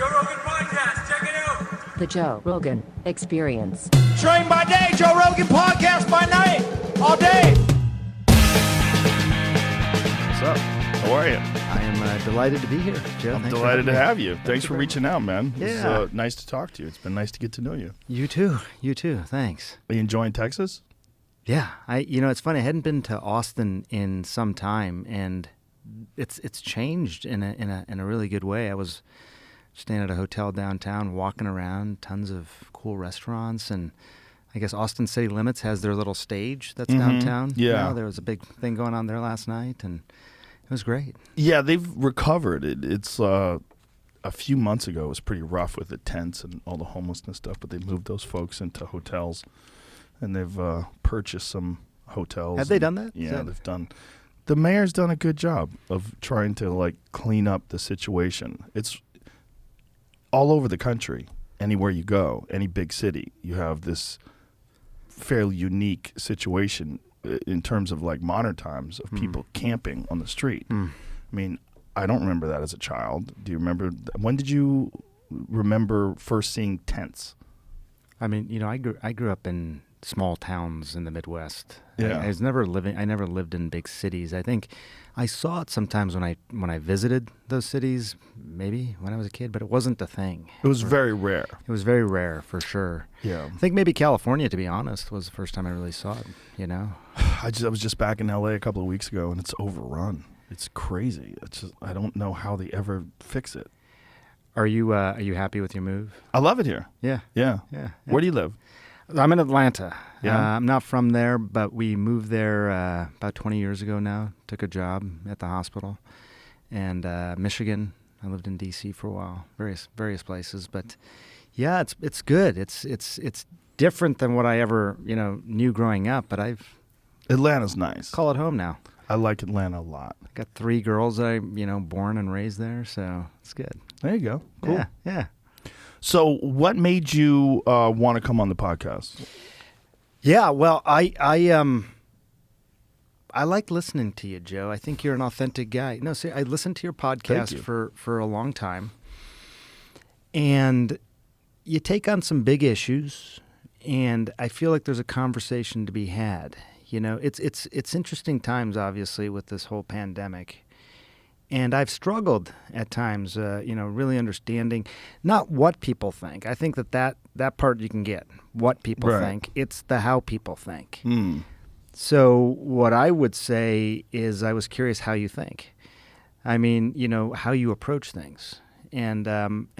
Joe Rogan Podcast. Check it out. The Joe Rogan Experience. Train by day, Joe Rogan Podcast by night, all day. What's up? How are you? I am delighted to be here, Joe. I'm delighted to have you. Thanks for reaching out, man. Yeah. It's nice to talk to you. It's been nice to get to know you. You too. You too. Thanks. Are you enjoying Texas? Yeah. It's funny. I hadn't been to Austin in some time, and it's changed in a really good way. I was staying at a hotel downtown, walking around, tons of cool restaurants, and I guess Austin City Limits has their little stage that's downtown. Yeah. There was a big thing going on there last night, and it was great. Yeah, they've recovered. It's a few months ago, it was pretty rough with the tents and all the homelessness stuff, but they moved those folks into hotels, and they've purchased some hotels. Have they done that? Yeah, they've done. The mayor's done a good job of trying to clean up the situation. It's all over the country. Anywhere you go, any big city, you have this fairly unique situation in terms of modern times of people camping on the street. I mean, I don't remember that as a child. Do you remember? When did you remember first seeing tents? I mean, I grew up in small towns in the Midwest. Yeah. I never lived in big cities. I think I saw it sometimes when I visited those cities, maybe when I was a kid, but it wasn't a thing. It was very rare. It was very rare, for sure. Yeah. I think maybe California, to be honest, was the first time I really saw it, I was just back in LA a couple of weeks ago, and it's overrun. It's crazy. I don't know how they ever fix it. Are you happy with your move? I love it here. Yeah. Yeah. Where do you live? I'm in Atlanta. Yeah. I'm not from there, but we moved there about 20 years ago now. Took a job at the hospital. And Michigan. I lived in D.C. for a while. Various places, but yeah, it's good. It's different than what I ever knew growing up. But Atlanta's nice. Call it home now. I like Atlanta a lot. I got 3 girls that I born and raised there, so it's good. There you go. Cool. Yeah. So, what made you want to come on the podcast? Yeah, well, I like listening to you, Joe. I think you're an authentic guy. No, see, I listened to your podcast for a long time, and you take on some big issues, and I feel like there's a conversation to be had. It's interesting times, obviously, with this whole pandemic. And I've struggled at times, really understanding not what people think. I think that part you can get, what people think. It's the how people think. So what I would say is I was curious how you think. I mean, how you approach things. And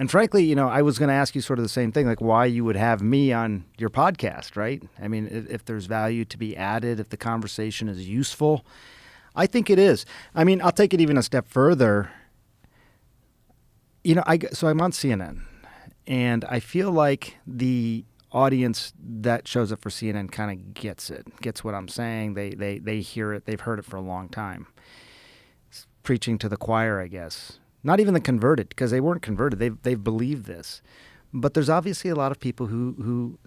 frankly, I was going to ask you sort of the same thing, like why you would have me on your podcast, right? I mean, if there's value to be added, if the conversation is useful. I think it is. I mean, I'll take it even a step further. So I'm on CNN, and I feel like the audience that shows up for CNN kind of gets what I'm saying. They hear it. They've heard it for a long time. It's preaching to the choir, I guess. Not even the converted, because they weren't converted. They've believed this. But there's obviously a lot of people who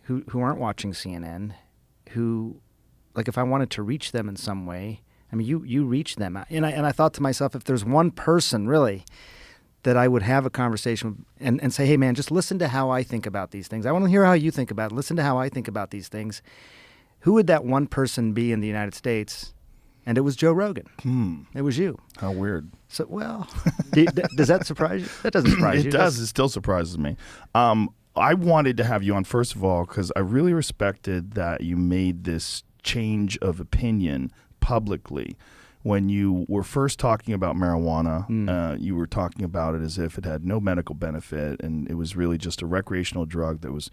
aren't watching CNN, who, like, if I wanted to reach them in some way. I mean, you reach them. And I thought to myself, if there's one person really that I would have a conversation with and say, hey, man, just listen to how I think about these things. I want to hear how you think about it. Listen to how I think about these things. Who would that one person be in the United States? And it was Joe Rogan. It was you. How weird. So, well, does that surprise you? That doesn't surprise you. It does. It still surprises me. I wanted to have you on, first of all, because I really respected that you made this change of opinion publicly. When you were first talking about marijuana, you were talking about it as if it had no medical benefit and it was really just a recreational drug that was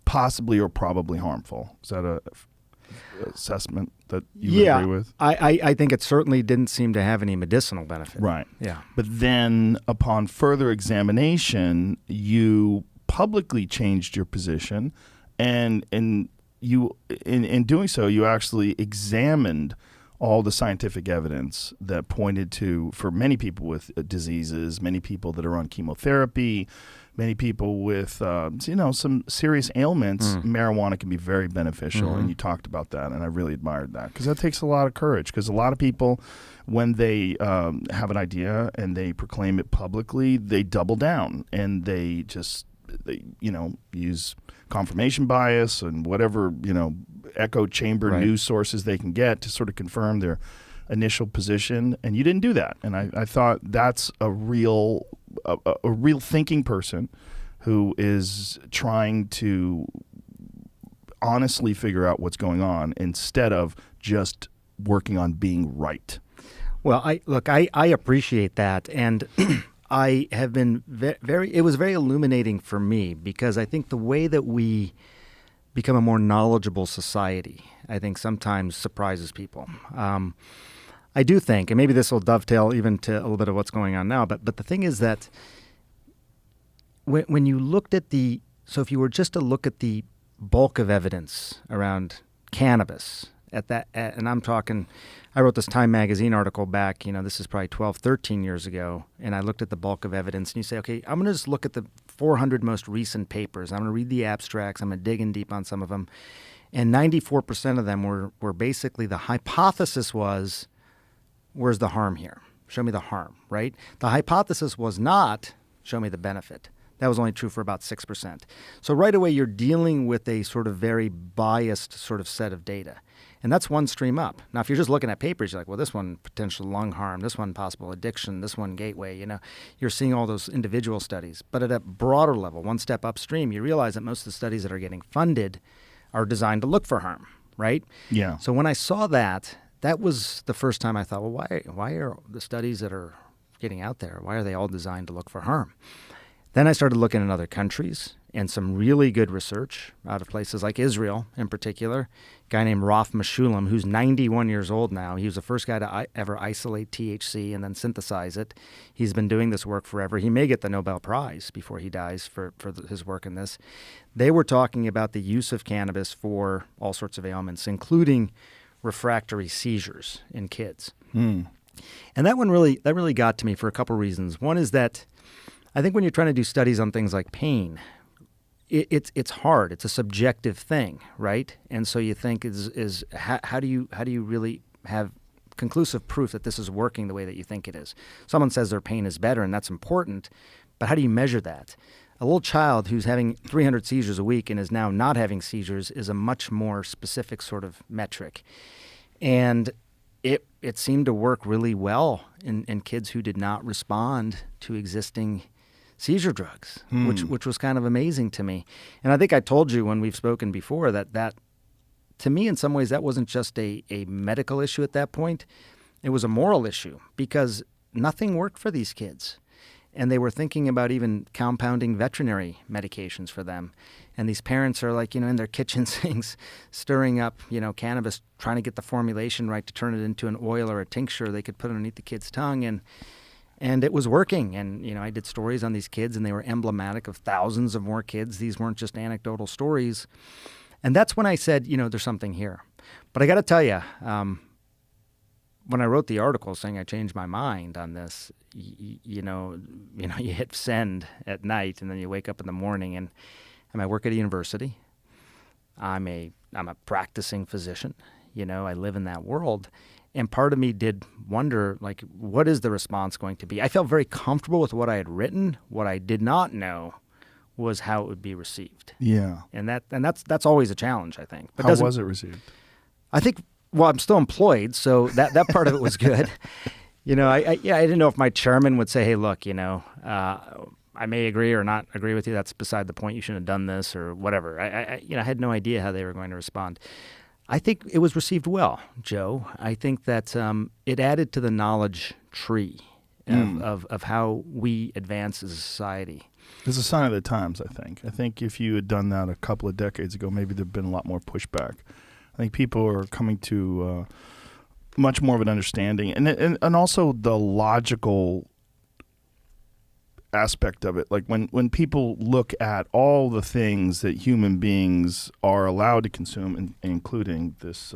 possibly or probably harmful. Is that a assessment that you agree with? I think it certainly didn't seem to have any medicinal benefit. Right. Yeah. But then upon further examination, you publicly changed your position, and you in doing so, you actually examined all the scientific evidence that pointed to, for many people with diseases, many people that are on chemotherapy, many people with, some serious ailments, marijuana can be very beneficial. And you talked about that, and I really admired that, because that takes a lot of courage. Because a lot of people, when they have an idea and they proclaim it publicly, they double down, and they use confirmation bias and whatever, echo chamber news sources they can get to sort of confirm their initial position. And you didn't do that. And I thought that's a real thinking person who is trying to honestly figure out what's going on instead of just working on being right. Well, I appreciate that. And I have been it was very illuminating for me, because I think the way that we become a more knowledgeable society, I think sometimes surprises people. I do think, and maybe this will dovetail even to a little bit of what's going on now, but the thing is that when you looked at if you were just to look at the bulk of evidence around cannabis, and I'm talking, I wrote this Time magazine article back, this is probably 12, 13 years ago, and I looked at the bulk of evidence, and you say, okay, I'm going to just look at the 400 most recent papers. I'm going to read the abstracts. I'm going to dig in deep on some of them. And 94% of them were basically, the hypothesis was, where's the harm here? Show me the harm, right? The hypothesis was not, show me the benefit. That was only true for about 6%. So right away, you're dealing with a sort of very biased sort of set of data. And that's one stream up. Now, if you're just looking at papers, you're like, well, this one potential lung harm, this one possible addiction, this one gateway, you're seeing all those individual studies. But at a broader level, one step upstream, you realize that most of the studies that are getting funded are designed to look for harm, right? Yeah. So when I saw that was the first time I thought, well, why are the studies that are getting out there, why are they all designed to look for harm? Then I started looking at other countries and some really good research out of places like Israel in particular. A guy named Raf Meshulam, who's 91 years old now. He was the first guy to ever isolate THC and then synthesize it. He's been doing this work forever. He may get the Nobel Prize before he dies for his work in this. They were talking about the use of cannabis for all sorts of ailments, including refractory seizures in kids. And that really got to me for a couple reasons. One is that I think when you're trying to do studies on things like pain, it's hard. It's a subjective thing, right? And so you think how do you really have conclusive proof that this is working the way that you think it is? Someone says their pain is better, and that's important, but how do you measure that? A little child who's having 300 seizures a week and is now not having seizures is a much more specific sort of metric. And it seemed to work really well in kids who did not respond to existing seizure drugs, which was kind of amazing to me. And I think I told you when we've spoken before that to me, in some ways, that wasn't just a medical issue at that point. It was a moral issue, because nothing worked for these kids. And they were thinking about even compounding veterinary medications for them. And these parents are like, in their kitchen sinks, stirring up, cannabis, trying to get the formulation right to turn it into an oil or a tincture they could put underneath the kid's tongue. And it was working. And, I did stories on these kids, and they were emblematic of thousands of more kids. These weren't just anecdotal stories. And that's when I said, there's something here. But I got to tell you, when I wrote the article saying I changed my mind on this, you hit send at night, and then you wake up in the morning, and I work at a university. I'm a practicing physician. I live in that world. And part of me did wonder, what is the response going to be? I felt very comfortable with what I had written. What I did not know was how it would be received. Yeah. And that's always a challenge, I think. But how was it received? I think, well, I'm still employed, so that part of it was good. I didn't know if my chairman would say, hey, look, I may agree or not agree with you. That's beside the point. You shouldn't have done this or whatever. I had no idea how they were going to respond. I think it was received well, Joe. I think that it added to the knowledge tree of how we advance as a society. It's a sign of the times, I think. I think if you had done that a couple of decades ago, maybe there'd been a lot more pushback. I think people are coming to much more of an understanding, and also the logical aspect of it. Like when people look at all the things that human beings are allowed to consume, including this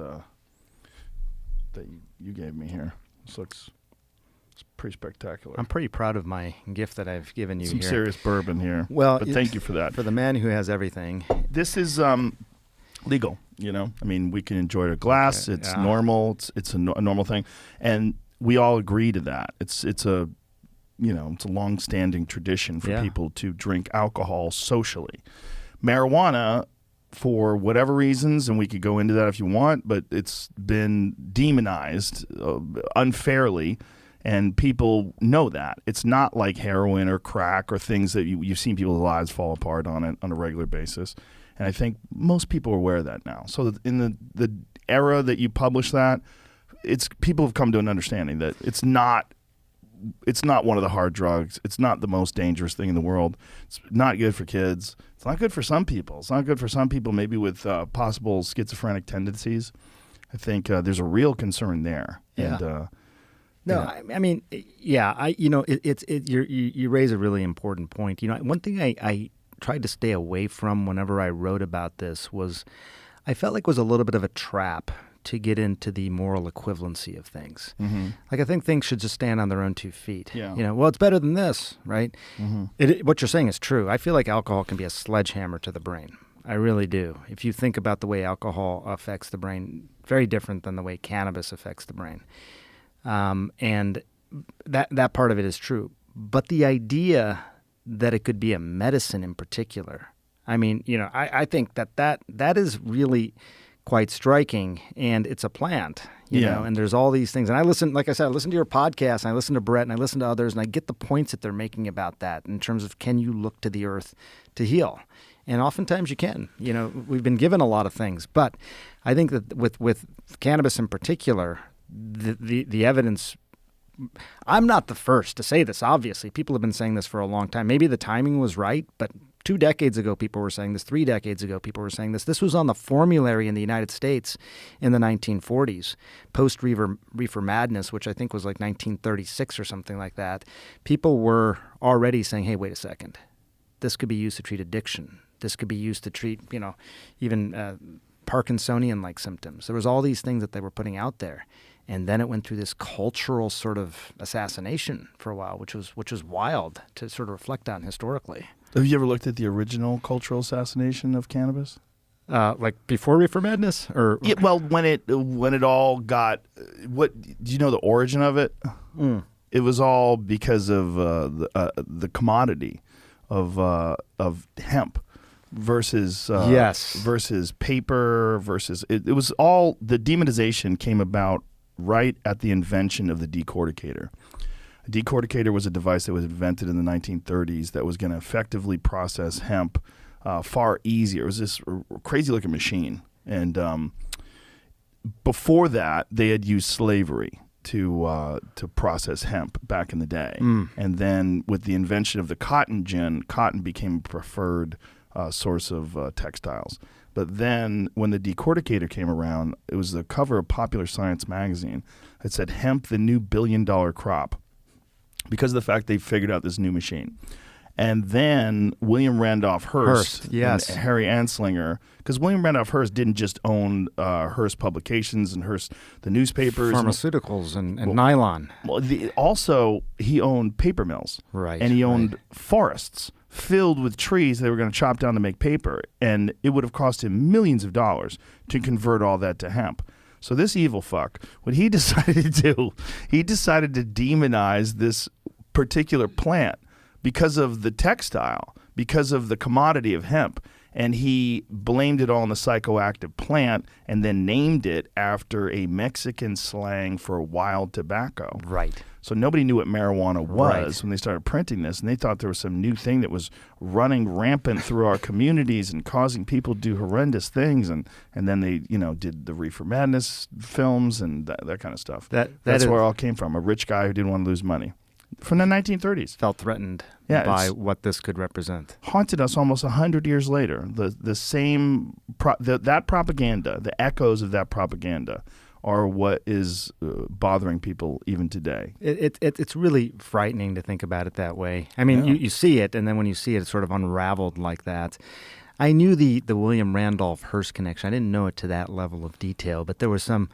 that you gave me here. This looks it's pretty spectacular. I'm pretty proud of my gift that I've given you Some here. serious bourbon here. Well, but thank you for that. For the man who has everything. This is legal, I mean, we can enjoy it a glass. Okay, it's yeah. normal. It's a normal thing, and we all agree to that. It's a it's a long-standing tradition for Yeah. people to drink alcohol socially. Marijuana, for whatever reasons, and we could go into that if you want, but it's been demonized unfairly, and people know that. It's not like heroin or crack or things that you've seen people's lives fall apart on it on a regular basis. And I think most people are aware of that now. So in the era that you publish that, people have come to an understanding that it's not one of the hard drugs. It's not the most dangerous thing in the world. It's not good for kids. It's not good for some people. It's not good for some people maybe with possible schizophrenic tendencies. I think there's a real concern there. Yeah. And, No, I mean, yeah, you raise a really important point. One thing I tried to stay away from whenever I wrote about this was I felt like it was a little bit of a trap to get into the moral equivalency of things. Mm-hmm. Like I think things should just stand on their own 2 feet. Yeah. Well, it's better than this, right? Mm-hmm. What you're saying is true. I feel like alcohol can be a sledgehammer to the brain. I really do. If you think about the way alcohol affects the brain, very different than the way cannabis affects the brain. And that part of it is true. But the idea that it could be a medicine in particular, I mean, I think that is really quite striking, and it's a plant, you know, and there's all these things. And I listen to your podcast, and I listen to Brett, and I listen to others, and I get the points that they're making about that in terms of can you look to the earth to heal? And oftentimes you can. We've been given a lot of things, but I think that with cannabis in particular, the evidence. I'm not the first to say this, obviously. People have been saying this for a long time. Maybe the timing was right, but 2 decades ago people were saying this. 3 decades ago people were saying this. This was on the formulary in the United States in the 1940s, post-reefer madness, which I think was like 1936 or something like that. People were already saying, hey, wait a second. This could be used to treat addiction. This could be used to treat, even Parkinsonian-like symptoms. There was all these things that they were putting out there. And then it went through this cultural sort of assassination for a while, which was wild to sort of reflect on historically. Have you ever looked at the original cultural assassination of cannabis? Like before reefer madness, or Well, when it all got, what do you know the origin of it? It was all because of the commodity of hemp versus versus paper versus it was all the demonization came about right at the invention of the decorticator. A decorticator was a device that was invented in the 1930s that was going to effectively process hemp far easier. It was this crazy-looking machine. And before that, they had used slavery to process hemp back in the day. And then with the invention of the cotton gin, cotton became a preferred source of textiles. But then when the decorticator came around, it was the cover of Popular Science magazine. It said, hemp, the new billion-dollar crop, because of the fact they figured out this new machine. And then William Randolph Hearst and Harry Anslinger, because William Randolph Hearst didn't just own Hearst Publications and Hearst, the newspapers. Pharmaceuticals and nylon. Well, also, he owned paper mills. Right. And he owned forests filled with trees they were going to chop down to make paper. And it would have cost him millions of dollars to convert all that to hemp. So this evil fuck, what he decided to do, he decided to demonize this particular plant because of the textile, because of the commodity of hemp. And he blamed it all on the psychoactive plant and then named it after a Mexican slang for wild tobacco. Right. So nobody knew what marijuana was when they started printing this, and they thought there was some new thing that was running rampant through our communities and causing people to do horrendous things. And then they, did the Reefer Madness films and that kind of stuff. That's where it all came from, a rich guy who didn't want to lose money. From the 1930s. Felt threatened by what this could represent. Haunted us almost 100 years later. The same that propaganda, the echoes of that propaganda, are what is bothering people even today. It's really frightening to think about it that way. I mean, you see it, and then when you see it, it's sort of unraveled like that. I knew the William Randolph Hearst connection. I didn't know it to that level of detail, but there was some,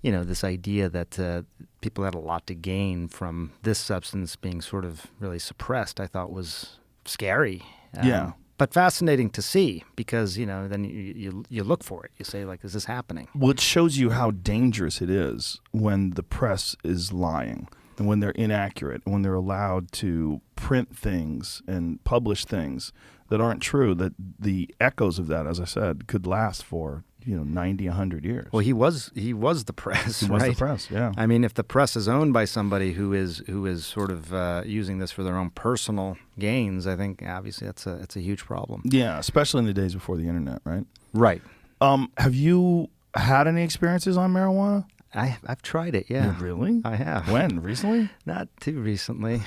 this idea that people had a lot to gain from this substance being sort of really suppressed. I thought was scary. Yeah. But fascinating to see because, then you look for it. You say, like, is this happening? Well, it shows you how dangerous it is when the press is lying and when they're inaccurate, and when they're allowed to print things and publish things that aren't true, that the echoes of that, as I said, could last for 90, 100 years. Well, he was the press, He right? was the press, yeah. I mean, if the press is owned by somebody who is sort of using this for their own personal gains, I think obviously that's a huge problem. Yeah, especially in the days before the internet, right? Right. Have you had any experiences on marijuana? I've tried it, yeah. Really? I have. When? Recently? Not too recently.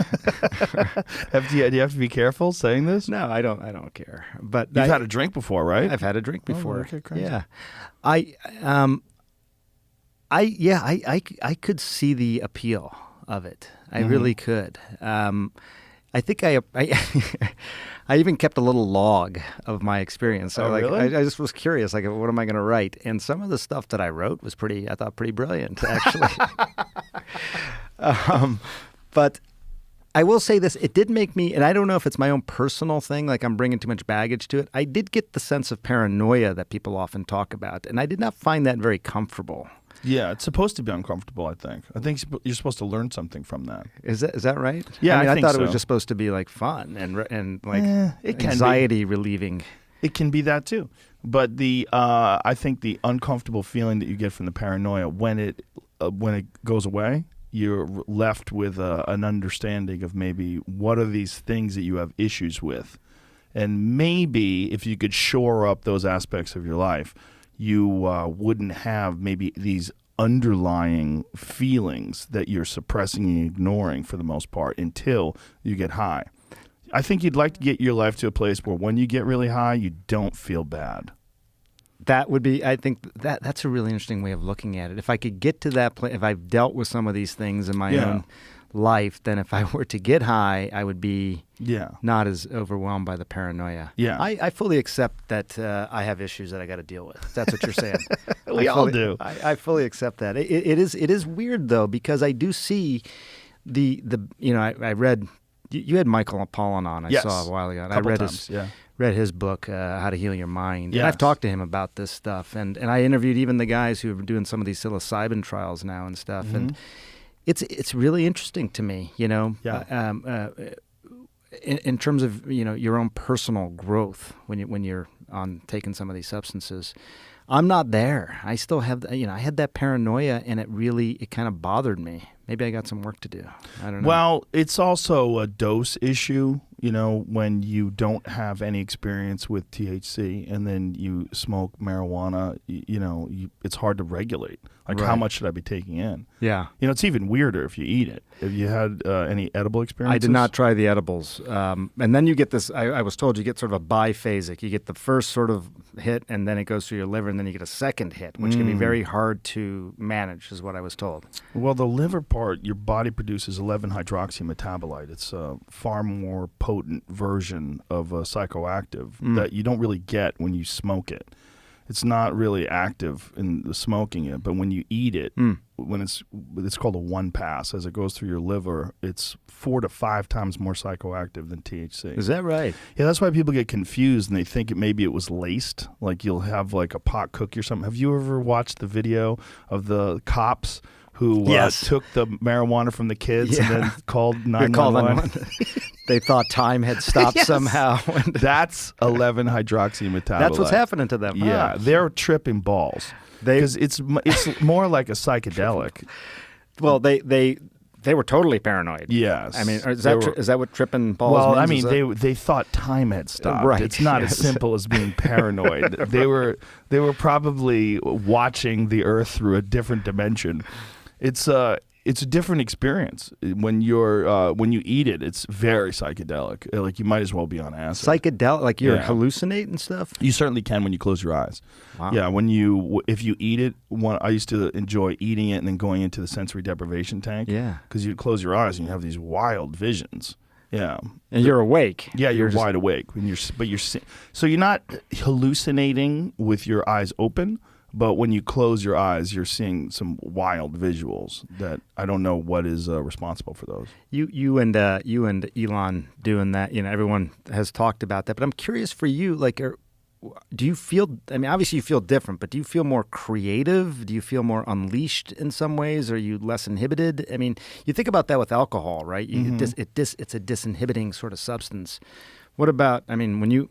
Do you have to be careful saying this? No, I don't care. But You've had a drink before, right? I've had a drink before. okay, crazy. Yeah. I could see the appeal of it. I really could. I think I I even kept a little log of my experience. Oh, really? I just was curious, like, what am I going to write? And some of the stuff that I wrote was pretty brilliant, actually. But I will say this, it did make me, and I don't know if it's my own personal thing, like I'm bringing too much baggage to it. I did get the sense of paranoia that people often talk about, and I did not find that very comfortable. Yeah, it's supposed to be uncomfortable, I think. I think you're supposed to learn something from that. Is that right? Yeah, I think thought so. it was just supposed to be like fun and like it can anxiety relieving. It can be that too. But I think the uncomfortable feeling that you get from the paranoia, when it goes away, you're left with an understanding of maybe what are these things that you have issues with. And maybe if you could shore up those aspects of your life, you wouldn't have maybe these underlying feelings that you're suppressing and ignoring for the most part until you get high. I think you'd like to get your life to a place where when you get really high, you don't feel bad. That would be, I think that's a really interesting way of looking at it. If I could get to that place, if I've dealt with some of these things in my own life, then if I were to get high, I would be not as overwhelmed by the paranoia. Yeah. I fully accept that I have issues that I got to deal with. That's what you're saying. We all do. I fully accept that. It is weird though, because I do see I read, you had Michael Apollon on, I saw a while ago. And I read his book, How to Heal Your Mind. Yes. And I've talked to him about this stuff. And I interviewed even the guys who are doing some of these psilocybin trials now and stuff. Mm-hmm. And it's really interesting to me, in terms of your own personal growth when you're on taking some of these substances. I'm not there. I still have I had that paranoia, and it kind of bothered me. Maybe I got some work to do. I don't know. Well, it's also a dose issue, when you don't have any experience with THC and then you smoke marijuana, it's hard to regulate. Like, how much should I be taking in? Yeah. It's even weirder if you eat it. Have you had any edible experiences? I did not try the edibles. And then you get this, I was told you get sort of a biphasic. You get the first sort of hit, and then it goes through your liver, and then you get a second hit, which can be very hard to manage, is what I was told. Well, the liver part, your body produces 11-hydroxymetabolite. It's a far more potent version of a psychoactive that you don't really get when you smoke it. It's not really active in the smoking it, but when you eat it, when it's called a one pass. As it goes through your liver, it's 4 to 5 times more psychoactive than THC. Is that right? Yeah, that's why people get confused and they think maybe it was laced. Like you'll have like a pot cookie or something. Have you ever watched the video of the cops who took the marijuana from the kids and then called 911? They thought time had stopped somehow. That's 11-hydroxymetabolite. That's what's happening to them. Yeah, they're tripping balls because it's more like a psychedelic. Well, they were totally paranoid. Yes. I mean, is that what tripping balls means? Well, I mean, they thought time had stopped. Right. It's not as simple as being paranoid. They were probably watching the Earth through a different dimension. It's a different experience when you eat it. It's very psychedelic. Like you might as well be on acid. Psychedelic, like you're hallucinating and stuff. You certainly can when you close your eyes. Wow. Yeah, if you eat it, I used to enjoy eating it and then going into the sensory deprivation tank. Yeah, because you close your eyes and you have these wild visions. Yeah. And you're awake. Yeah, you're just- wide awake when so you're not hallucinating with your eyes open, but when you close your eyes, you're seeing some wild visuals that I don't know what is responsible for those. You and Elon doing that. Everyone has talked about that, but I'm curious for you. Like, do you feel? I mean, obviously you feel different, but do you feel more creative? Do you feel more unleashed in some ways? Are you less inhibited? I mean, you think about that with alcohol, right? It's a disinhibiting sort of substance. What about? I mean,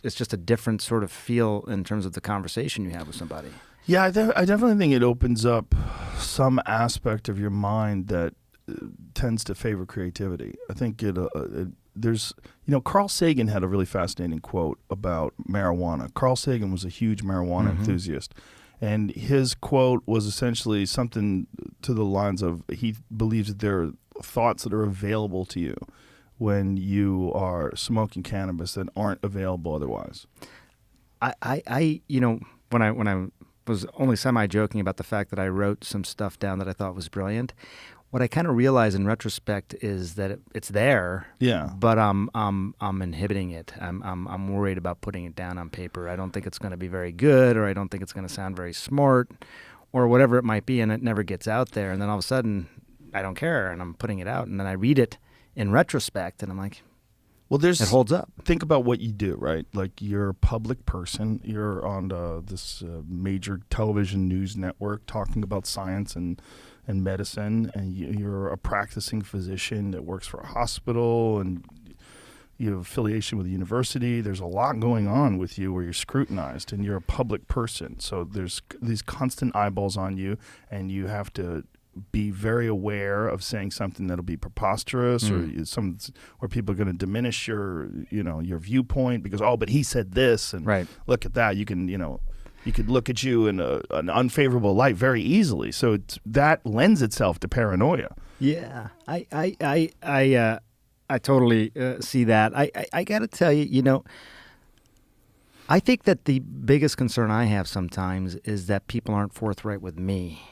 it's just a different sort of feel in terms of the conversation you have with somebody. I definitely think it opens up some aspect of your mind that tends to favor creativity. I think there's, Carl Sagan had a really fascinating quote about marijuana. Carl Sagan was a huge marijuana enthusiast. And his quote was essentially something to the lines of, he believes that there are thoughts that are available to you when you are smoking cannabis that aren't available otherwise. When I was only semi-joking about the fact that I wrote some stuff down that I thought was brilliant, what I kind of realize in retrospect is that it's there. Yeah. But I'm inhibiting it. I'm worried about putting it down on paper. I don't think it's going to be very good, or I don't think it's going to sound very smart, or whatever it might be, and it never gets out there. And then all of a sudden, I don't care, and I'm putting it out, and then I read it in retrospect, and I'm like, it holds up. Think about what you do, right? Like, you're a public person. You're on this major television news network talking about science and medicine, and you're a practicing physician that works for a hospital, and you have affiliation with a university. There's a lot going on with you where you're scrutinized, and you're a public person. So there's these constant eyeballs on you, and you have to be very aware of saying something that'll be preposterous or where people are going to diminish your viewpoint because, but he said this, and look at that. You could look at you in an unfavorable light very easily. So that lends itself to paranoia. Yeah, I totally see that. I got to tell you, I think that the biggest concern I have sometimes is that people aren't forthright with me.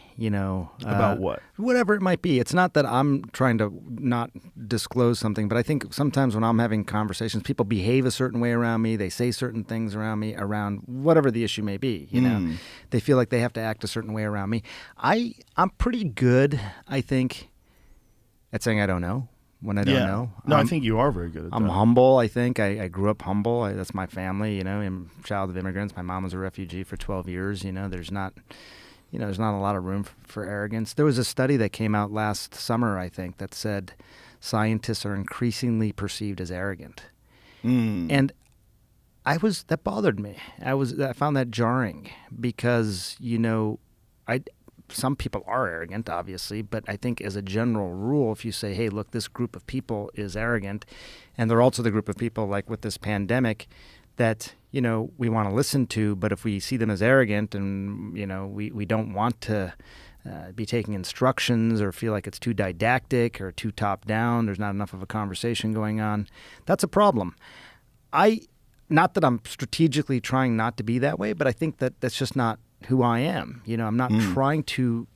About what? Whatever it might be. It's not that I'm trying to not disclose something, but I think sometimes when I'm having conversations, people behave a certain way around me. They say certain things around me, around whatever the issue may be. They feel like they have to act a certain way around me. I'm pretty good, I think, at saying I don't know when I don't know. No, I think you are very good at that. I'm humble, I think. I grew up humble. That's my family, I'm a child of immigrants. My mom was a refugee for 12 years. There's not a lot of room for arrogance. There was a study that came out last summer, I think, that said scientists are increasingly perceived as arrogant. And that bothered me. I found that jarring because, some people are arrogant, obviously, but I think as a general rule, if you say, hey, look, this group of people is arrogant, and they're also the group of people, like with this pandemic, that we want to listen to, but if we see them as arrogant and we don't want to be taking instructions or feel like it's too didactic or too top down, there's not enough of a conversation going on, that's a problem. Not that I'm strategically trying not to be that way, but I think that that's just not who I am. I'm not trying to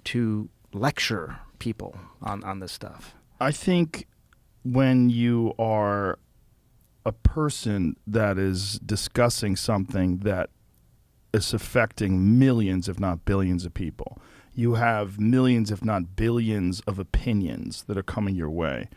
lecture people on this stuff. I think when you are a person that is discussing something that is affecting millions, if not billions of people, you have millions, if not billions of opinions that are coming your way.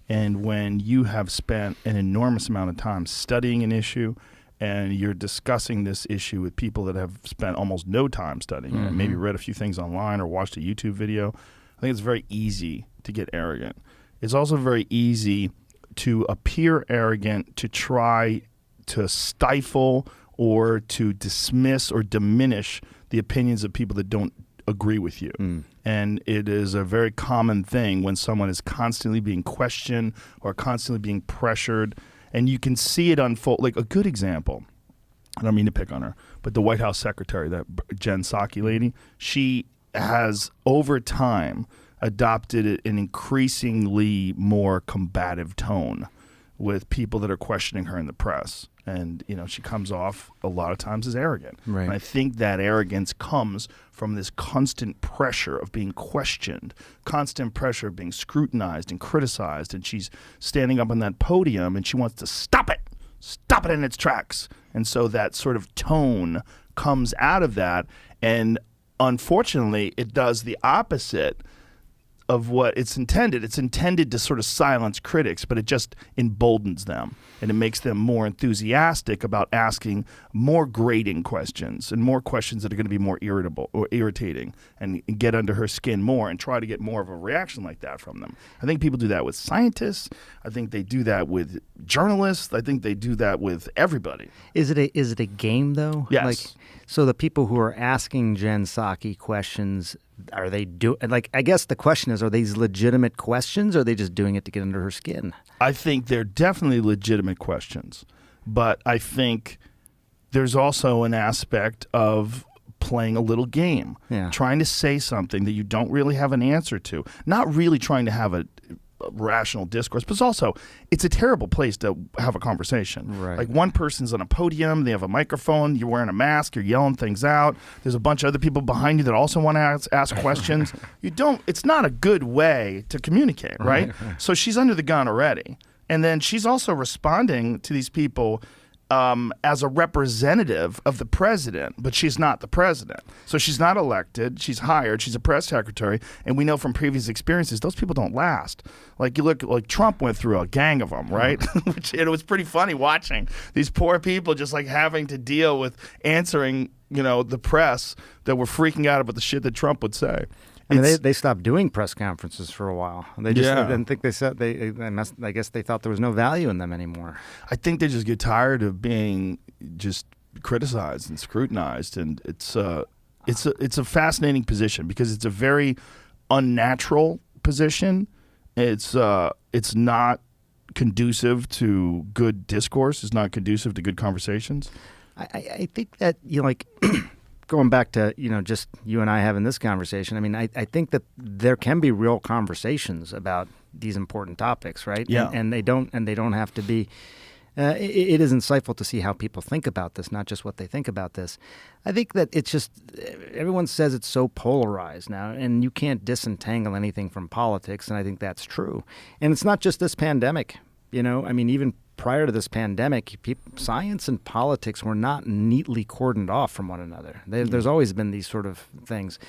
And when you have spent an enormous amount of time studying an issue and you're discussing this issue with people that have spent almost no time studying it, maybe read a few things online or watched a YouTube video, I think it's very easy to get arrogant. It's also very easy to appear arrogant, to try to stifle or to dismiss or diminish the opinions of people that don't agree with you. And it is a very common thing when someone is constantly being questioned or constantly being pressured, and you can see it unfold. Like a good example, I don't mean to pick on her, but the White House secretary, that Jen Psaki lady, she has over time adopted an increasingly more combative tone with people that are questioning her in the press. And, she comes off a lot of times as arrogant. Right. And I think that arrogance comes from this constant pressure of being questioned, constant pressure of being scrutinized and criticized. And she's standing up on that podium and she wants to stop it in its tracks. And so that sort of tone comes out of that. And unfortunately, it does the opposite of what it's intended. It's intended to sort of silence critics, but it just emboldens them, and it makes them more enthusiastic about asking more grating questions and more questions that are going to be more irritable or irritating and get under her skin more and try to get more of a reaction like that from them. I think people do that with scientists. I think they do that with journalists. I think they do that with everybody. Is it a game though? Yes. So the people who are asking Jen Psaki questions, are they I guess the question is, are these legitimate questions, or are they just doing it to get under her skin? I think they're definitely legitimate questions, but I think there's also an aspect of playing a little game, trying to say something that you don't really have an answer to, not really trying to have a rational discourse, but it's a terrible place to have a conversation. Right. Like one person's on a podium, they have a microphone, you're wearing a mask, you're yelling things out. There's a bunch of other people behind you that also want to ask questions. It's not a good way to communicate, right? So she's under the gun already. And then she's also responding to these people as a representative of the president, but she's not the president. So she's not elected. She's hired. She's a press secretary. And we know from previous experiences, those people don't last. Like you look, like Trump went through a gang of them, right? It was pretty funny watching these poor people just like having to deal with answering, the press that were freaking out about the shit that Trump would say. I mean, they stopped doing press conferences for a while. They just didn't think I guess they thought there was no value in them anymore. I think they just get tired of being just criticized and scrutinized, and it's a fascinating position because it's a very unnatural position. It's not conducive to good discourse. It's not conducive to good conversations. I think that going back to, just you and I having this conversation, I mean, I think that there can be real conversations about these important topics, right? Yeah. And they don't have to be, it is insightful to see how people think about this, not just what they think about this. I think that it's just, everyone says it's so polarized now, and you can't disentangle anything from politics, and I think that's true. And it's not just this pandemic, I mean, even prior to this pandemic, science and politics were not neatly cordoned off from one another. There's always been these sort of things,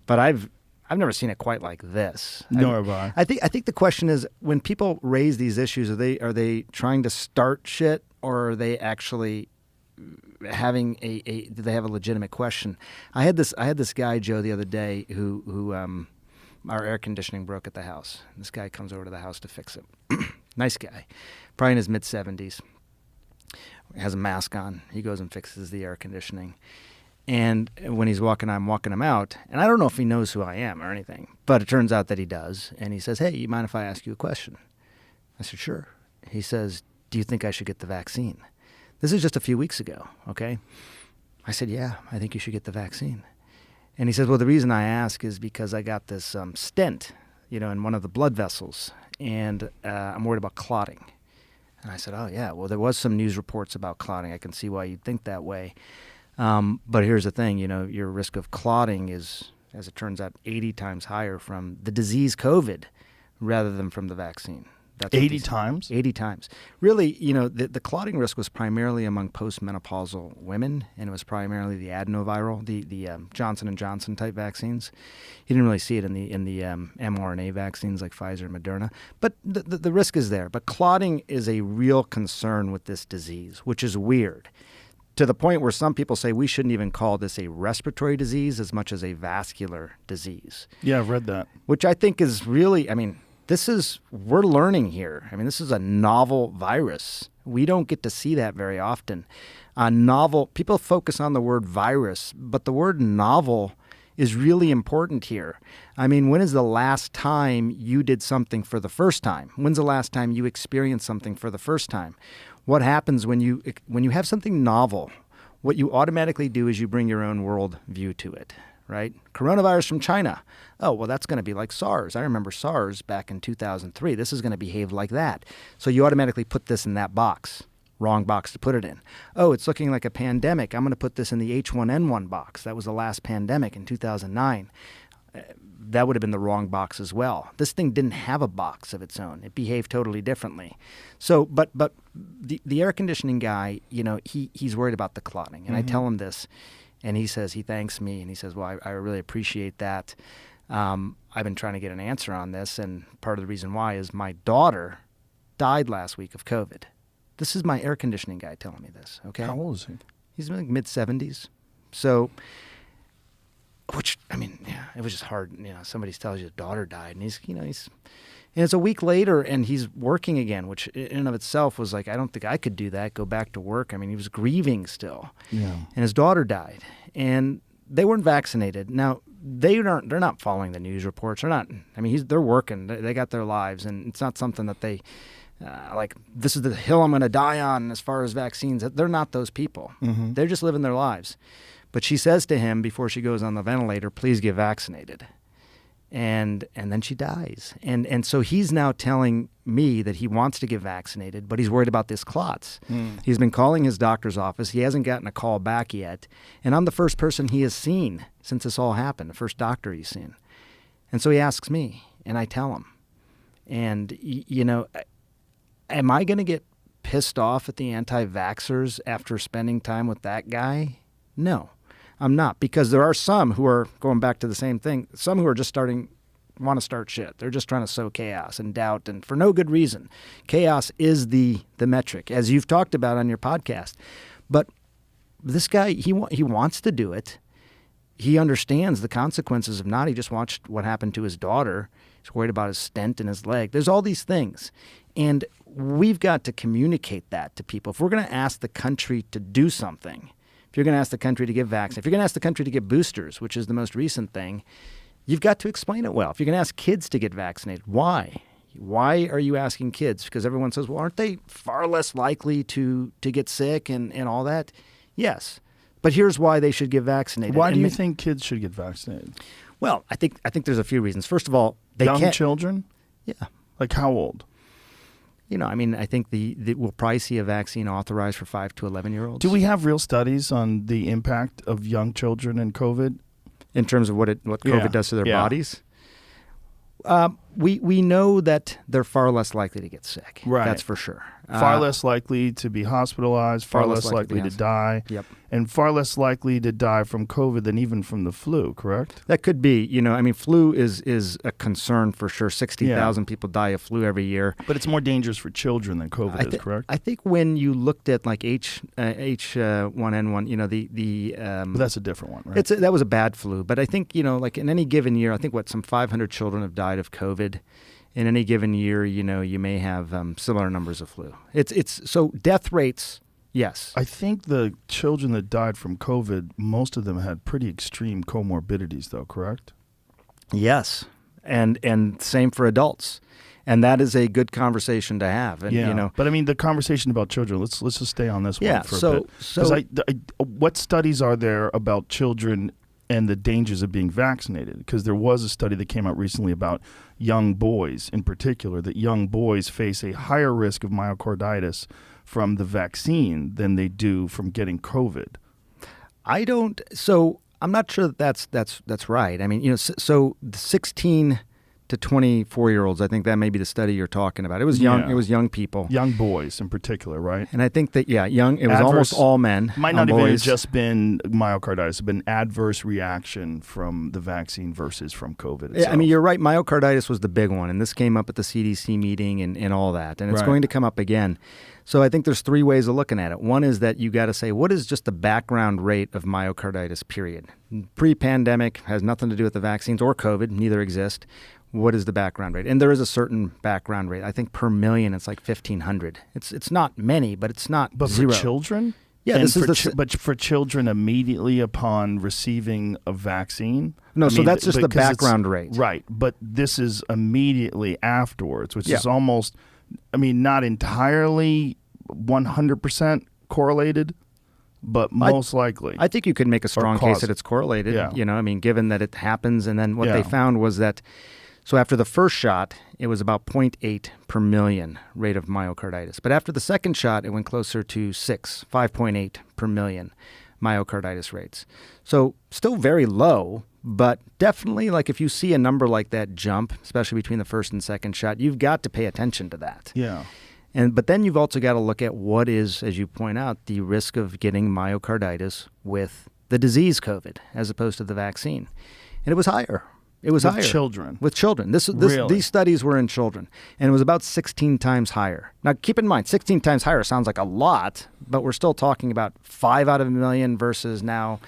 but I've never seen it quite like this. Nor have I. I think the question is, when people raise these issues, are they trying to start shit, or are they actually having do they have a legitimate question? I had this guy, Joe, the other day who our air conditioning broke at the house. This guy comes over to the house to fix it. Nice guy, probably in his mid-70s. Has a mask on. He goes and fixes the air conditioning. And when he's walking, I'm walking him out. And I don't know if he knows who I am or anything, but it turns out that he does. And he says, "Hey, you mind if I ask you a question?" I said, "Sure." He says, "Do you think I should get the vaccine?" This is just a few weeks ago, okay? I said, "Yeah, I think you should get the vaccine." And he says, "Well, the reason I ask is because I got this stent, in one of the blood vessels, and I'm worried about clotting." And I said, "Oh, yeah, well, there was some news reports about clotting. I can see why you'd think that way. But here's the thing, your risk of clotting is, as it turns out, 80 times higher from the disease COVID rather than from the vaccine." That's 80 times? 80 times. Really, the clotting risk was primarily among postmenopausal women, and it was primarily the adenoviral, the Johnson & Johnson type vaccines. You didn't really see it in the mRNA vaccines like Pfizer and Moderna. But the risk is there. But clotting is a real concern with this disease, which is weird, to the point where some people say we shouldn't even call this a respiratory disease as much as a vascular disease. Yeah, I've read that. Which I think is really, we're learning here. I mean, this is a novel virus. We don't get to see that very often. People focus on the word virus, but the word novel is really important here. I mean, when is the last time you did something for the first time? When's the last time you experienced something for the first time? What happens when you have something novel? What you automatically do is you bring your own world view to it, right? Coronavirus from China. Oh, well, that's going to be like SARS. I remember SARS back in 2003. This is going to behave like that. So you automatically put this in that box. Wrong box to put it in. Oh, it's looking like a pandemic. I'm going to put this in the H1N1 box. That was the last pandemic in 2009. That would have been the wrong box as well. This thing didn't have a box of its own. It behaved totally differently. So, but the air conditioning guy, he's worried about the clotting. And I tell him this, and he says, he thanks me, and he says, well, I really appreciate that. I've been trying to get an answer on this, and part of the reason why is my daughter died last week of COVID. This is my air conditioning guy telling me this, okay? How old is he? He's in like mid-70s. So, it was just hard. Somebody tells you his daughter died, and he's and it's a week later, and he's working again, which in and of itself was like, I don't think I could do that, go back to work. I mean, he was grieving still. Yeah. And his daughter died, and they weren't vaccinated. Now, they're not following the news reports. They're working. They got their lives, and it's not something that they... this is the hill I'm going to die on as far as vaccines. They're not those people. Mm-hmm. They're just living their lives. But she says to him before she goes on the ventilator, please get vaccinated. And then she dies. And so he's now telling me that he wants to get vaccinated, but he's worried about this clots. He's been calling his doctor's office. He hasn't gotten a call back yet. And I'm the first person he has seen since this all happened, the first doctor he's seen. And so he asks me, and I tell him. And, am I going to get pissed off at the anti-vaxxers after spending time with that guy? No, I'm not, because there are some who are going back to the same thing. Some who are just want to start shit. They're just trying to sow chaos and doubt, and for no good reason. Chaos is the metric, as you've talked about on your podcast. But this guy, he wants to do it. He understands the consequences of not. He just watched what happened to his daughter. He's worried about his stent in his leg. There's all these things. And we've got to communicate that to people. If we're going to ask the country to do something, if you're going to ask the country to get vaccinated, if you're going to ask the country to get boosters, which is the most recent thing, you've got to explain it well. If you're going to ask kids to get vaccinated, why? Why are you asking kids? Because everyone says, well, aren't they far less likely to get sick and all that? Yes. But here's why they should get vaccinated. Why do you think kids should get vaccinated? Well, I think there's a few reasons. First of all, young children? Yeah. Like how old? I think we'll probably see a vaccine authorized for 5 to 11-year-olds. Do we have real studies on the impact of young children and COVID? In terms of what COVID does to their bodies? We know that they're far less likely to get sick. Right. That's for sure. Far less likely to be hospitalized, far less likely to die, and far less likely to die from COVID than even from the flu, correct? That could be. Flu is a concern for sure. 60,000 people die of flu every year. But it's more dangerous for children than COVID is, correct? I think when you looked at like H1N1, but that's a different one, right? That was a bad flu. But I think, like in any given year, I think some 500 children have died of COVID. In any given year, you may have similar numbers of flu. It's so death rates, yes. I think the children that died from COVID, most of them had pretty extreme comorbidities, though, correct? Yes, and same for adults, and that is a good conversation to have. And, but the conversation about children. Let's just stay on this one for a bit. So, what studies are there about children and the dangers of being vaccinated? Because there was a study that came out recently about young boys in particular, that young boys face a higher risk of myocarditis from the vaccine than they do from getting COVID. I'm not sure that's right. So the 16 to 24-year-olds, I think that may be the study you're talking about. It was young. Yeah. It was young people, young boys in particular, right? And I think that young. It was almost all men. Might not even have just been myocarditis. It's been adverse reaction from the vaccine versus from COVID itself. Yeah, you're right. Myocarditis was the big one, and this came up at the CDC meeting and all that, and it's going to come up again. So I think there's 3 ways of looking at it. One is that you got to say, what is just the background rate of myocarditis, period? Pre-pandemic, has nothing to do with the vaccines or COVID. Neither exist. What is the background rate? And there is a certain background rate. I think per million, it's like 1,500. It's not many, but it's not zero. But for children? Yeah, but for children immediately upon receiving a vaccine? No, so that's just the background rate. Right, but this is immediately afterwards, which is almost... not entirely 100% correlated but most likely. I think you could make a strong case cause that it's correlated. Yeah. Given that it happens. And then what Yeah. they found was that, so after the first shot, it was about 0.8 per million rate of myocarditis. But after the second shot, it went closer to 5.8 per million myocarditis rates. So still very low, but definitely like if you see a number like that jump, especially between the first and second shot, you've got to pay attention to that. Yeah. But then you've also got to look at what is, as you point out, the risk of getting myocarditis with the disease COVID as opposed to the vaccine. And it was higher. It was higher. Children. With children. Really? These studies were in children. And it was about 16 times higher. Now, keep in mind, 16 times higher sounds like a lot, but we're still talking about 5 out of a million versus now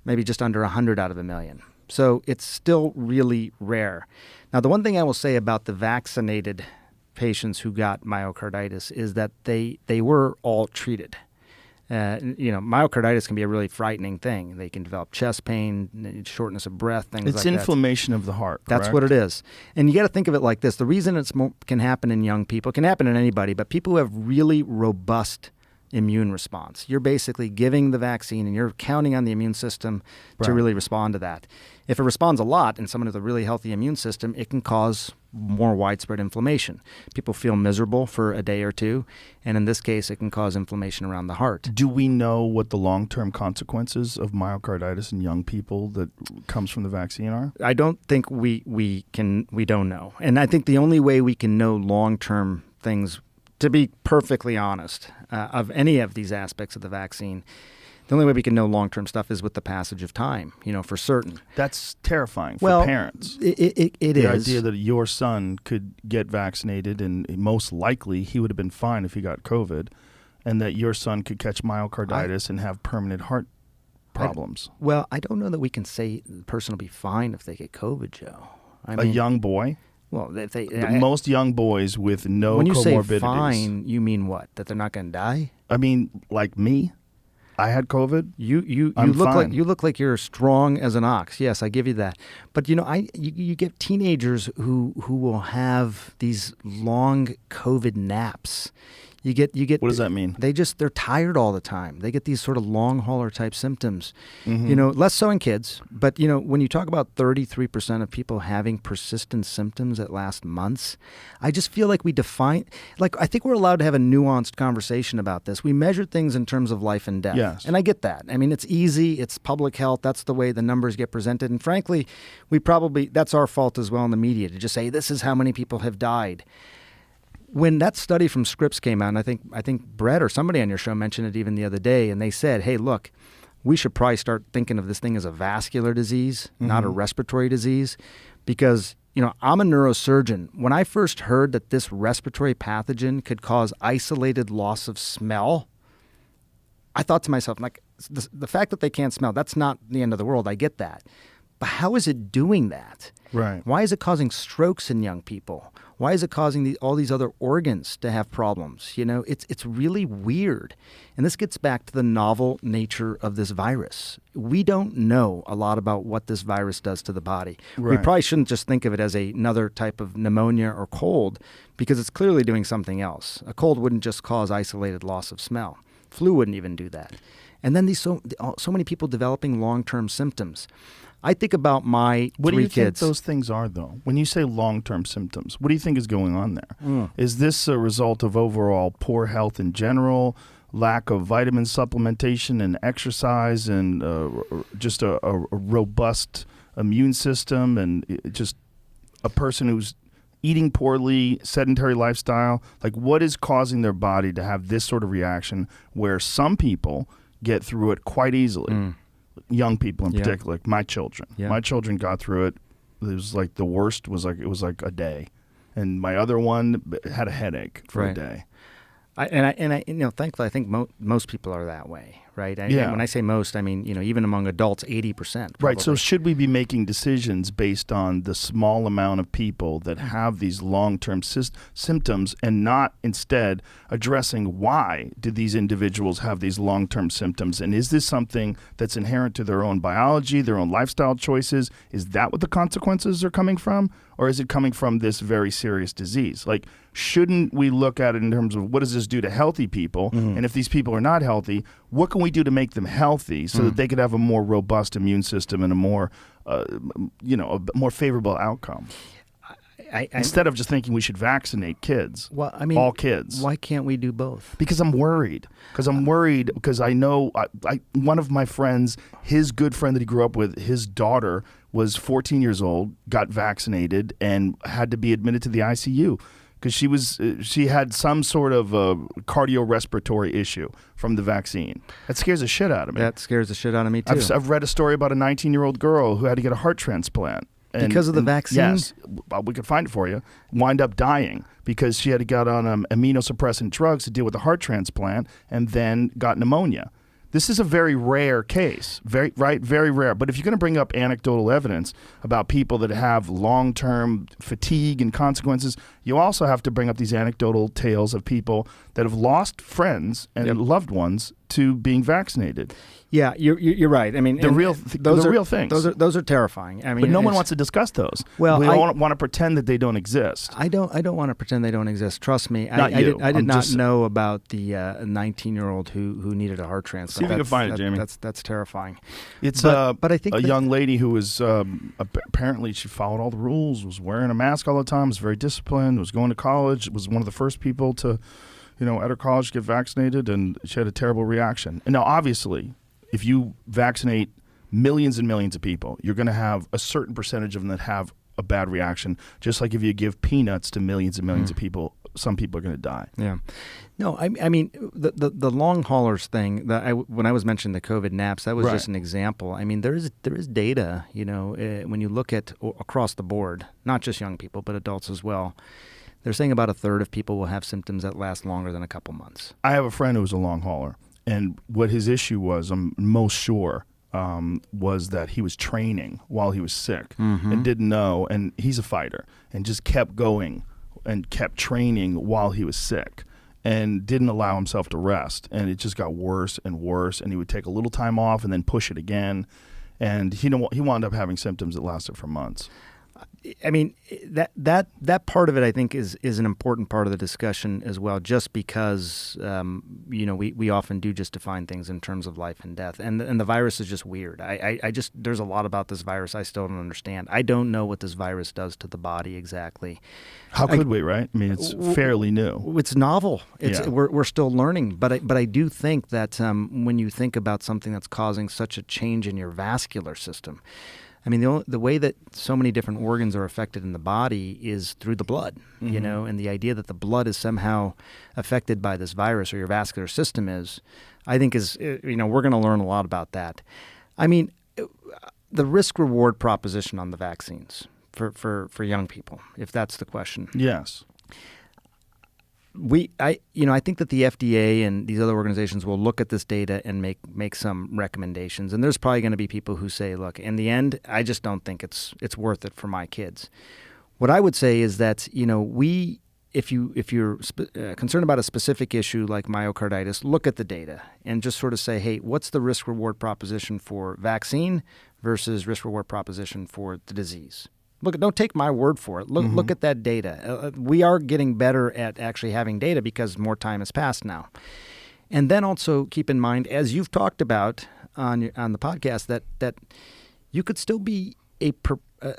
maybe just under 100 out of a million. So it's still really rare. Now, the one thing I will say about the vaccinated patients who got myocarditis is that they were all treated. Myocarditis can be a really frightening thing. They can develop chest pain, shortness of breath, things like that. It's inflammation of the heart. That's correct? what it is. And you got to think of it like this. The reason it can happen in young people, it can happen in anybody, but people who have really robust immune response. You're basically giving the vaccine and you're counting on the immune system to Right. really respond to that. If it responds a lot in someone with a really healthy immune system, it can cause more widespread inflammation. People feel miserable for a day or two, and in this case, it can cause inflammation around the heart. Do we know what the long-term consequences of myocarditis in young people that comes from the vaccine are? I don't think we don't know. And I think the only way we can know long-term things, to be perfectly honest, of any of these aspects of the vaccine, the only way we can know long-term stuff is with the passage of time, for certain. That's terrifying for parents. It is. The idea that your son could get vaccinated and most likely he would have been fine if he got COVID, and that your son could catch myocarditis and have permanent heart problems. I don't know that we can say the person will be fine if they get COVID, Joe. A young boy? Well, if Most young boys with no when you comorbidities. say fine, you mean what? That they're not going to die? I mean, like me. I had COVID. You I'm look fine. you look like you're strong as an ox. Yes, I give you that. But you get teenagers who will have these long COVID naps. You get. What does that mean? They're tired all the time. They get these sort of long hauler type symptoms. Mm-hmm. Less so in kids. But when you talk about 33% of people having persistent symptoms that last months, I just feel like I think we're allowed to have a nuanced conversation about this. We measure things in terms of life and death. Yes. And I get that. I mean, it's easy. It's public health. That's the way the numbers get presented. And frankly, that's our fault as well in the media to just say this is how many people have died. When that study from Scripps came out, and I think Brett or somebody on your show mentioned it even the other day, and they said, hey, look, we should probably start thinking of this thing as a vascular disease, not a respiratory disease, because, I'm a neurosurgeon. When I first heard that this respiratory pathogen could cause isolated loss of smell, I thought to myself, like, the fact that they can't smell, that's not the end of the world. I get that. But how is it doing that? Right. Why is it causing strokes in young people? Why is it causing all these other organs to have problems? It's really weird. And this gets back to the novel nature of this virus. We don't know a lot about what this virus does to the body. Right. We probably shouldn't just think of it as another type of pneumonia or cold because it's clearly doing something else. A cold wouldn't just cause isolated loss of smell. Flu wouldn't even do that. And then so many people developing long-term symptoms. I think about my What do three you kids. think those things are, though? When you say long-term symptoms, what do you think is going on there? Is this a result of overall poor health in general, lack of vitamin supplementation and exercise, and just a robust immune system, and just a person who's eating poorly, sedentary lifestyle? Like, what is causing their body to have this sort of reaction where some people get through it quite easily? Young people in particular, like my children. Yeah. My children got through it. It was like the worst was like a day, and my other one had a headache for a day. Thankfully, I think most people are that way, right? When I say most, I mean, even among adults, 80%. Right. So should we be making decisions based on the small amount of people that have these long-term symptoms and not instead addressing why do these individuals have these long-term symptoms? And is this something that's inherent to their own biology, their own lifestyle choices? Is that what the consequences are coming from? or is it coming from this very serious disease? Like, shouldn't we look at it in terms of what does this do to healthy people? And if these people are not healthy, what can we do to make them healthy so that they could have a more robust immune system and a more, a more favorable outcome? Instead of just thinking we should vaccinate kids, well, I mean, all kids. Why can't we do both? Because I'm worried. Because I know one of my friends, his good friend that he grew up with, his daughter was 14 years old, got vaccinated, and had to be admitted to the ICU because she had some sort of cardiorespiratory issue from the vaccine. That scares the shit out of me. That scares the shit out of me too. I've read a story about a 19-year-old girl who had to get a heart transplant. Because of the vaccine? Yes. We could find it for you. Wind up dying because she had to get on immunosuppressant drugs to deal with the heart transplant and then got pneumonia. This is a very rare case, very rare. But if you're going to bring up anecdotal evidence about people that have long-term fatigue and consequences, you also have to bring up these anecdotal tales of people that have lost friends and loved ones to being vaccinated. Yeah, you're right. I mean, those are real things. Those are terrifying. I mean, but no one wants to discuss those. Well, we don't want to pretend that they don't exist. I don't want to pretend they don't exist. Trust me. Not I you. did not know about the 19-year-old who needed a heart transplant. See if you can find it, Jamie. That's terrifying. It's but I think a young lady who was apparently she followed all the rules, was wearing a mask all the time, was very disciplined, was going to college, was one of the first people to, at her college get vaccinated, and she had a terrible reaction. And now, obviously, if you vaccinate millions and millions of people, you're going to have a certain percentage of them that have a bad reaction. Just like if you give peanuts to millions and millions of people, some people are going to die. Yeah. No, I mean, the long haulers thing, when I was mentioning the COVID naps, that was just an example. I mean, there is data, when you look at across the board, not just young people, but adults as well. They're saying about a third of people will have symptoms that last longer than a couple months. I have a friend who was a long hauler. And what his issue was, I'm most sure, was that he was training while he was sick and didn't know. And he's a fighter and just kept going and kept training while he was sick and didn't allow himself to rest. And it just got worse and worse. And he would take a little time off and then push it again. And he wound up having symptoms that lasted for months. I mean, that part of it, I think, is an important part of the discussion as well, just because, we often do just define things in terms of life and death. And the virus is just weird. There's a lot about this virus I still don't understand. I don't know what this virus does to the body exactly. How could we, right? I mean, it's fairly new. It's novel. We're still learning. But I do think that when you think about something that's causing such a change in your vascular system, I mean, the way that so many different organs are affected in the body is through the blood, and the idea that the blood is somehow affected by this virus, or your vascular system is, I think we're going to learn a lot about that. I mean, the risk-reward proposition on the vaccines for young people, if that's the question. Yes. I think that the FDA and these other organizations will look at this data and make some recommendations. And there's probably going to be people who say, look, in the end, I just don't think it's worth it for my kids. What I would say is that, if you're concerned about a specific issue like myocarditis, look at the data and just sort of say, hey, what's the risk-reward proposition for vaccine versus risk-reward proposition for the disease? Look, don't take my word for it. Look at that data. We are getting better at actually having data because more time has passed now. And then also keep in mind, as you've talked about on the podcast, that you could still be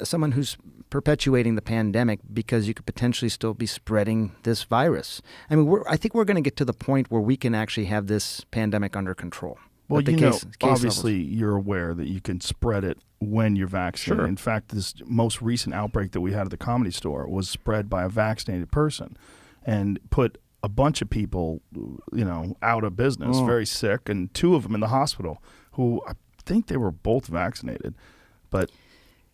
someone who's perpetuating the pandemic because you could potentially still be spreading this virus. I mean, I think we're going to get to the point where we can actually have this pandemic under control. Well, obviously you're aware that you can spread it when you're vaccinated. Sure. In fact, this most recent outbreak that we had at the Comedy Store was spread by a vaccinated person and put a bunch of people, out of business, very sick, and two of them in the hospital who I think they were both vaccinated. But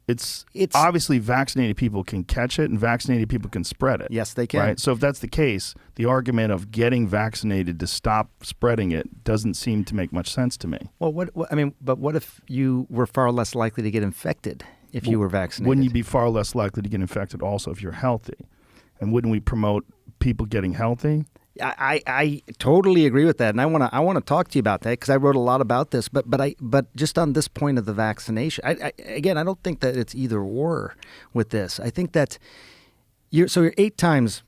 it's obviously vaccinated people can catch it and vaccinated people can spread it. Yes, they can. Right? So if that's the case, the argument of getting vaccinated to stop spreading it doesn't seem to make much sense to me. Well, but what if you were far less likely to get infected if you were vaccinated? Wouldn't you be far less likely to get infected also if you're healthy? And wouldn't we promote people getting healthy? I totally agree with that, and I want to talk to you about that because I wrote a lot about this. But just on this point of the vaccination, again, I don't think that it's either or with this. I think that you're 8 times,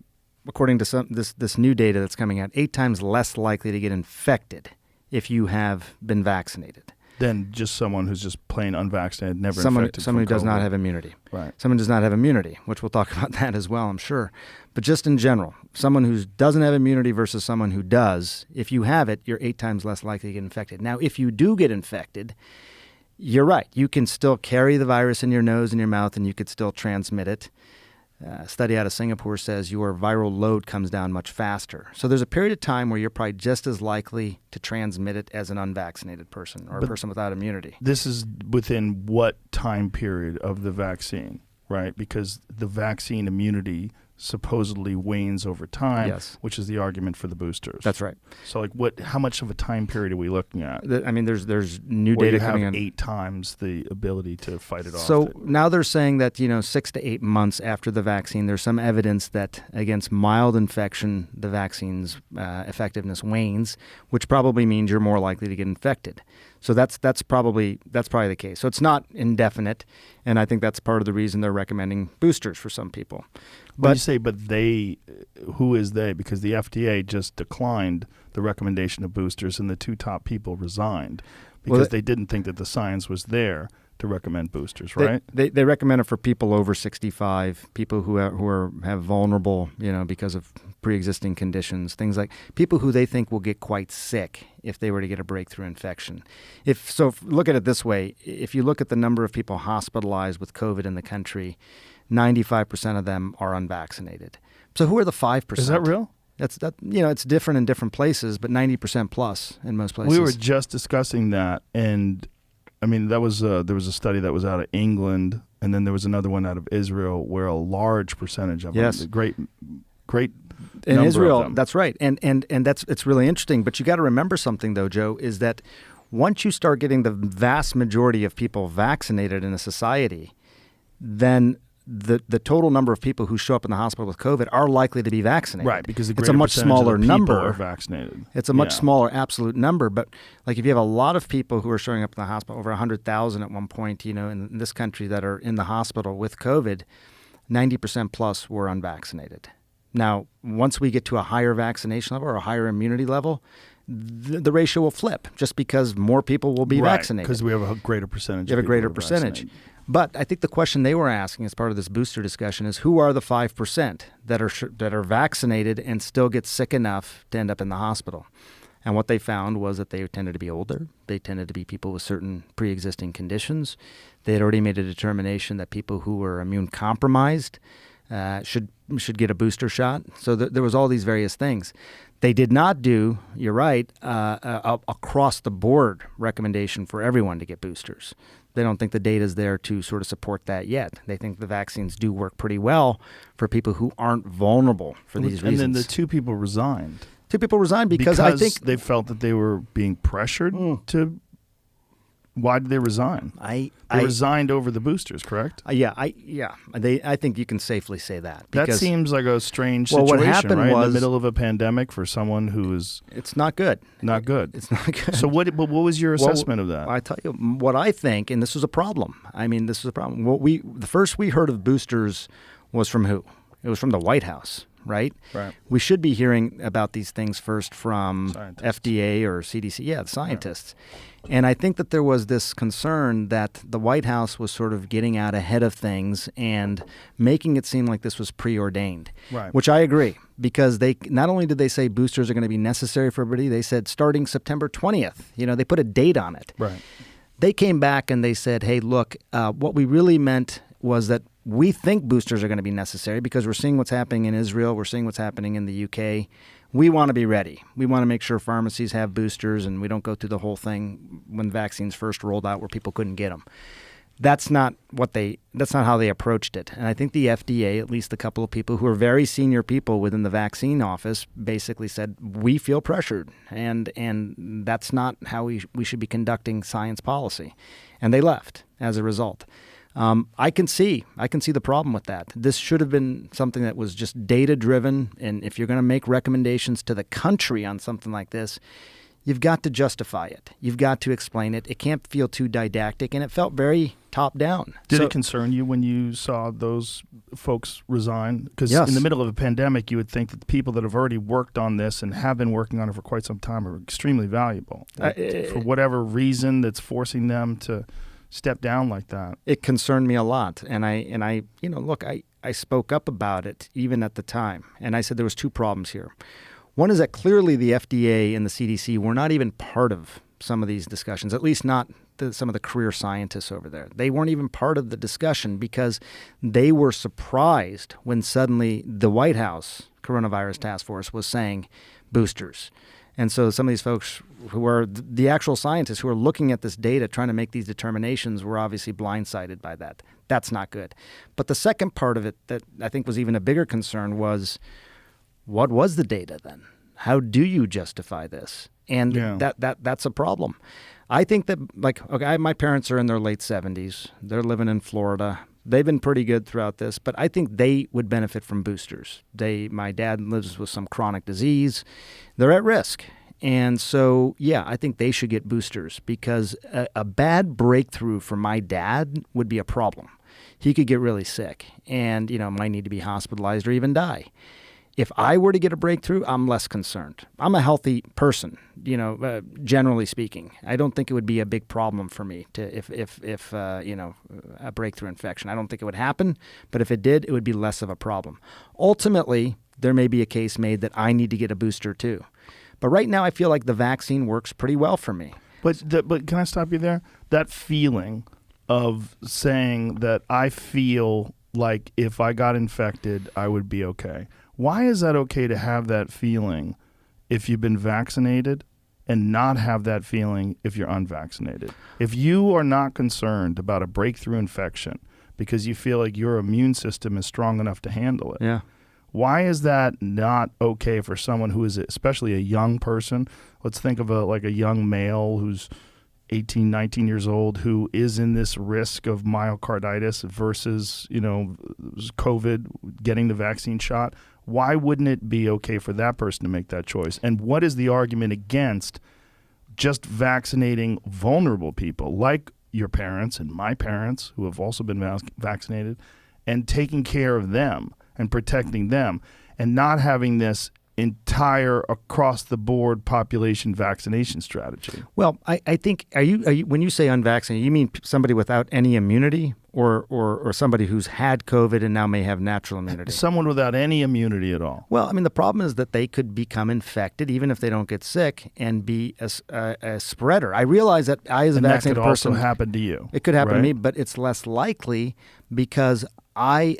according to this new data that's coming out, 8 times less likely to get infected if you have been vaccinated. Then just someone who's just plain unvaccinated, never someone infected who does from not COVID. have immunity. Right. Someone does not have immunity, which we'll talk about that as well, I'm sure. But just in general, someone who doesn't have immunity versus someone who does, if you have it, you're 8 times less likely to get infected. Now, if you do get infected, you're right. You can still carry the virus in your nose and your mouth, and you could still transmit it. A study out of Singapore says your viral load comes down much faster. So there's a period of time where you're probably just as likely to transmit it as an unvaccinated person or a person without immunity. This is within what time period of the vaccine, right? Because the vaccine immunity supposedly wanes over time, Yes. which is the argument for the boosters. That's right. So, like, how much of a time period are we looking at? I mean, there's new Where data you have coming in. 8 times the ability to fight it off. So now they're saying that 6 to 8 months after the vaccine, there's some evidence that against mild infection, the vaccine's effectiveness wanes, which probably means you're more likely to get infected. So that's probably the case. So it's not indefinite, and I think that's part of the reason they're recommending boosters for some people. When you say, but they, who is they? Because the FDA just declined the recommendation of boosters, and the 2 top people resigned because they didn't think that the science was there to recommend boosters, right? They recommend it for people over 65, people who have vulnerable, because of pre-existing conditions, things like people who they think will get quite sick if they were to get a breakthrough infection. Look at it this way: if you look at the number of people hospitalized with COVID in the country, 95% of them are unvaccinated. So who are the 5%? Is that real? It's different in different places, but 90% plus in most places. We were just discussing that, and I mean, that was there was a study that was out of England, and then there was another one out of Israel, where a large percentage of Yes. them, great in number Israel, of them. that's right, and it's really interesting. But you got to remember something, though, Joe, is that once you start getting the vast majority of people vaccinated in a society, then the total number of people who show up in the hospital with COVID are likely to be vaccinated. Right, because it's a much smaller of the people number. are vaccinated. It's a much smaller absolute number, but like if you have a lot of people who are showing up in the hospital, over 100,000 at one point, in this country that are in the hospital with COVID, 90% plus were unvaccinated. Now, once we get to a higher vaccination level or a higher immunity level, the ratio will flip just because more people will be vaccinated. Because we have a greater percentage. You have of a people greater who are percentage. vaccinated. But I think the question they were asking as part of this booster discussion is who are the 5% that are vaccinated and still get sick enough to end up in the hospital? And what they found was that they tended to be older. They tended to be people with certain pre-existing conditions. They had already made a determination that people who were immune compromised should get a booster shot. So there was all these various things. They did not do, you're right, across the board recommendation for everyone to get boosters. They don't think the data is there to sort of support that yet. They think the vaccines do work pretty well for people who aren't vulnerable for these reasons. And then the 2 people resigned. 2 people resigned because I think they felt that they were being pressured to. Why did they resign? They resigned over the boosters, correct? I think you can safely say that. That seems like a strange Well, situation, what happened right? In the was- middle of a pandemic for someone who is it's not good. not good. It's not good. So what was your assessment of that? I tell you what I think, and this was a problem. This was a problem. The first we heard of boosters was from who? It was from the White House, right? Right. We should be hearing about these things first from Scientists. FDA or CDC. Yeah, the scientists. And I think that there was this concern that the White House was sort of getting out ahead of things and making it seem like this was preordained, Right. which I agree, because they not only did they say boosters are going to be necessary for everybody, they said starting September 20th. They put a date on it. Right. They came back and they said, hey, look, what we really meant was that we think boosters are going to be necessary because we're seeing what's happening in Israel. We're seeing what's happening in the UK. We want to be ready. We want to make sure pharmacies have boosters and we don't go through the whole thing when vaccines first rolled out where people couldn't get them. That's not how they approached it. And I think the FDA, at least a couple of people who are very senior people within the vaccine office, basically said, we feel pressured and that's not how we should be conducting science policy. And they left as a result. I can see the problem with that. This should have been something that was just data driven. And if you're going to make recommendations to the country on something like this, you've got to justify it. You've got to explain it. It can't feel too didactic, and it felt very top down. Did it concern you when you saw those folks resign? Because Yes. in the middle of a pandemic, you would think that the people that have already worked on this and have been working on it for quite some time are extremely valuable. For whatever reason that's forcing them to step down like that. It concerned me a lot, and I look, I spoke up about it even at the time, and I said there was two problems here. One is that clearly the FDA and the CDC were not even part of some of these discussions, at least not some of the career scientists over there. They weren't even part of the discussion because they were surprised when suddenly the White House Coronavirus Task Force was saying boosters. And so some of these folks who are the actual scientists who are looking at this data, trying to make these determinations, were obviously blindsided by that. That's not good. But the second part of it that I think was even a bigger concern was, what was the data then? How do you justify this? And that's a problem. I think that, my parents are in their late 70s. They're living in Florida. They've been pretty good throughout this, but I think they would benefit from boosters. My dad lives with some chronic disease. They're at risk. And so, I think they should get boosters because a bad breakthrough for my dad would be a problem. He could get really sick and, might need to be hospitalized or even die. If I were to get a breakthrough, I'm less concerned. I'm a healthy person, generally speaking. I don't think it would be a big problem for me if a breakthrough infection. I don't think it would happen, but if it did, it would be less of a problem. Ultimately, there may be a case made that I need to get a booster too. But right now, I feel like the vaccine works pretty well for me. But can I stop you there? That feeling of saying that I feel like if I got infected, I would be okay. Why is that okay to have that feeling if you've been vaccinated and not have that feeling if you're unvaccinated? If you are not concerned about a breakthrough infection because you feel like your immune system is strong enough to handle it, why is that not okay for someone who is especially a young person? Let's think of a young male who's 18, 19 years old who is in this risk of myocarditis versus, COVID, getting the vaccine shot. Why wouldn't it be okay for that person to make that choice? And what is the argument against just vaccinating vulnerable people like your parents and my parents who have also been vaccinated and taking care of them and protecting them and not having this entire across-the-board population vaccination strategy? Well, I think, are you when you say unvaccinated, you mean somebody without any immunity or somebody who's had COVID and now may have natural immunity? Someone without any immunity at all. Well, the problem is that they could become infected even if they don't get sick and be a spreader. I realize that I, as a vaccinated person, that could also happen to you. It could happen to me, but it's less likely because I'm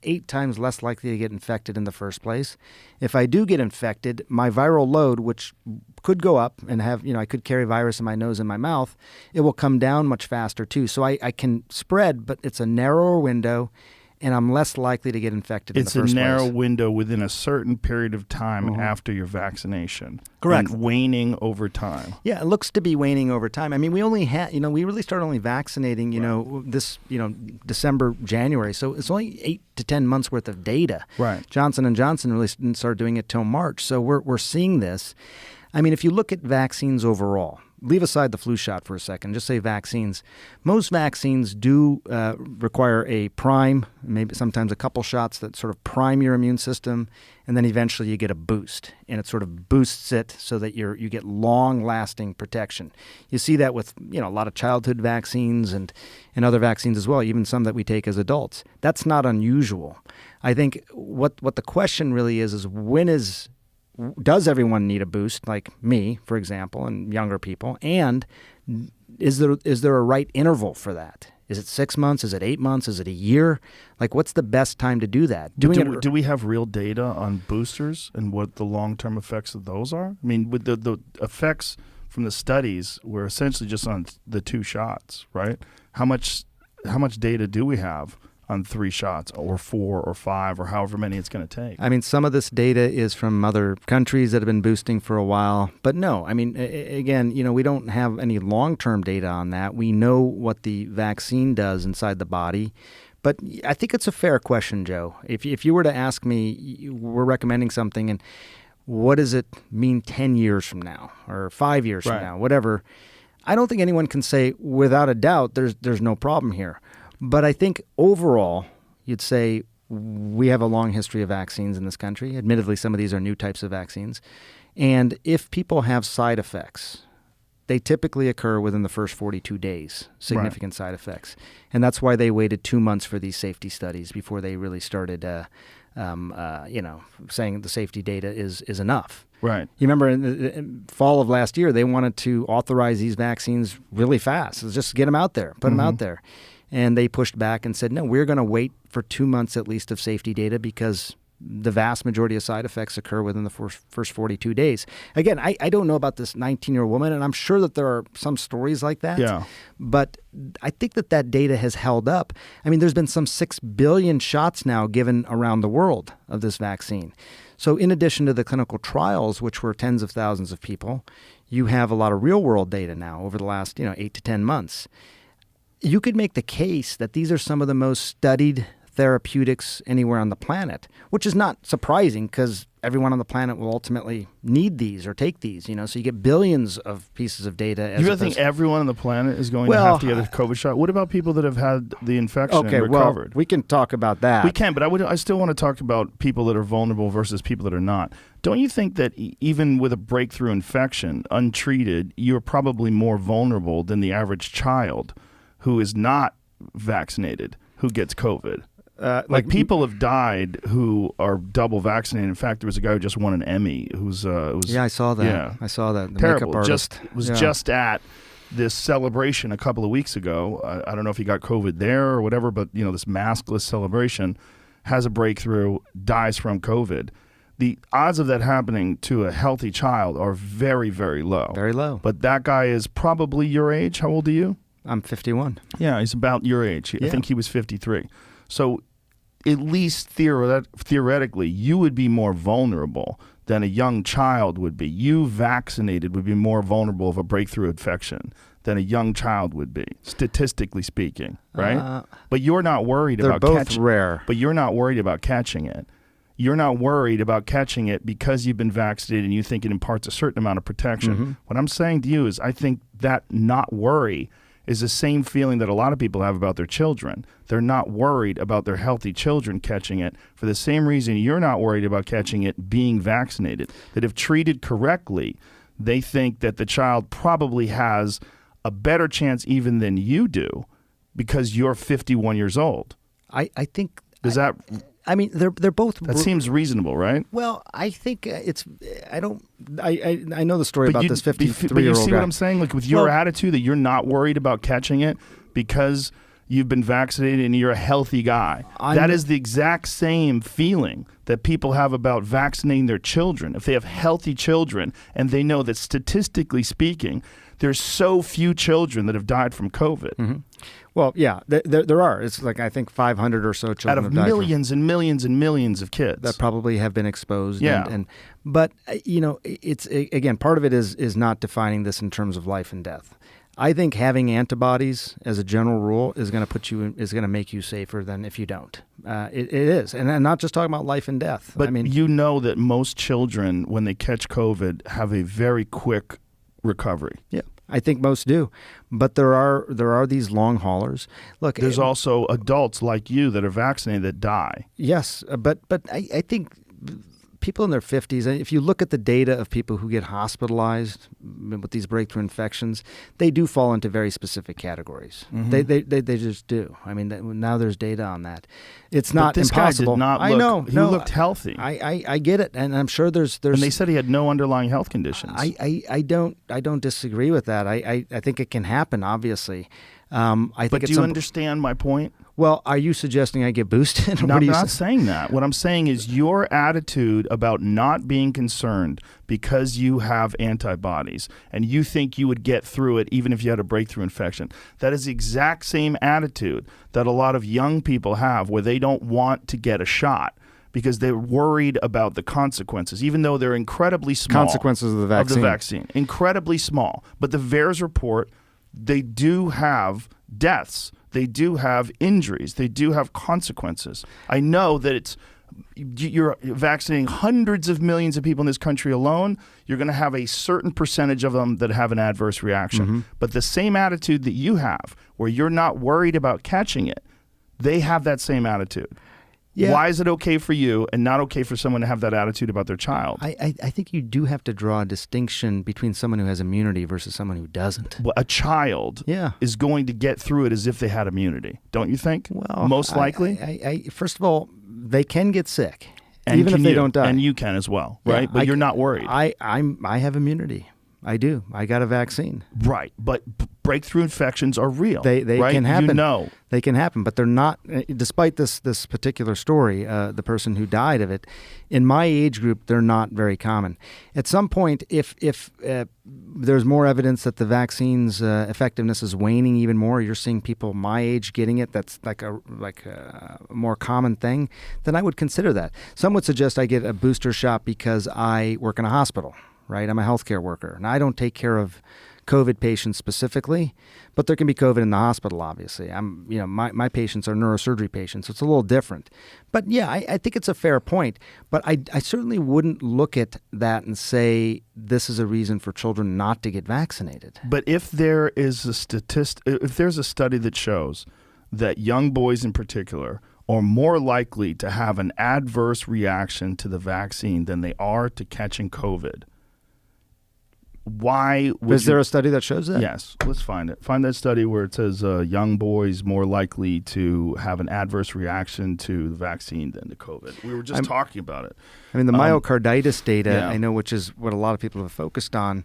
8 times less likely to get infected in the first place. If I do get infected, my viral load, which could go up and have, I could carry virus in my nose and my mouth, it will come down much faster too. So I can spread, but it's a narrower window and I'm less likely to get infected in the first place. It's a narrow window within a certain period of time after your vaccination. Correct. And waning over time. Yeah, it looks to be waning over time. We only had, we really started only vaccinating, this, December, January. So it's only 8 to 10 months worth of data. Right. Johnson & Johnson really didn't start doing it till March. So we're seeing this. If you look at vaccines overall, leave aside the flu shot for a second, just say vaccines. Most vaccines do require a prime, maybe sometimes a couple shots that sort of prime your immune system, and then eventually you get a boost, and it sort of boosts it so that you get long-lasting protection. You see that with a lot of childhood vaccines and other vaccines as well, even some that we take as adults. That's not unusual. I think what the question really is does everyone need a boost, like me, for example, and younger people? And is there a right interval for that? Is it 6 months? Is it 8 months? Is it a year? What's the best time to do that? Do we have real data on boosters and what the long-term effects of those are? With the effects from the studies were essentially just on the 2 shots, right? How much data do we have on 3 shots or 4 or 5 or however many it's going to take. I mean, some of this data is from other countries that have been boosting for a while. But no, I mean, again, we don't have any long-term data on that. We know what the vaccine does inside the body. But I think it's a fair question, Joe. If you were to ask me, we're recommending something, and what does it mean 10 years from now or 5 years from now, whatever, I don't think anyone can say without a doubt there's no problem here. But I think overall, you'd say we have a long history of vaccines in this country. Admittedly, some of these are new types of vaccines. And if people have side effects, they typically occur within the first 42 days, significant side effects. And that's why they waited 2 months for these safety studies before they really started, saying the safety data is enough. Right. You remember in the fall of last year, they wanted to authorize these vaccines really fast. It was just get them out there, put them out there. And they pushed back and said, no, we're going to wait for 2 months at least of safety data because the vast majority of side effects occur within the first 42 days. Again, I don't know about this 19-year-old woman, and I'm sure that there are some stories like that. Yeah. But I think that data has held up. I mean, there's been some 6 billion shots now given around the world of this vaccine. So in addition to the clinical trials, which were tens of thousands of people, you have a lot of real-world data now over the last 8 to 10 months. You could make the case that these are some of the most studied therapeutics anywhere on the planet, which is not surprising because everyone on the planet will ultimately need these or take these, so you get billions of pieces of data. You really think everyone on the planet is going to have to get a COVID shot? What about people that have had the infection and recovered? Well, we can talk about that. We can, but I still want to talk about people that are vulnerable versus people that are not. Don't you think that even with a breakthrough infection, untreated, you're probably more vulnerable than the average child who is not vaccinated, who gets COVID? Like people have died who are double vaccinated. In fact, there was a guy who just won an Emmy who's I saw that. Yeah, I saw that. The terrible. Makeup artist Just at this celebration a couple of weeks ago. I don't know if he got COVID there or whatever, but this maskless celebration, has a breakthrough, dies from COVID. The odds of that happening to a healthy child are very, very low. Very low. But that guy is probably your age. How old are you? I'm 51. Yeah, he's about your age. I think he was 53. So at least theoretically, you would be more vulnerable than a young child would be. You vaccinated would be more vulnerable of a breakthrough infection than a young child would be, statistically speaking, right? But you're not worried about catching it. They're both rare. But you're not worried about catching it. You're not worried about catching it because you've been vaccinated and you think it imparts a certain amount of protection. What I'm saying to you is I think that not worry is the same feeling that a lot of people have about their children. They're not worried about their healthy children catching it for the same reason you're not worried about catching it being vaccinated. That if treated correctly, they think that the child probably has a better chance even than you do because you're 51 years old. I think... Does that... I mean, they're both... That seems reasonable, right? Well, I think it's... I know the story about this 53-year-old But you see guy. what I'm saying? Like with your attitude that you're not worried about catching it because you've been vaccinated and you're a healthy guy. That is the exact same feeling that people have about vaccinating their children. If they have healthy children and they know that statistically speaking, there's so few children that have died from COVID. Well, yeah, there are. It's like I think 500 or so children out of have died millions and millions and millions of kids that probably have been exposed. Yeah. But it's again, part of it is not defining this in terms of life and death. I think having antibodies as a general rule is going to make you safer than if you don't. It is, and I'm not just talking about life and death. But I mean, you know that most children, when they catch COVID, have a very quick recovery. Yeah. I think most do, but there are these long haulers. Look, there's also adults like you that are vaccinated that die. Yes, but I think people in their 50s, if you look at the data of people who get hospitalized with these breakthrough infections, they do fall into very specific categories. They just do. I mean, now there's data on that. It's not this impossible. Guy did not I know. He looked healthy. I get it, and I'm sure there's. And they said he had no underlying health conditions. I don't disagree with that. I think it can happen. Obviously, I think. But do you understand my point? Well, are you suggesting I get boosted? No, What I'm are you not saying that. What I'm saying is your attitude about not being concerned because you have antibodies and you think you would get through it even if you had a breakthrough infection. That is the exact same attitude that a lot of young people have where they don't want to get a shot because they're worried about the consequences, even though they're incredibly small. Consequences of the vaccine. Incredibly small. But the VAERS report, they do have deaths. They do have injuries. They do have consequences. I know that you're vaccinating hundreds of millions of people in this country alone. You're going to have a certain percentage of them that have an adverse reaction. Mm-hmm. But the same attitude that you have, where you're not worried about catching it, they have that same attitude. Yeah. Why is it okay for you and not okay for someone to have that attitude about their child? I think you do have to draw a distinction between someone who has immunity versus someone who doesn't. Well, a child is going to get through it as if they had immunity, don't you think? Well, most likely. I first of all, they can get sick, and even if they don't die. And you can as well, right? But you're not worried. I have immunity. I do. I got a vaccine. Right, but breakthrough infections are real. They right? can happen. You know. They can happen, but they're not. Despite this particular story, the person who died of it, in my age group, they're not very common. At some point, if there's more evidence that the vaccine's effectiveness is waning even more, you're seeing people my age getting it. That's like a more common thing. Then I would consider that. Some would suggest I get a booster shot because I work in a hospital. Right, I'm a healthcare worker, and I don't take care of COVID patients specifically, but there can be COVID in the hospital. Obviously, my patients are neurosurgery patients, so it's a little different. But yeah, I think it's a fair point. But I certainly wouldn't look at that and say this is a reason for children not to get vaccinated. But if there is if there's a study that shows that young boys in particular are more likely to have an adverse reaction to the vaccine than they are to catching COVID. Why is there a study that shows that? Yes, let's find it. Find that study where it says young boys more likely to have an adverse reaction to the vaccine than to COVID. We were just talking about it. I mean, the myocarditis data, yeah. I know, which is what a lot of people have focused on.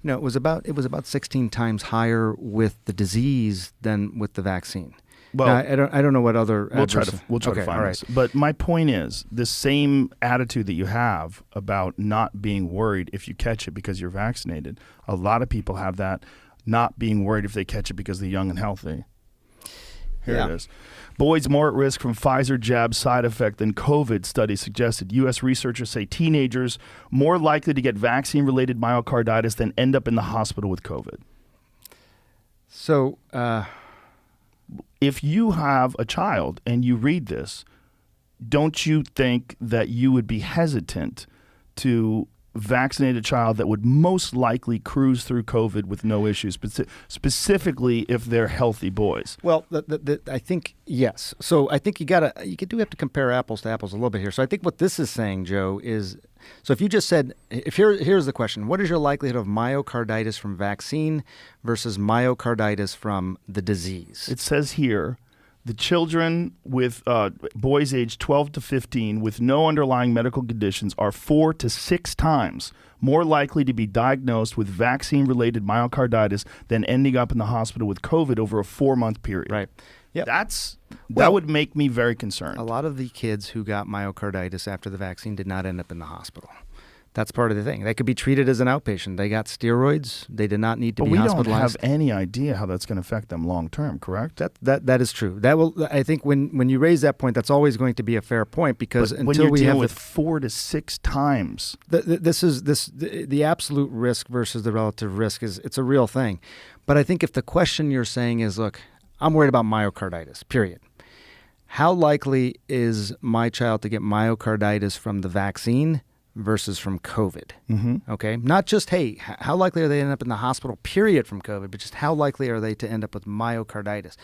It was about 16 times higher with the disease than with the vaccine. Well, now, I don't know what other. We'll try to find this. But my point is the same attitude that you have about not being worried if you catch it because you're vaccinated. A lot of people have that, not being worried if they catch it because they're young and healthy. Here it is. Boys more at risk from Pfizer jab side effect than COVID, study suggested. U.S. researchers say teenagers more likely to get vaccine-related myocarditis than end up in the hospital with COVID. So, if you have a child and you read this, don't you think that you would be hesitant to vaccinate a child that would most likely cruise through COVID with no issues, specifically if they're healthy boys? Well, I think, yes. So I think you do have to compare apples to apples a little bit here. So I think what this is saying, Joe, is, so if you just said, here's the question, what is your likelihood of myocarditis from vaccine versus myocarditis from the disease? It says here, the children with boys aged 12 to 15 with no underlying medical conditions are 4 to 6 times more likely to be diagnosed with vaccine-related myocarditis than ending up in the hospital with COVID over a 4-month period. Right. Yep. That would make me very concerned. A lot of the kids who got myocarditis after the vaccine did not end up in the hospital. That's part of the thing. They could be treated as an outpatient. They got steroids. They did not need to be hospitalized. But we don't have any idea how that's going to affect them long term, correct? That is true. I think when you raise that point, that's always going to be a fair point because when you're dealing with 4 to 6 times, the absolute risk versus the relative risk it's a real thing. But I think if the question you're saying is, look, I'm worried about myocarditis, period. How likely is my child to get myocarditis from the vaccine versus from COVID? Mm-hmm. Okay? Not just, hey, how likely are they to end up in the hospital, period, from COVID, but just how likely are they to end up with myocarditis?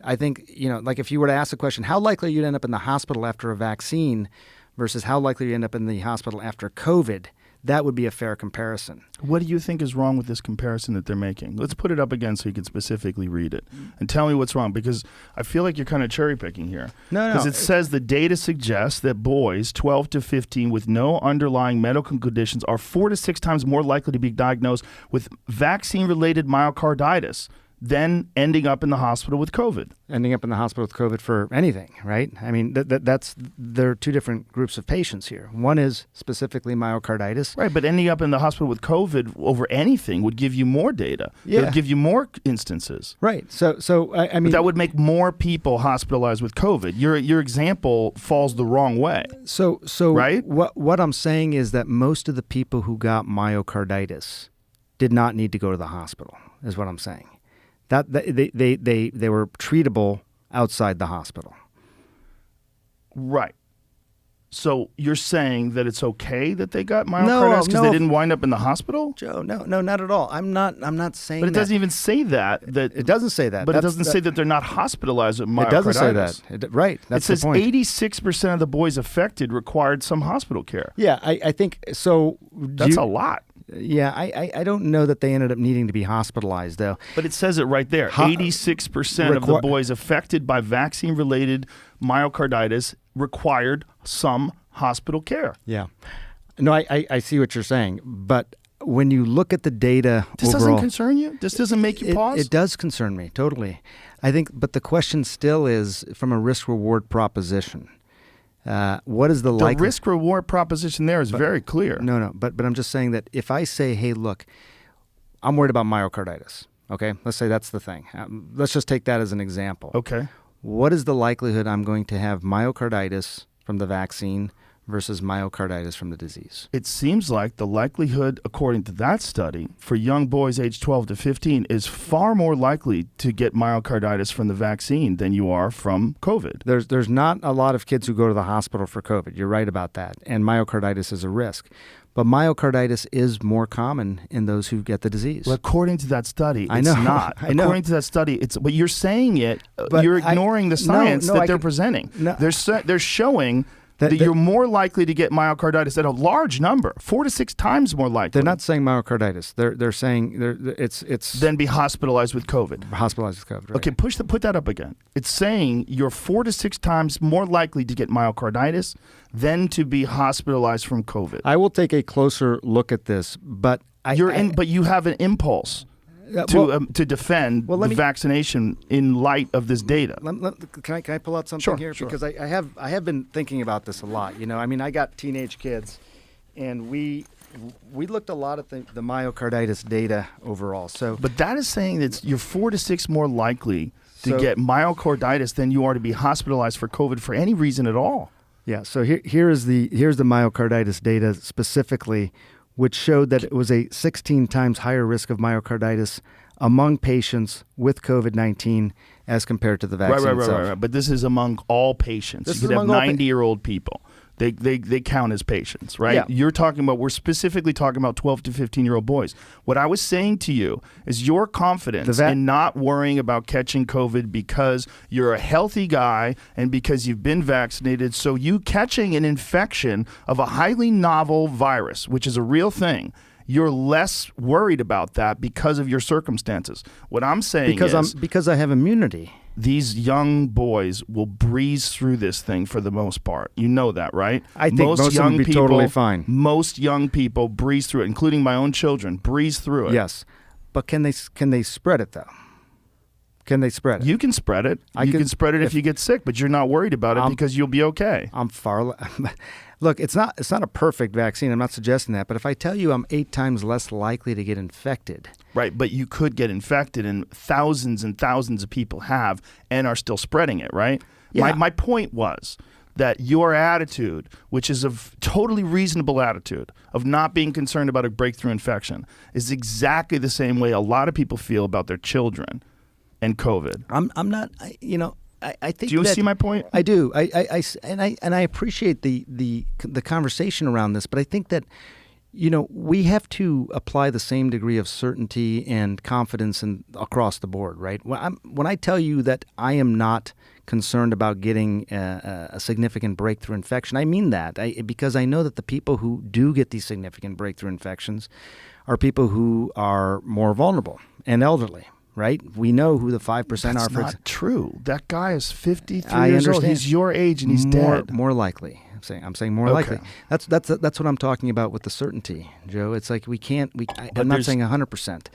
I think, like if you were to ask the question, how likely are you to end up in the hospital after a vaccine versus how likely you end up in the hospital after COVID, that would be a fair comparison. What do you think is wrong with this comparison that they're making? Let's put it up again so you can specifically read it and tell me what's wrong, because I feel like you're kind of cherry picking here. No. Because it says the data suggests that boys 12 to 15 with no underlying medical conditions are 4 to 6 times more likely to be diagnosed with vaccine-related myocarditis than ending up in the hospital with COVID. Ending up in the hospital with COVID for anything, right? I mean, there are two different groups of patients here. One is specifically myocarditis. Right, but ending up in the hospital with COVID over anything would give you more data. Yeah. It would give you more instances. Right. So I mean, But that would make more people hospitalized with COVID. Your example falls the wrong way. So right? What I'm saying is that most of the people who got myocarditis did not need to go to the hospital, is what I'm saying. That they were treatable outside the hospital. Right. So you're saying that it's okay that they got myocarditis because they didn't wind up in the hospital? Joe, no, not at all. I'm not saying that. But it doesn't even say that. It doesn't say that. But it doesn't say that they're not hospitalized with myocarditis. It doesn't say that. Right. That's it says the point. 86% of the boys affected required some hospital care. Yeah, I think so. That's a lot. Yeah, I don't know that they ended up needing to be hospitalized, though. But it says it right there. 86% of the boys affected by vaccine-related myocarditis required some hospital care. Yeah. No, I see what you're saying. But when you look at the data This overall, doesn't concern you? This doesn't make you pause? It does concern me, totally. I think, but the question still is, from a risk-reward proposition, what is the likelihood? The risk-reward proposition there is very clear. No, but I'm just saying that if I say, hey, look, I'm worried about myocarditis, okay? Let's say that's the thing. Let's just take that as an example. Okay. What is the likelihood I'm going to have myocarditis from the vaccine versus myocarditis from the disease? It seems like the likelihood, according to that study, for young boys aged 12 to 15 is far more likely to get myocarditis from the vaccine than you are from COVID. There's not a lot of kids who go to the hospital for COVID. You're right about that. And myocarditis is a risk. But myocarditis is more common in those who get the disease. Well, according to that study, I it's know. not. I know. According to that study, it's. But you're saying it. But you're ignoring the science that they're presenting. No. They're showing that you're more likely to get myocarditis at a large number, 4 to 6 times more likely. They're not saying myocarditis. They're saying it's then be hospitalized with COVID. Hospitalized with COVID. Right. Okay, put that up again. It's saying you're 4 to 6 times more likely to get myocarditis than to be hospitalized from COVID. I will take a closer look at this, but but you have an impulse to defend the vaccination in light of this data. Can I pull out something here? Sure. Because I have been thinking about this a lot. You know, I mean, I got teenage kids, and we looked a lot at the myocarditis data overall. So, but that is saying that you're 4 to 6 more likely to get myocarditis than you are to be hospitalized for COVID for any reason at all. Yeah. So here's the myocarditis data specifically, which showed that it was a 16 times higher risk of myocarditis among patients with COVID-19 as compared to the vaccine itself. Right. But this is among all patients. You could have 90-year-old people. They count as patients, right? Yeah. We're specifically talking about 12 to 15-year-old boys. What I was saying to you is your confidence in not worrying about catching COVID because you're a healthy guy and because you've been vaccinated, so you catching an infection of a highly novel virus, which is a real thing, you're less worried about that because of your circumstances. What I'm saying is because I have immunity. These young boys will breeze through this thing for the most part. You know that, right? I think most young of them will be totally fine. Most young people breeze through it, including my own children, breeze through it. Yes. But can they spread it, though? Can they spread it? You can spread it. You can spread it if you get sick, but you're not worried about it because you'll be okay. Look, it's not a perfect vaccine. I'm not suggesting that. But if I tell you I'm 8 times less likely to get infected. Right, but you could get infected, and thousands of people have and are still spreading it, right? Yeah. My point was that your attitude, which is a totally reasonable attitude of not being concerned about a breakthrough infection, is exactly the same way a lot of people feel about their children and COVID. I'm not, I think. Do you see my point? I do. I appreciate the conversation around this, but I think that we have to apply the same degree of certainty and confidence across the board, right? When I tell you that I am not concerned about getting a significant breakthrough infection, I mean that because I know that the people who do get these significant breakthrough infections are people who are more vulnerable and elderly. Right? We know who the 5% are. That's not true. That guy is 53 I years old. understand. He's your age and he's dead. More likely. I'm saying more likely. That's what I'm talking about with the certainty, Joe. It's like we can't. I'm not saying 100%,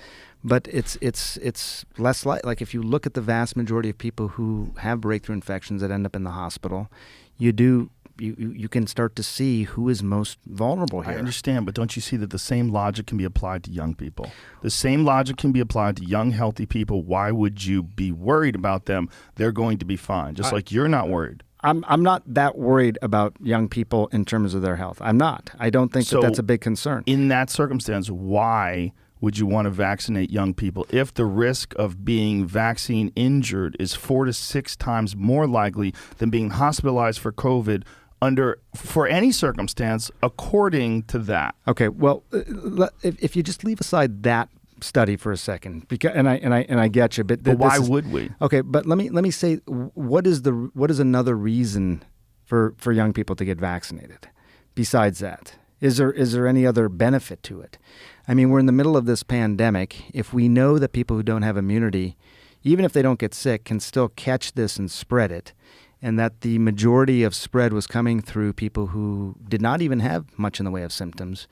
But it's less like if you look at the vast majority of people who have breakthrough infections that end up in the hospital, you can start to see who is most vulnerable here. I understand, but don't you see that the same logic can be applied to young people? The same logic can be applied to young, healthy people. Why would you be worried about them? They're going to be fine, just like you're not worried. I'm not that worried about young people in terms of their health. I'm not. I don't think that's a big concern. In that circumstance, why would you want to vaccinate young people if the risk of being vaccine injured is 4 to 6 times more likely than being hospitalized for COVID for any circumstance according to that? Okay, well, if you just leave aside that study for a second, because and I get you, but why would we? Okay, but let me say what is another reason for young people to get vaccinated besides that? Is there any other benefit to it? I mean, we're in the middle of this pandemic. If we know that people who don't have immunity, even if they don't get sick, can still catch this and spread it, and that the majority of spread was coming through people who did not even have much in the way of symptoms.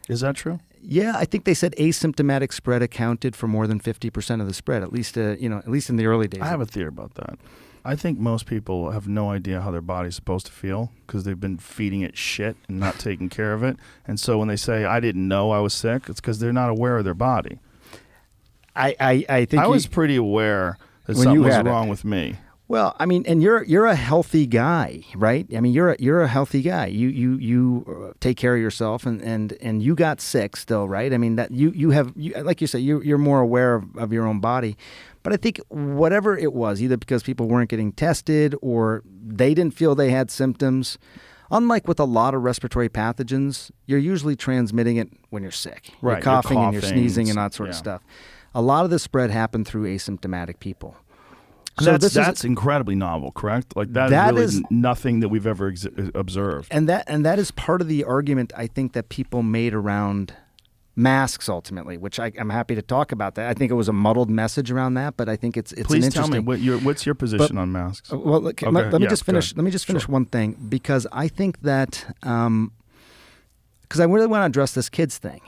Is that true? Yeah, I think they said asymptomatic spread accounted for more than 50% of the spread, at least in the early days. I have a theory about that. I think most people have no idea how their body's supposed to feel because they've been feeding it shit and not taking care of it. And so when they say, I didn't know I was sick, it's because they're not aware of their body. I think I was pretty aware that something was wrong with me. Well, I mean, and you're a healthy guy, right? I mean, you're a healthy guy. You take care of yourself, and you got sick still, right? I mean, that you like you said, you're more aware of your own body. But I think whatever it was, either because people weren't getting tested or they didn't feel they had symptoms, unlike with a lot of respiratory pathogens, you're usually transmitting it when you're sick. Right, you're coughing and you're sneezing and that sort of stuff. A lot of the spread happened through asymptomatic people. So that's incredibly novel, correct? Like that is really nothing that we've ever observed. And that is part of the argument I think that people made around masks ultimately, which I'm happy to talk about that. I think it was a muddled message around that, but I think it's Please tell me what's your position on masks. Well, let me just finish one thing, because I think that because I really want to address this kids thing,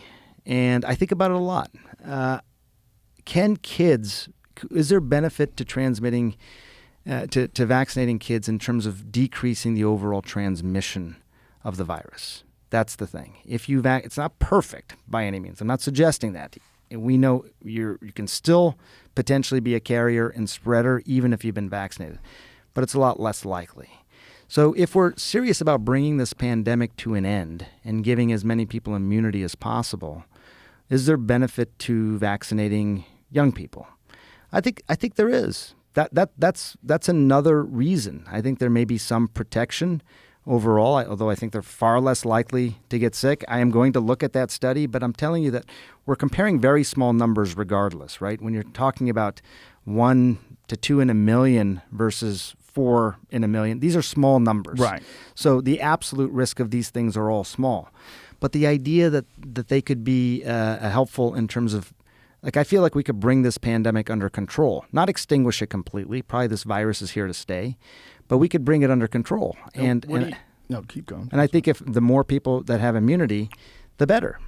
and I think about it a lot. Is there benefit to transmitting, to vaccinating kids in terms of decreasing the overall transmission of the virus? That's the thing. It's not perfect by any means. I'm not suggesting that. We know you can still potentially be a carrier and spreader even if you've been vaccinated, but it's a lot less likely. So if we're serious about bringing this pandemic to an end and giving as many people immunity as possible, is there benefit to vaccinating young people? I think there is. That's another reason. I think there may be some protection overall, although I think they're far less likely to get sick. I am going to look at that study, but I'm telling you that we're comparing very small numbers regardless, right? When you're talking about 1 to 2 in a million versus 4 in a million, these are small numbers. Right. So the absolute risk of these things are all small. But the idea that they could be helpful in terms of, like, I feel like we could bring this pandemic under control, not extinguish it completely. Probably this virus is here to stay, but we could bring it under control. No, keep going. And I think if the more people that have immunity, the better.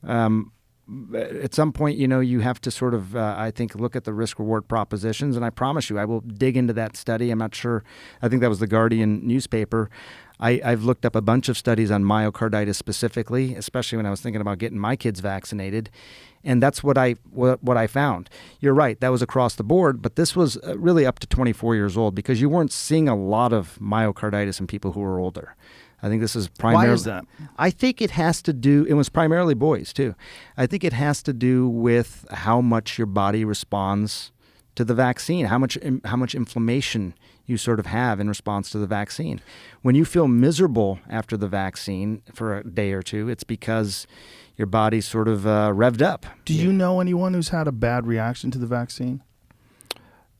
At some point, you have to sort of, I think, look at the risk-reward propositions. And I promise you, I will dig into that study. I'm not sure. I think that was the Guardian newspaper. I've looked up a bunch of studies on myocarditis specifically, especially when I was thinking about getting my kids vaccinated. And that's what I found. You're right, that was across the board, but this was really up to 24 years old because you weren't seeing a lot of myocarditis in people who were older. I think this is primarily... Why is that? I think it has to do... It was primarily boys, too. I think it has to do with how much your body responds to the vaccine, how much inflammation you sort of have in response to the vaccine. When you feel miserable after the vaccine for a day or two, it's because your body's sort of revved up. Do you know anyone who's had a bad reaction to the vaccine?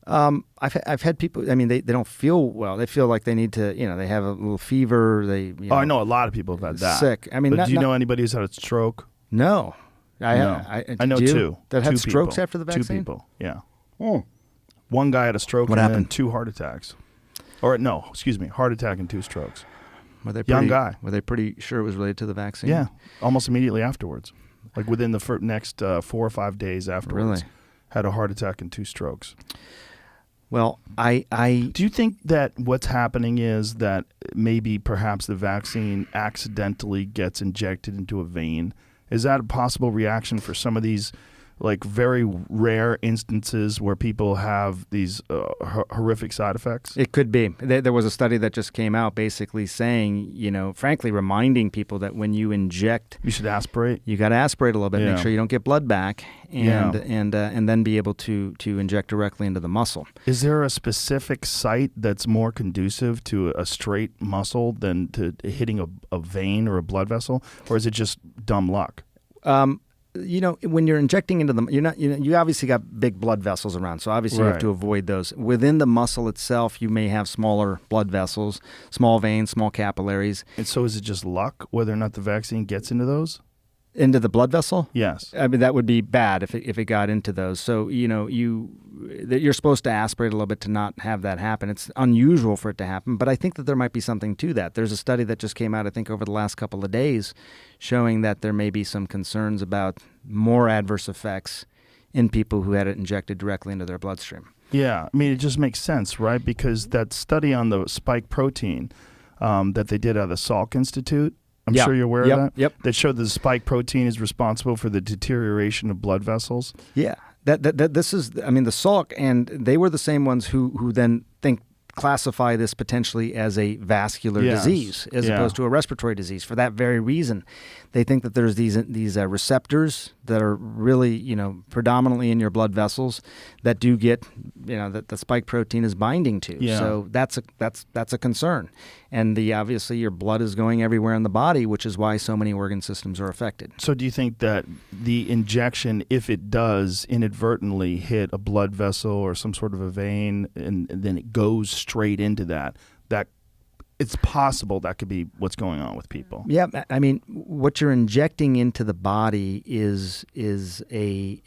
I've had people. I mean, they don't feel well. They feel like they need to. They have a little fever. I know a lot of people have had that. Sick. I mean, but do you know anybody who's had a stroke? No. I know two that had two strokes people. after the vaccine. 2 people. Yeah. One guy had a stroke. What happened? 2 heart attacks. Or no, excuse me, heart attack and 2 strokes. Were they Young guy. Were they pretty sure it was related to the vaccine? Yeah, almost immediately afterwards. Like within the next 4 or 5 days afterwards. Really? Had a heart attack and 2 strokes. Well, I Do you think that what's happening is that maybe perhaps the vaccine accidentally gets injected into a vein? Is that a possible reaction for some of these like very rare instances where people have these horrific side effects? It could be. There was a study that just came out basically saying, frankly, reminding people that when you inject, You should aspirate. you got to aspirate a little bit, Yeah. make sure you don't get blood back, and then be able to inject directly into the muscle. Is there a specific site that's more conducive to a straight muscle than to hitting a vein or a blood vessel, or is it just dumb luck? When you're injecting into the, you obviously got big blood vessels around, so obviously you have Right. to avoid those. Within the muscle itself, you may have smaller blood vessels, small veins, small capillaries. And so is it just luck whether or not the vaccine gets into those? Into the blood vessel? Yes. I mean, that would be bad if it got into those. So, you're supposed to aspirate a little bit to not have that happen. It's unusual for it to happen, but I think that there might be something to that. There's a study that just came out, I think, over the last couple of days showing that there may be some concerns about more adverse effects in people who had it injected directly into their bloodstream. Yeah. I mean, it just makes sense, right? Because that study on the spike protein that they did out of the Salk Institute, I'm Yeah. sure you're aware Yep, of that? yep. That showed the spike protein is responsible for the deterioration of blood vessels. Yeah, this is. I mean, the Salk, and they were the same ones who then classify this potentially as a vascular Yes. disease as Yeah. opposed to a respiratory disease. For that very reason, they think that there's these receptors that are really predominantly in your blood vessels that do get that the spike protein is binding to. Yeah. So that's a concern, and obviously your blood is going everywhere in the body, which is why so many organ systems are affected. So do you think that the injection, if it does inadvertently hit a blood vessel or some sort of a vein and then it goes straight into that it's possible that could be what's going on with people? Yeah, I mean, what you're injecting into the body is a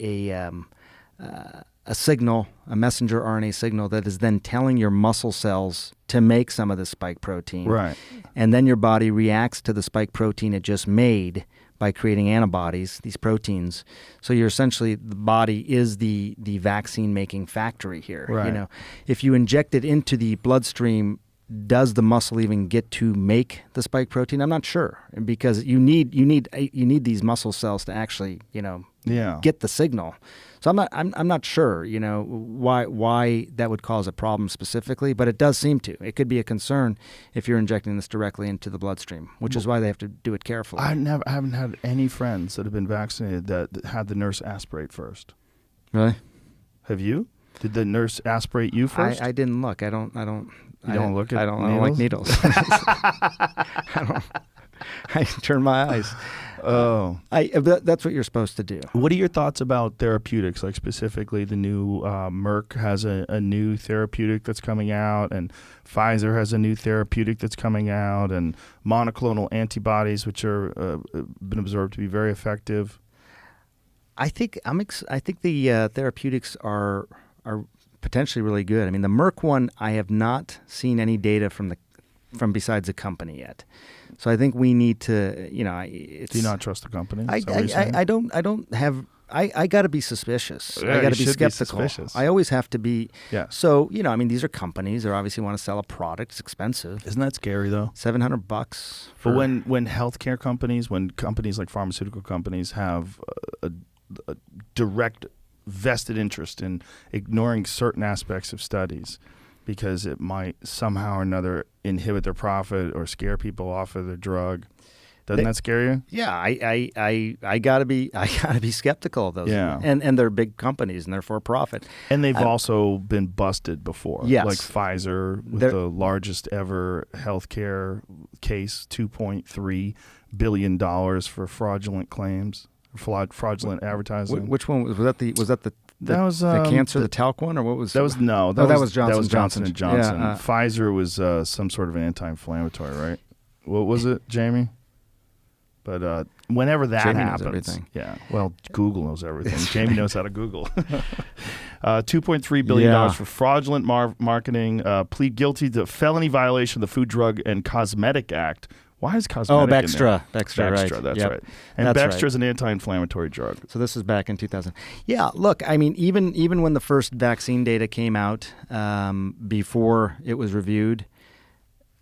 signal, a messenger RNA signal that is then telling your muscle cells to make some of the spike protein. Right. And then your body reacts to the spike protein it just made by creating antibodies, these proteins. So you're essentially, the body is the vaccine-making factory here. Right. If you inject it into the bloodstream, does the muscle even get to make the spike protein? I'm not sure, because you need these muscle cells to actually Yeah. get the signal. So I'm not sure why that would cause a problem specifically, but it does seem to. It could be a concern if you're injecting this directly into the bloodstream, which is why they have to do it carefully. I haven't had any friends that have been vaccinated that had the nurse aspirate first. Really? Have you? Did the nurse aspirate you first? I didn't look. I don't look at I don't like needles. I turn my eyes. Oh. That's what you're supposed to do. What are your thoughts about therapeutics? Like specifically the new Merck has a new therapeutic that's coming out, and Pfizer has a new therapeutic that's coming out, and monoclonal antibodies, which are been observed to be very effective. I think the therapeutics are potentially really good. I mean, the Merck one, I have not seen any data from besides the company yet. So I think we need to, it's, Do you not trust the company? Is I that what you're saying? don't have. I got to be suspicious. Yeah, I got you to be should be skeptical. suspicious. I always have to be. Yeah. So these are companies. They obviously want to sell a product. It's expensive. Isn't that scary though? $700. But when healthcare companies, when companies like pharmaceutical companies have a direct vested interest in ignoring certain aspects of studies because it might somehow or another inhibit their profit or scare people off of their drug, doesn't that scare you? Yeah, I gotta be skeptical of those. Yeah. And they're big companies and they're for profit. And they've also been busted before. Yes. Like Pfizer with the largest ever healthcare case, $2.3 billion for fraudulent claims, fraudulent advertising. Which one was that? That was the cancer, the talc one, or what was that? Was no, that was Johnson. That was Johnson and Johnson. Yeah, Pfizer was some sort of anti-inflammatory, right? What was it, Jamie? But whenever that Jamie knows happens, everything. yeah. Well, Google knows everything. Jamie knows how to Google. $2.3 billion for fraudulent marketing. Plead guilty to felony violation of the Food, Drug, and Cosmetic Act Why is cosmetic in there? Bextra, right. That's Yep. right. And That's Bextra right. is an anti-inflammatory drug. So this is back in 2000. Yeah, look, I mean, even when the first vaccine data came out, before it was reviewed,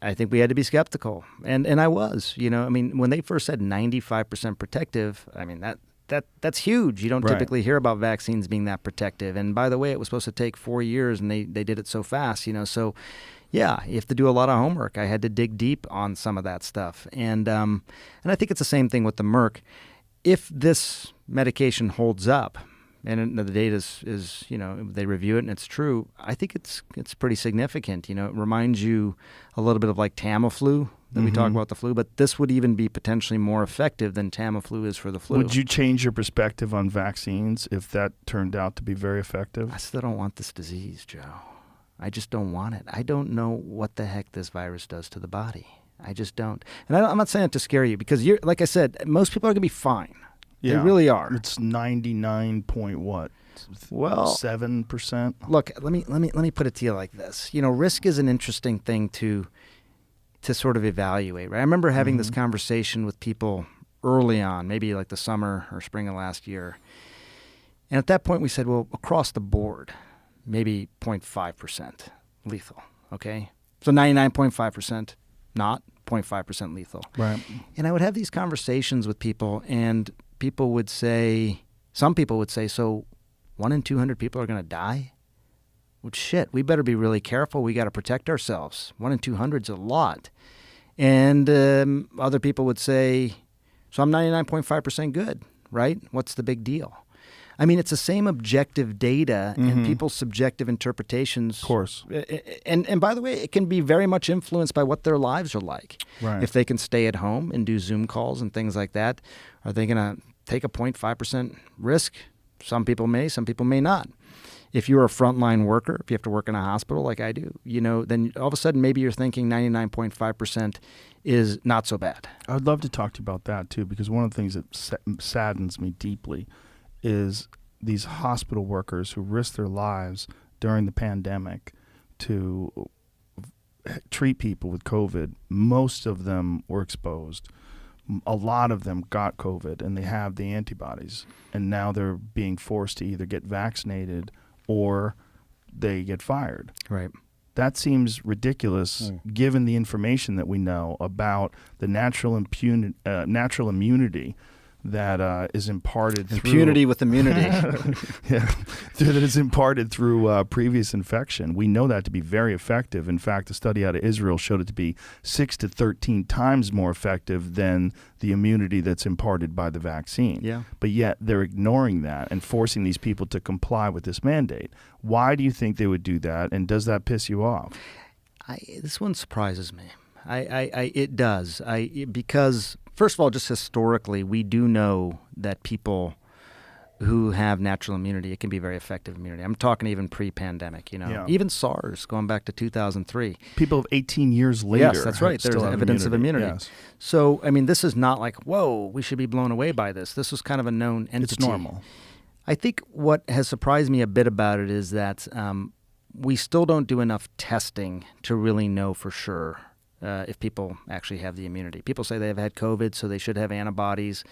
I think we had to be skeptical, and I was. You know, I mean, when they first said 95% protective, I mean that's huge. You don't Right. typically hear about vaccines being that protective. And by the way, it was supposed to take 4 years, and they did it so fast. You know, so. Yeah, you have to do a lot of homework. I had to dig deep on some of that stuff. And I think it's the same thing with the Merck. If this medication holds up and the data is you know, they review it and it's true, I think it's pretty significant. You know, it reminds you a little bit of like Tamiflu that we talk about the flu, but this would even be potentially more effective than Tamiflu is for the flu. Would you change your perspective on vaccines if that turned out to be very effective? I still don't want this disease, Joe. I just don't want it. I don't know what the heck this virus does to the body. I just don't. And I'm not saying it to scare you because you're, like I said, most people are going to be fine. Yeah. They really are. It's 99 point what? Well, 7%. Look, let me put it to you like this. You know, risk is an interesting thing to sort of evaluate, right? I remember having this conversation with people early on, maybe like the summer or spring of last year. And at that point we said, well, across the board, maybe 0.5% lethal, okay? So 99.5% not, 0.5% lethal. Right. And I would have these conversations with people, and people would say, some people would say, so 1 in 200 people are going to die? Well, shit, we better be really careful. We got to protect ourselves. 1 in 200 is a lot. And other people would say, so I'm 99.5% good, right? What's the big deal? I mean, it's the same objective data and people's subjective interpretations. Of course. And by the way, it can be very much influenced by what their lives are like. Right. If they can stay at home and do Zoom calls and things like that, are they going to take a 0.5% risk? Some people may, some people may not. If you're a frontline worker, if you have to work in a hospital like I do, you know, then all of a sudden maybe you're thinking 99.5% is not so bad. I would love to talk to you about that too, because one of the things that saddens me deeply is these hospital workers who risk their lives during the pandemic to treat people with COVID. Most of them were exposed. A lot of them got COVID and they have the antibodies, and now they're being forced to either get vaccinated or they get fired. Right. That seems ridiculous given the information that we know about the natural immunity that is imparted through Impunity with immunity. yeah, that is imparted through previous infection. We know that to be very effective. In fact, a study out of Israel showed it to be 6 to 13 times more effective than the immunity that's imparted by the vaccine. Yeah. But yet they're ignoring that and forcing these people to comply with this mandate. Why do you think they would do that, and does that piss you off? This one surprises me. It does. Because first of all, just historically, we do know that people who have natural immunity, it can be very effective immunity. I'm talking even pre-pandemic, you know. Yeah. Even SARS, going back to 2003. People of 18 years later. Yes, that's right. There's still have evidence of immunity. Yes. So, I mean, this is not like, whoa, we should be blown away by this. This was kind of a known entity. It's normal. I think what has surprised me a bit about it is that we still don't do enough testing to really know for sure if people actually have the immunity. People say they've had COVID, so they should have antibodies.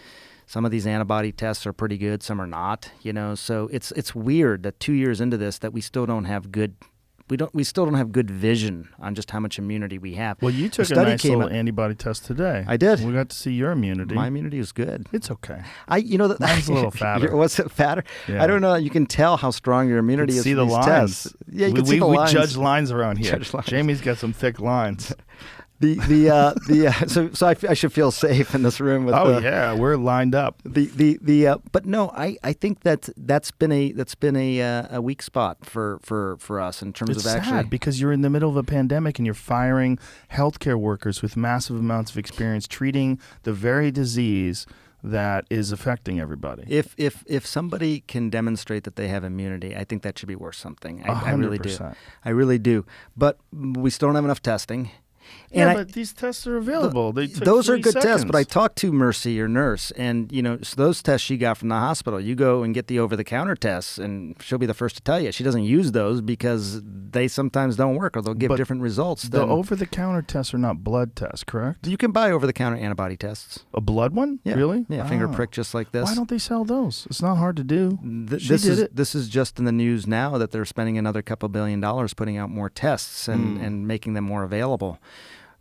Some of these antibody tests are pretty good, some are not. You know, so it's weird that 2 years into this that we still don't have good. We still don't have good vision on just how much immunity we have. Well, you took a nice little antibody test today. I did. We got to see your immunity. My immunity is good. It's okay. Mine's a little fatter. Was it fatter? Yeah. I don't know. You can tell how strong your immunity is. See from the these lines. tests. Yeah, you can see the we lines. judge lines around here. Judge lines. Jamie's got some thick lines. So I should feel safe in this room. With yeah, we're lined up. But no, I think that's been a weak spot for us in terms It's of actually. sad because you're in the middle of a pandemic and you're firing healthcare workers with massive amounts of experience treating the very disease that is affecting everybody. If somebody can demonstrate that they have immunity, I think that should be worth something. I really do. 100%. I really do. But we still don't have enough testing. And But these tests are available. They took those are 3 good tests, seconds. but I talked to Mercy, your nurse, and so those tests she got from the hospital. You go and get the over-the-counter tests, and she'll be the first to tell you. She doesn't use those because they sometimes don't work, or they'll give different results. The over-the-counter tests are not blood tests, correct? You can buy over-the-counter antibody tests. A blood one? Yeah. Really? Yeah, finger prick just like this. Why don't they sell those? It's not hard to do. This is just in the news now that they're spending another couple $2 billion putting out more tests and making them more available.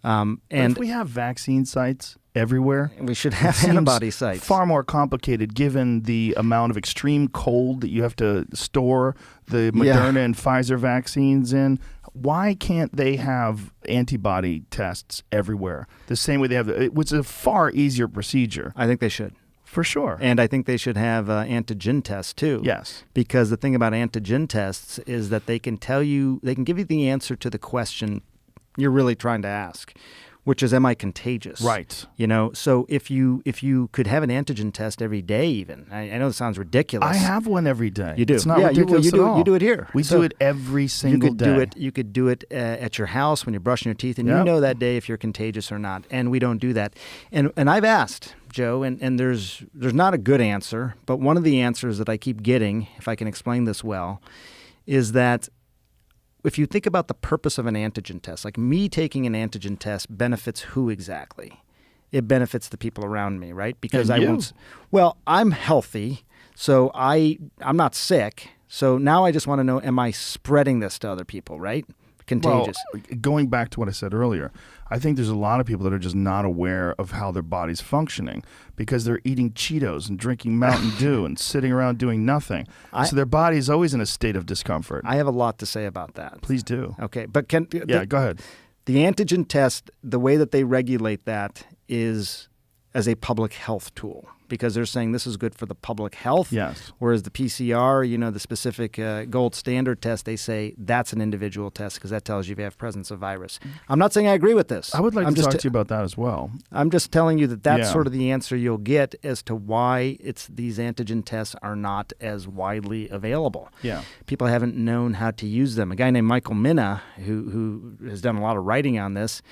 But if we have vaccine sites everywhere, we should have it seems antibody sites. Far more complicated given the amount of extreme cold that you have to store the Moderna and Pfizer vaccines in. Why can't they have antibody tests everywhere? The same way they have, which is a far easier procedure. I think they should. For sure. And I think they should have antigen tests too. Yes. Because the thing about antigen tests is that they can give you the answer to the question you're really trying to ask, which is, am I contagious? Right. So if you could have an antigen test every day, even I know this sounds ridiculous. I have one every day. You do. It's not ridiculous at all. You do it here. We do it every single day. You could do it at your house when you're brushing your teeth, and you know that day if you're contagious or not. And we don't do that. And I've asked, Joe, and there's not a good answer, but one of the answers that I keep getting, if I can explain this well, is that if you think about the purpose of an antigen test, like me taking an antigen test benefits who exactly? It benefits the people around me, right? Because I'm healthy, so I'm not sick. So now I just want to know, am I spreading this to other people, right? Contagious. Well, going back to what I said earlier, I think there's a lot of people that are just not aware of how their body's functioning because they're eating Cheetos and drinking Mountain Dew and sitting around doing nothing. So their body is always in a state of discomfort. I have a lot to say about that. Please do. Okay, but go ahead. The antigen test, the way that they regulate that is as a public health tool, because they're saying this is good for the public health. Yes. Whereas the PCR, the specific gold standard test, they say that's an individual test because that tells you if you have presence of virus. I'm not saying I agree with this. I would like to talk to you about that as well. I'm just telling you that that's sort of the answer you'll get as to why these antigen tests are not as widely available. Yeah. People haven't known how to use them. A guy named Michael Minna, who has done a lot of writing on this,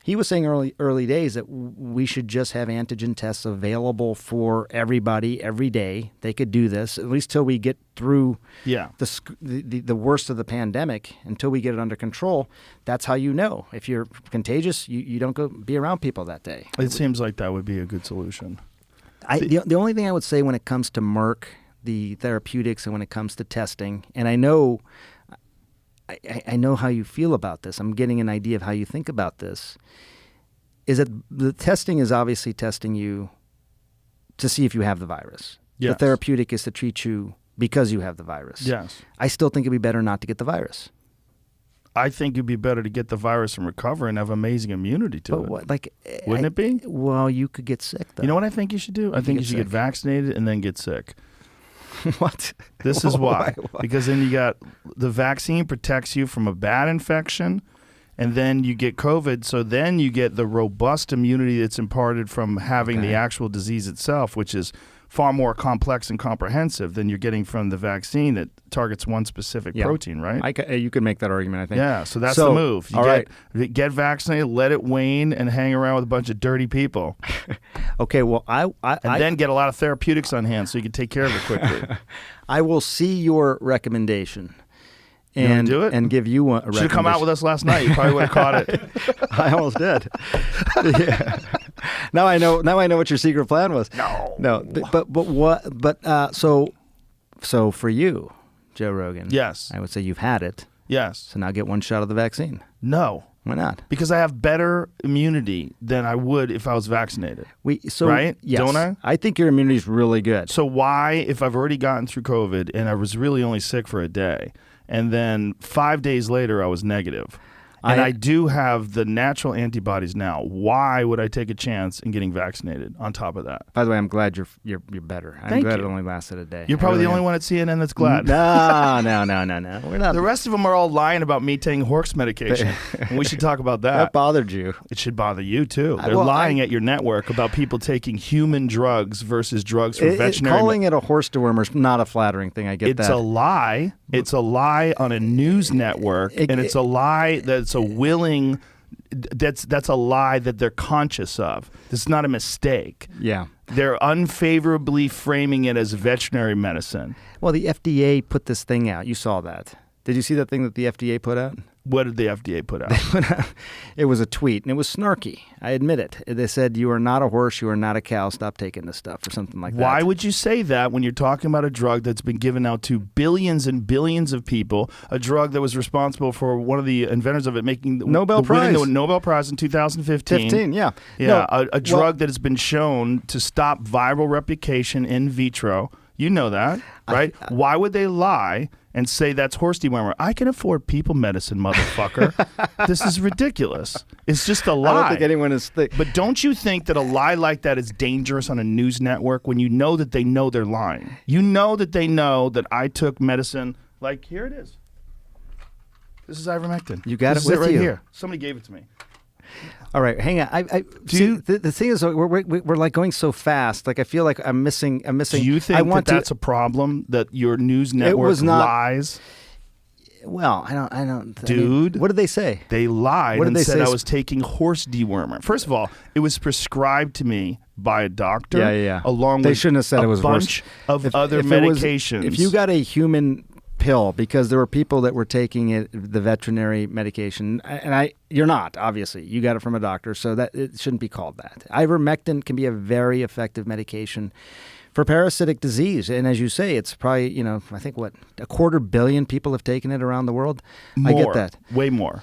he was saying early days that we should just have antigen tests available for everybody every day. They could do this at least till we get through the worst of the pandemic, until we get it under control. That's how you know. If you're contagious, you don't go be around people that day. It seems like that would be a good solution. The only thing I would say when it comes to Merck, the therapeutics, and when it comes to testing, and I know how you feel about this. I'm getting an idea of how you think about this. Is that the testing is obviously testing you to see if you have the virus. Yes. The therapeutic is to treat you because you have the virus. Yes. I still think it'd be better not to get the virus. I think it'd be better to get the virus and recover and have amazing immunity to it. Wouldn't it be? Well, you could get sick, though. You know what I think you should do? I think you should get vaccinated and then get sick. What? This is why. Because then you got the vaccine protects you from a bad infection, and then you get COVID, so then you get the robust immunity that's imparted from having the actual disease itself, which is far more complex and comprehensive than you're getting from the vaccine that targets one specific protein, right? You could make that argument, I think. Yeah, so that's the move. Get vaccinated, let it wane, and hang around with a bunch of dirty people. Okay, well, then get a lot of therapeutics on hand so you can take care of it quickly. I will see your recommendation. And do it? And give you a recommendation. Should have come out with us last night. You probably would have caught it. I almost did. Yeah. Now I know what your secret plan was. No. So for you, Joe Rogan. Yes. I would say you've had it. Yes. So now get one shot of the vaccine. No. Why not? Because I have better immunity than I would if I was vaccinated. Right? Yes. Don't I? I think your immunity is really good. So why, if I've already gotten through COVID and I was really only sick for a day, and then 5 days later I was negative, and I do have the natural antibodies now, why would I take a chance in getting vaccinated on top of that? By the way, I'm glad you're better. I'm glad it only lasted a day. You're probably the only one at CNN that's glad. No. We're not. The rest of them are all lying about me taking horse medication. And we should talk about that. That bothered you. It should bother you, too. They're lying at your network about people taking human drugs versus drugs for veterinary. Calling it a horse dewormer is not a flattering thing. I get that. It's a lie. It's a lie on a news network, and it's a lie that's a willing that's a lie that they're conscious of. This is not a mistake. Yeah. They're unfavorably framing it as veterinary medicine. Well, the FDA put this thing out. You saw that. Did you see that thing that the FDA put out? What did the FDA put out? It was a tweet, and it was snarky. I admit it. They said, "You are not a horse. You are not a cow. Stop taking this stuff," or something like that. Why would you say that when you're talking about a drug that's been given out to billions and billions of people, a drug that was responsible for one of the inventors of it winning the Nobel Prize in 2015? Yeah. Yeah, a drug that has been shown to stop viral replication in vitro. You know that, right? Why would they lie and say that's horse dewormer? I can afford people medicine, motherfucker. This is ridiculous. It's just a lie. I don't think anyone is But don't you think that a lie like that is dangerous on a news network when you know that they know they're lying? You know that they know that I took medicine. Like, here it is. This is ivermectin. You got this it is with right you. here. Somebody gave it to me. All right, hang on. The thing is, we're like going so fast. Like I feel like I'm missing. Do you think that's a problem that your news network lies? Well, I don't. Dude, what did they say? They lied and said say? I was taking horse dewormer. First of all, it was prescribed to me by a doctor. Yeah. Along they with shouldn't have said a it was bunch horse. of other medications. If you got a human pill, because there were people that were taking the veterinary medication, and you're not, obviously. You got it from a doctor, so that it shouldn't be called that. Ivermectin can be a very effective medication for parasitic disease, and as you say, it's probably, I think what, 250 million people have taken it around the world. More, I get that. Way more.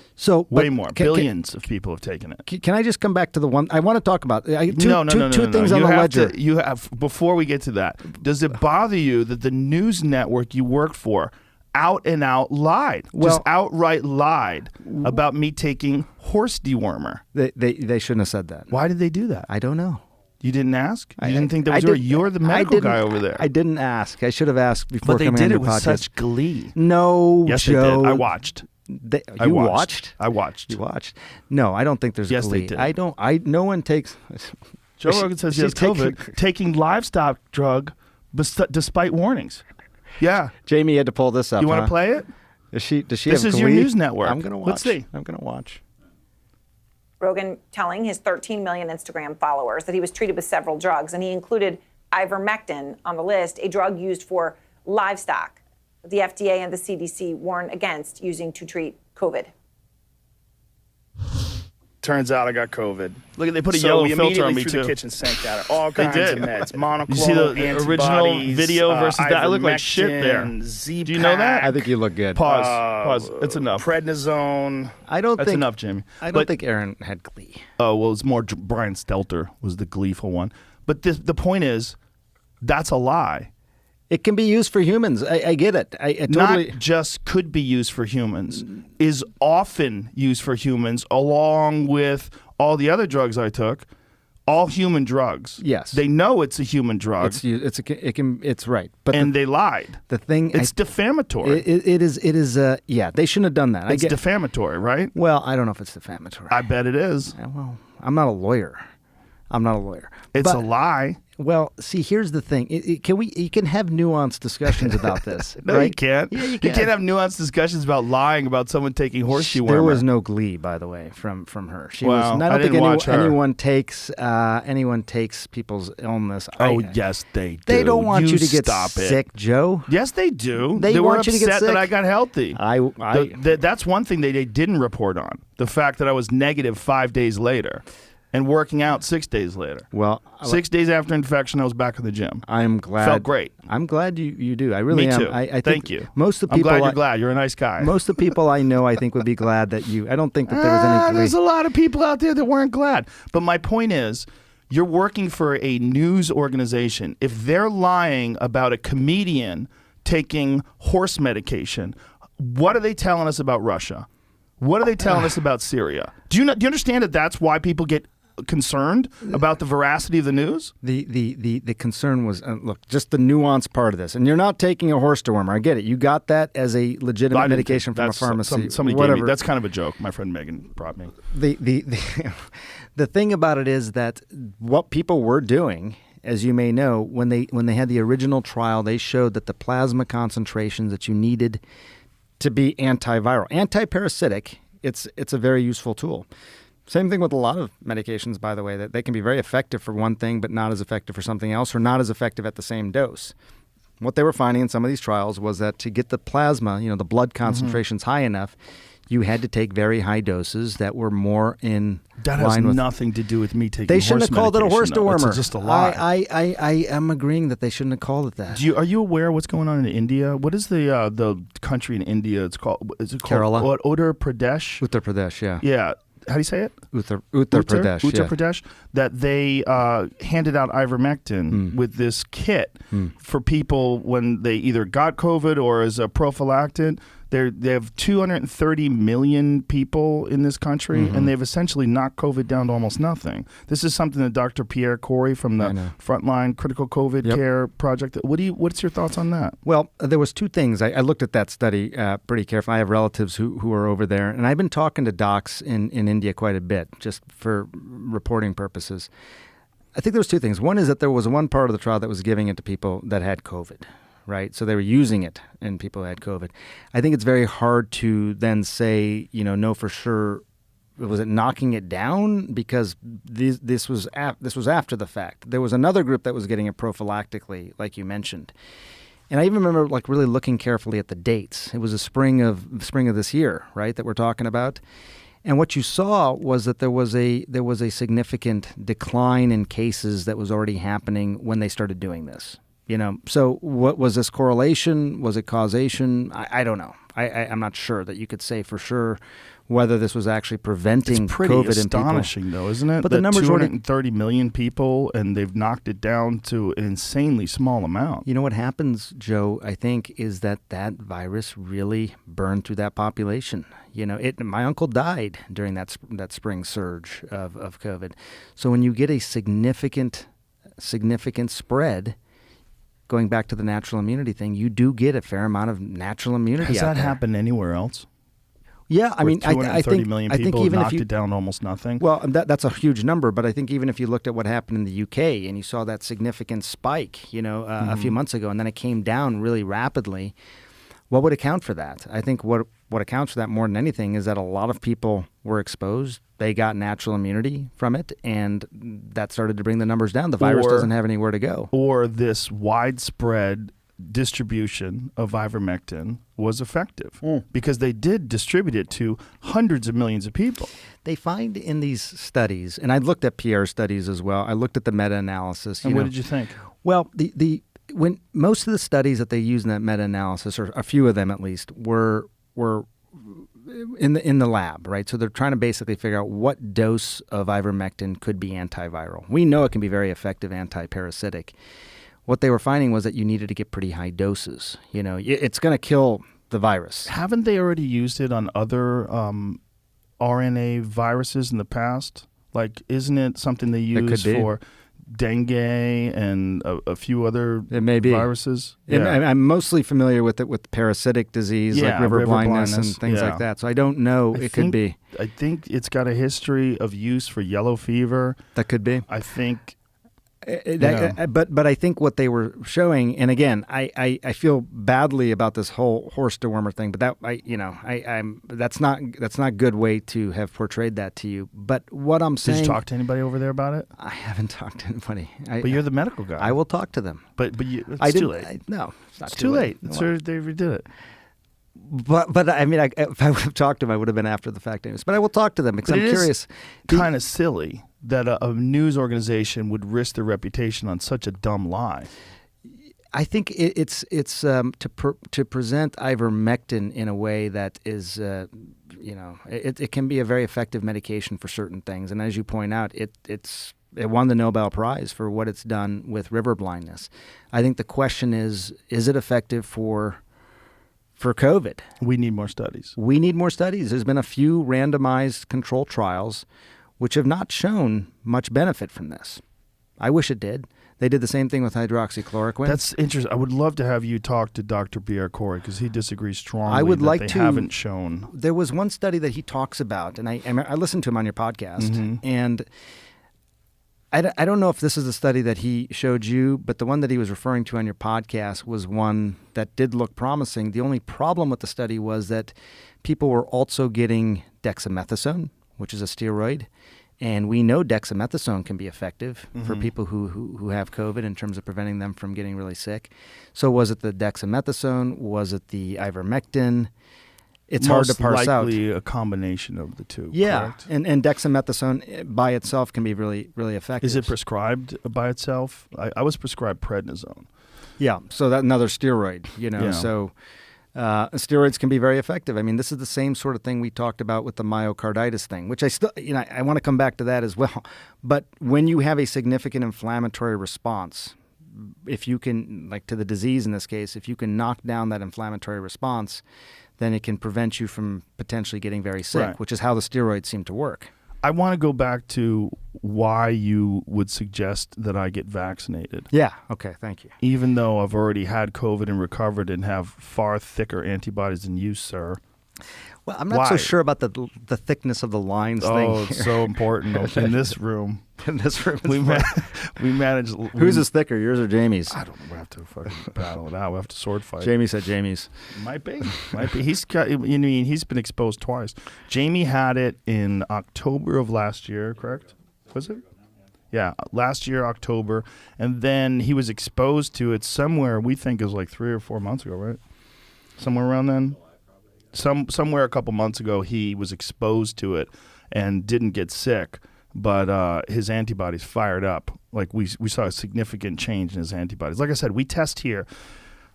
Way more. Billions of people have taken it. Can I just come back to the one I want to talk about? Two things on you the have ledger. You have, before we get to that, does it bother you that the news network you work for out and out lied, just outright lied about me taking horse dewormer? They shouldn't have said that. Why did they do that? I don't know. You didn't ask? You didn't think that was you're the medical guy over there. I didn't ask. I should have asked before but they coming did on it your with podcast. such glee. No, yes, Joe. they did. I watched. You watched? I watched. You watched? No, I don't think there's yes, glee. They did. No one takes. Joe Rogan says he has COVID, taking livestock drug despite warnings. Yeah. Jamie had to pull this up. You want to play it? Does she This have is glee? your news network. I'm going to watch. Let's see. I'm going to watch. Rogan telling his 13 million Instagram followers that he was treated with several drugs, and he included ivermectin on the list, a drug used for livestock that the FDA and the CDC warn against using to treat COVID. Turns out I got COVID. Look, they put a yellow filter on me threw too. the kitchen sink at it. All kinds of meds. Monoclonal You see the original antibodies, video versus that? I look like shit there. Z-Pack, Do you know that? I think you look good. Pause. It's enough. Prednisone. That's enough, Jamie. I don't think Aaron had glee. Oh, well, it's more Brian Stelter was the gleeful one. But the point is, that's a lie. It can be used for humans. I get it. I totally. Not just could be used for humans, is often used for humans along with all the other drugs I took, all human drugs. Yes. They know it's a human drug. It's right. But they lied. The thing it's defamatory. It is yeah, they shouldn't have done that. It's defamatory, right? Well, I don't know if it's defamatory. I bet it is. Well, I'm not a lawyer. It's a lie. Well, see, here's the thing. You can have nuanced discussions about this. No, right? you can't. Yeah, you can't have nuanced discussions about lying about someone taking horse dewormer. There was no glee, by the way, from her. She well, was. I don't think anyone takes people's illness. Yes, they do. They don't want you to get stop sick, Joe. Yes, they do. They were want you to get upset sick. that I got healthy. That's that's one thing they didn't report on. The fact that I was negative 5 days later. And working out 6 days later. Well, 6 days after infection, I was back in the gym. I'm glad. Felt great. I'm glad you do. I really Me am. too. I think Thank you. Most of the people. I'm glad you're glad. You're a nice guy. Most of the people I know, I think, would be glad that you. I don't think that there was any. There's a lot of people out there that weren't glad. But my point is, you're working for a news organization. If they're lying about a comedian taking horse medication, what are they telling us about Russia? What are they telling us about Syria? Do you understand that that's why people get concerned about the veracity of the news? The concern was look, just the nuanced part of this, and you're not taking a horse dewormer. I get it. You got that as a legitimate medication from a pharmacy. Somebody whatever. gave me. That's kind of a joke. My friend Megan brought me. The thing about it is that what people were doing, as you may know, when they had the original trial, they showed that the plasma concentrations that you needed to be antiviral, antiparasitic, it's a very useful tool. Same thing with a lot of medications, by the way, that they can be very effective for one thing, but not as effective for something else, or not as effective at the same dose. What they were finding in some of these trials was that to get the plasma, the blood concentrations high enough, you had to take very high doses that were more in That has line with... nothing to do with me taking They shouldn't horse have called it a horse medication, though. dewormer. It's just a lie. I am agreeing that they shouldn't have called it that. Are you aware of what's going on in India? What is the country in India? It's called. Is it called Kerala? Uttar Pradesh? Uttar Pradesh, yeah. Yeah. How do you say it? Uttar Pradesh, Uttar yeah. Pradesh. That they handed out ivermectin with this kit for people when they either got COVID or as a prophylactic. They have 230 million people in this country, and they've essentially knocked COVID down to almost nothing. This is something that Dr. Pierre Corey from the Frontline Critical COVID Care Project. What's your thoughts on that? Well, there was two things. I looked at that study pretty carefully. I have relatives who are over there, and I've been talking to docs in India quite a bit, just for reporting purposes. I think there was two things. One is that there was one part of the trial that was giving it to people that had COVID. Right, so they were using it in people who had COVID. I think it's very hard to then say, no, for sure. Was it knocking it down? Because this was after the fact. There was another group that was getting it prophylactically, like you mentioned, and I even remember really looking carefully at the dates. It was the spring of this year, right, that we're talking about. And what you saw was that there was a significant decline in cases that was already happening when they started doing this. So what was this correlation? Was it causation? I don't know. I'm not sure that you could say for sure whether this was actually preventing it's pretty COVID astonishing, in people. though, isn't it? But the numbers 230 million people, and they've knocked it down to an insanely small amount. You know what happens, Joe, I think, is that virus really burned through that population. My uncle died during that spring surge of COVID. So when you get a significant spread, going back to the natural immunity thing, you do get a fair amount of natural immunity. Has that happened anywhere else? Yeah, I mean, 230 million people even knocked if it down to almost nothing. Well, that's a huge number, but I think even if you looked at what happened in the UK and you saw that significant spike, a few months ago, and then it came down really rapidly, what would account for that? I think what accounts for that more than anything is that a lot of people were exposed. They got natural immunity from it, and that started to bring the numbers down. The virus doesn't have anywhere to go. Or this widespread distribution of ivermectin was effective because they did distribute it to hundreds of millions of people. They find in these studies, and I looked at Pierre's studies as well. I looked at the meta-analysis. And what did you think? Well, when most of the studies that they used in that meta-analysis, or a few of them at least, were in the lab, right? So they're trying to basically figure out what dose of ivermectin could be antiviral. We know it can be very effective antiparasitic. What they were finding was that you needed to get pretty high doses. It's going to kill the virus. Haven't they already used it on other RNA viruses in the past? Like, isn't it something they use for dengue and a few other viruses? Yeah. I'm mostly familiar with it with parasitic disease, like river blindness and things like that. So I don't know. Could be. I think it's got a history of use for yellow fever. That could be. I think. But I think what they were showing, and again, I feel badly about this whole horse dewormer thing. But that's not a good way to have portrayed that to you. But what I'm saying, did you talk to anybody over there about it? I haven't talked to anybody. But you're the medical guy. I will talk to them. But it's too late. No, it's not it's too late. They redid it. But I mean, if I would have talked to them, I would have been after the fact anyways. But I will talk to them because I'm curious. Kind of silly that a news organization would risk their reputation on such a dumb lie. I think it's to present ivermectin in a way that is, it can be a very effective medication for certain things. And as you point out, it won the Nobel Prize for what it's done with river blindness. I think the question is it effective for COVID? We need more studies. There's been a few randomized control trials which have not shown much benefit from this. I wish it did. They did the same thing with hydroxychloroquine. That's interesting. I would love to have you talk to Dr. Pierre Corey because he disagrees strongly. I would like they to. Haven't shown. There was one study that he talks about, and I listened to him on your podcast, and I don't know if this is the study that he showed you, but the one that he was referring to on your podcast was one that did look promising. The only problem with the study was that people were also getting dexamethasone, which is a steroid. And we know dexamethasone can be effective for people who have COVID in terms of preventing them from getting really sick. So was it the dexamethasone? Was it the ivermectin? It's hard to parse out. Most likely a combination of the two. Yeah, correct? and dexamethasone by itself can be really, really effective. Is it prescribed by itself? I was prescribed prednisone. Yeah, so that's another steroid, Yeah. So steroids can be very effective. I mean, this is the same sort of thing we talked about with the myocarditis thing, which I still, I want to come back to that as well. But when you have a significant inflammatory response, if you can, like to the disease in this case, if you can knock down that inflammatory response, then it can prevent you from potentially getting very sick, Right. which is how the steroids seem to work. I want to go back to why you would suggest that I get vaccinated. Yeah, okay, thank you. Even though I've already had COVID and recovered and have far thicker antibodies than you, sir. Well, I'm not so Why? sure about the thickness of the lines Oh, thing it's here. so important in this room. In this room. We manage. Whose is thicker, yours or Jamie's? I don't know. We have to fucking battle it out. We have to sword fight. Jamie said Jamie's. Might be. He's got. He's been exposed twice. Jamie had it in October of last year. Correct? Was it? Yeah, last year October, and then he was exposed to it somewhere. We think it was like 3 or 4 months ago, right? Somewhere around then. Somewhere a couple months ago, he was exposed to it and didn't get sick, but his antibodies fired up. Like we saw a significant change in his antibodies. Like I said, we test here.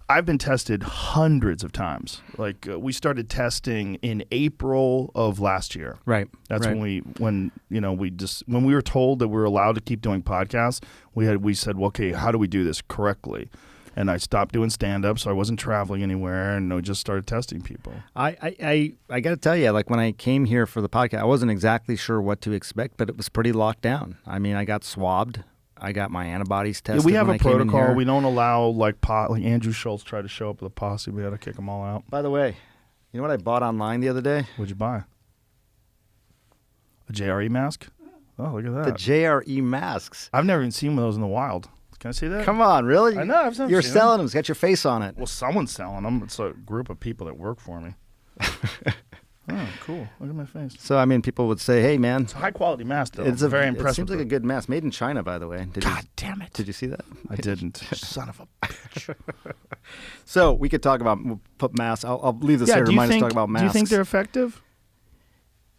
I've been tested hundreds of times. Like we started testing in April of last year. Right. That's right. when we were told that we were allowed to keep doing podcasts. We said, well, okay, how do we do this correctly? And I stopped doing stand-up, so I wasn't traveling anywhere, and I just started testing people. I got to tell you, like when I came here for the podcast, I wasn't exactly sure what to expect, but it was pretty locked down. I mean, I got swabbed. I got my antibodies tested. Yeah, we have when a I came in protocol. here. We don't allow like Andrew Schultz tried to show up with a posse. We had to kick them all out. By the way, you know what I bought online the other day? What'd you buy? A JRE mask? Oh, look at that. The JRE masks. I've never even seen one of those in the wild. Can I see that? Come on, really? I know, I've never You're seen selling them. It's got your face on it. Well, someone's selling them. It's a group of people that work for me. Oh, cool. Look at my face. So, I mean, people would say, hey, man. It's a high-quality mask, though. It's very It impressive. seems like a good mask. Made in China, by the way. God damn it. Did you see that? I didn't. Son of a bitch. So, we could talk about, put masks. I'll leave this here to do you remind us to think, talk about masks. do you think they're effective?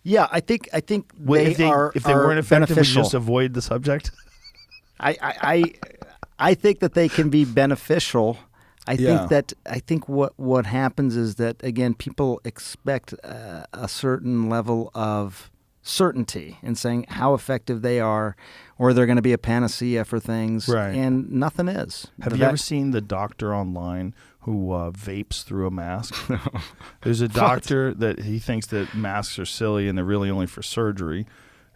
Yeah, I think If they are weren't effective, we beneficial. just avoid the subject? I think that they can be beneficial. I Yeah. think what happens is that, again, people expect a certain level of certainty in saying how effective they are, or they're going to be a panacea for things, Right. and nothing is. Have you ever seen the doctor online who vapes through a mask? There's a doctor that he thinks that masks are silly and they're really only for surgery,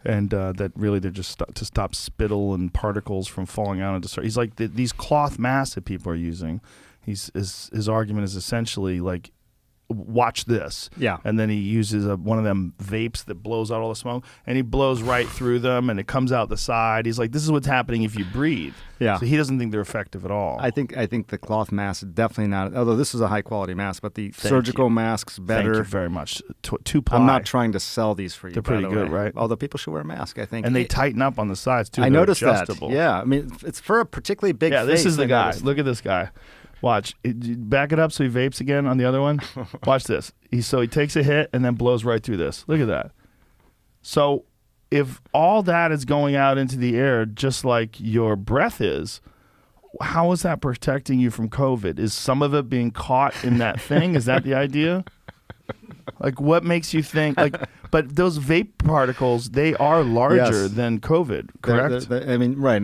and that really they're just to stop spittle and particles from falling out into surgery. He's like, these cloth masks that people are using, his argument is essentially like, watch this. Yeah. And then he uses one of them vapes that blows out all the smoke, and he blows right through them, and it comes out the side. He's like, this is what's happening if you breathe. Yeah. So he doesn't think they're effective at all. I think the cloth mask is definitely not. Although this is a high quality mask, but the surgical masks better. Thank you very much. Two-ply. I'm not trying to sell these for you. They're pretty by the good, way. right? Although people should wear a mask, I think. And they tighten up on the sides, too. I They're noticed adjustable. that. Yeah, I mean, it's for a particularly big Yeah, this face, is the I guy. noticed. Look at this guy. Watch. Back it up so he vapes again on the other one. Watch this. He takes a hit and then blows right through this. Look at that. So if all that is going out into the air just like your breath is, how is that protecting you from COVID? Is some of it being caught in that thing? Is that the idea? Like, what makes you think? But those vape particles, they are larger Yes. than COVID, correct? I mean, right.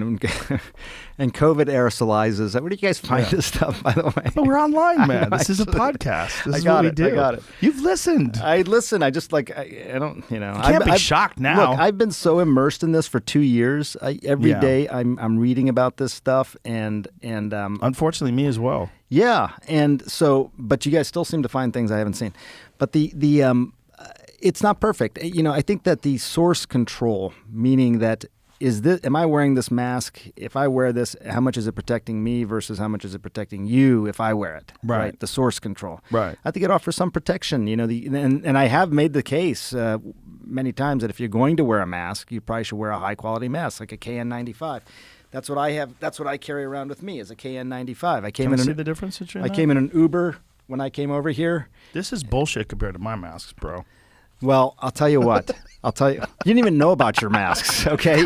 And COVID aerosolizes. Where do you guys find this stuff, by the way? But we're online, man. know, This is a actually. podcast. This I is got what we it. do. I got it. You've listened. I listen. I just I don't, You can't be shocked now. Look, I've been so immersed in this for 2 years. Every Yeah. day I'm reading about this stuff, and Unfortunately, me as well. yeah, and so, but you guys still seem to find things I haven't seen. But it's not perfect. I think that the source control, meaning that am I wearing this mask? If I wear this, how much is it protecting me versus how much is it protecting you if I wear it? Right. The source control. Right. I think it offers some protection. And I have made the case many times that if you're going to wear a mask, you probably should wear a high quality mask like a KN95. That's what I have. That's what I carry around with me is a KN95. Can you see the difference between I came in an Uber when I came over here. This is bullshit compared to my masks, bro. Well, I'll tell you what. You didn't even know about your masks, okay? You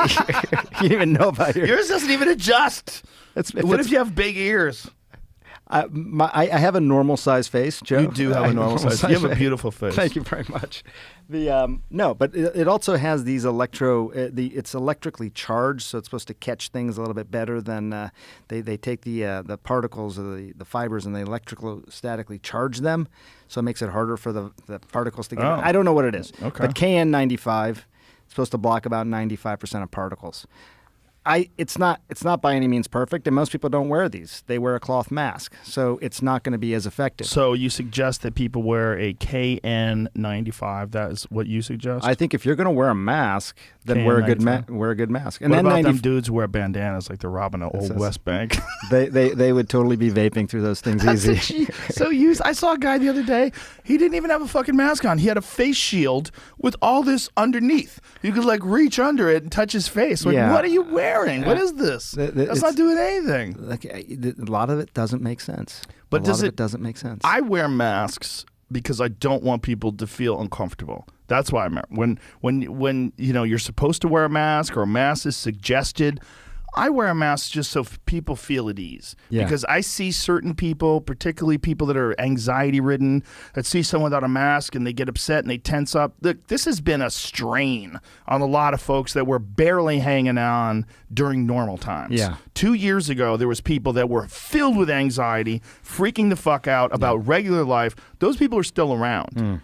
didn't even know about yours. Doesn't even adjust. What if you have big ears? I have a normal size face, Joe. You do have a normal size. You have a beautiful face. Thank you very much. No, but it also has these it's electrically charged, so it's supposed to catch things a little bit better than they take the particles or the fibers and they electrostatically charge them, so it makes it harder for the particles to get. I don't know what it is. Okay. But KN95 is supposed to block about 95% of particles. It's not by any means perfect, and most people don't wear these. They wear a cloth mask, so it's not going to be as effective. So you suggest that people wear a KN95? That is what you suggest? I think if you're going to wear a mask, then wear a good mask. And what then about them dudes who wear bandanas like they're robbing an old West Bank? They would totally be vaping through those things easy. I saw a guy the other day. He didn't even have a fucking mask on. He had a face shield with all this underneath. You could like reach under it and touch his face. Like, what are you wearing? What is this? That's not doing anything. A lot of it doesn't make sense. But it doesn't make sense. I wear masks because I don't want people to feel uncomfortable. That's why when you're supposed to wear a mask or a mask is suggested, I wear a mask just so people feel at ease. Yeah. Because I see certain people, particularly people that are anxiety-ridden, that see someone without a mask and they get upset and they tense up. Look, this has been a strain on a lot of folks that were barely hanging on during normal times. Yeah. 2 years ago, there was people that were filled with anxiety, freaking the fuck out about regular life. Those people are still around.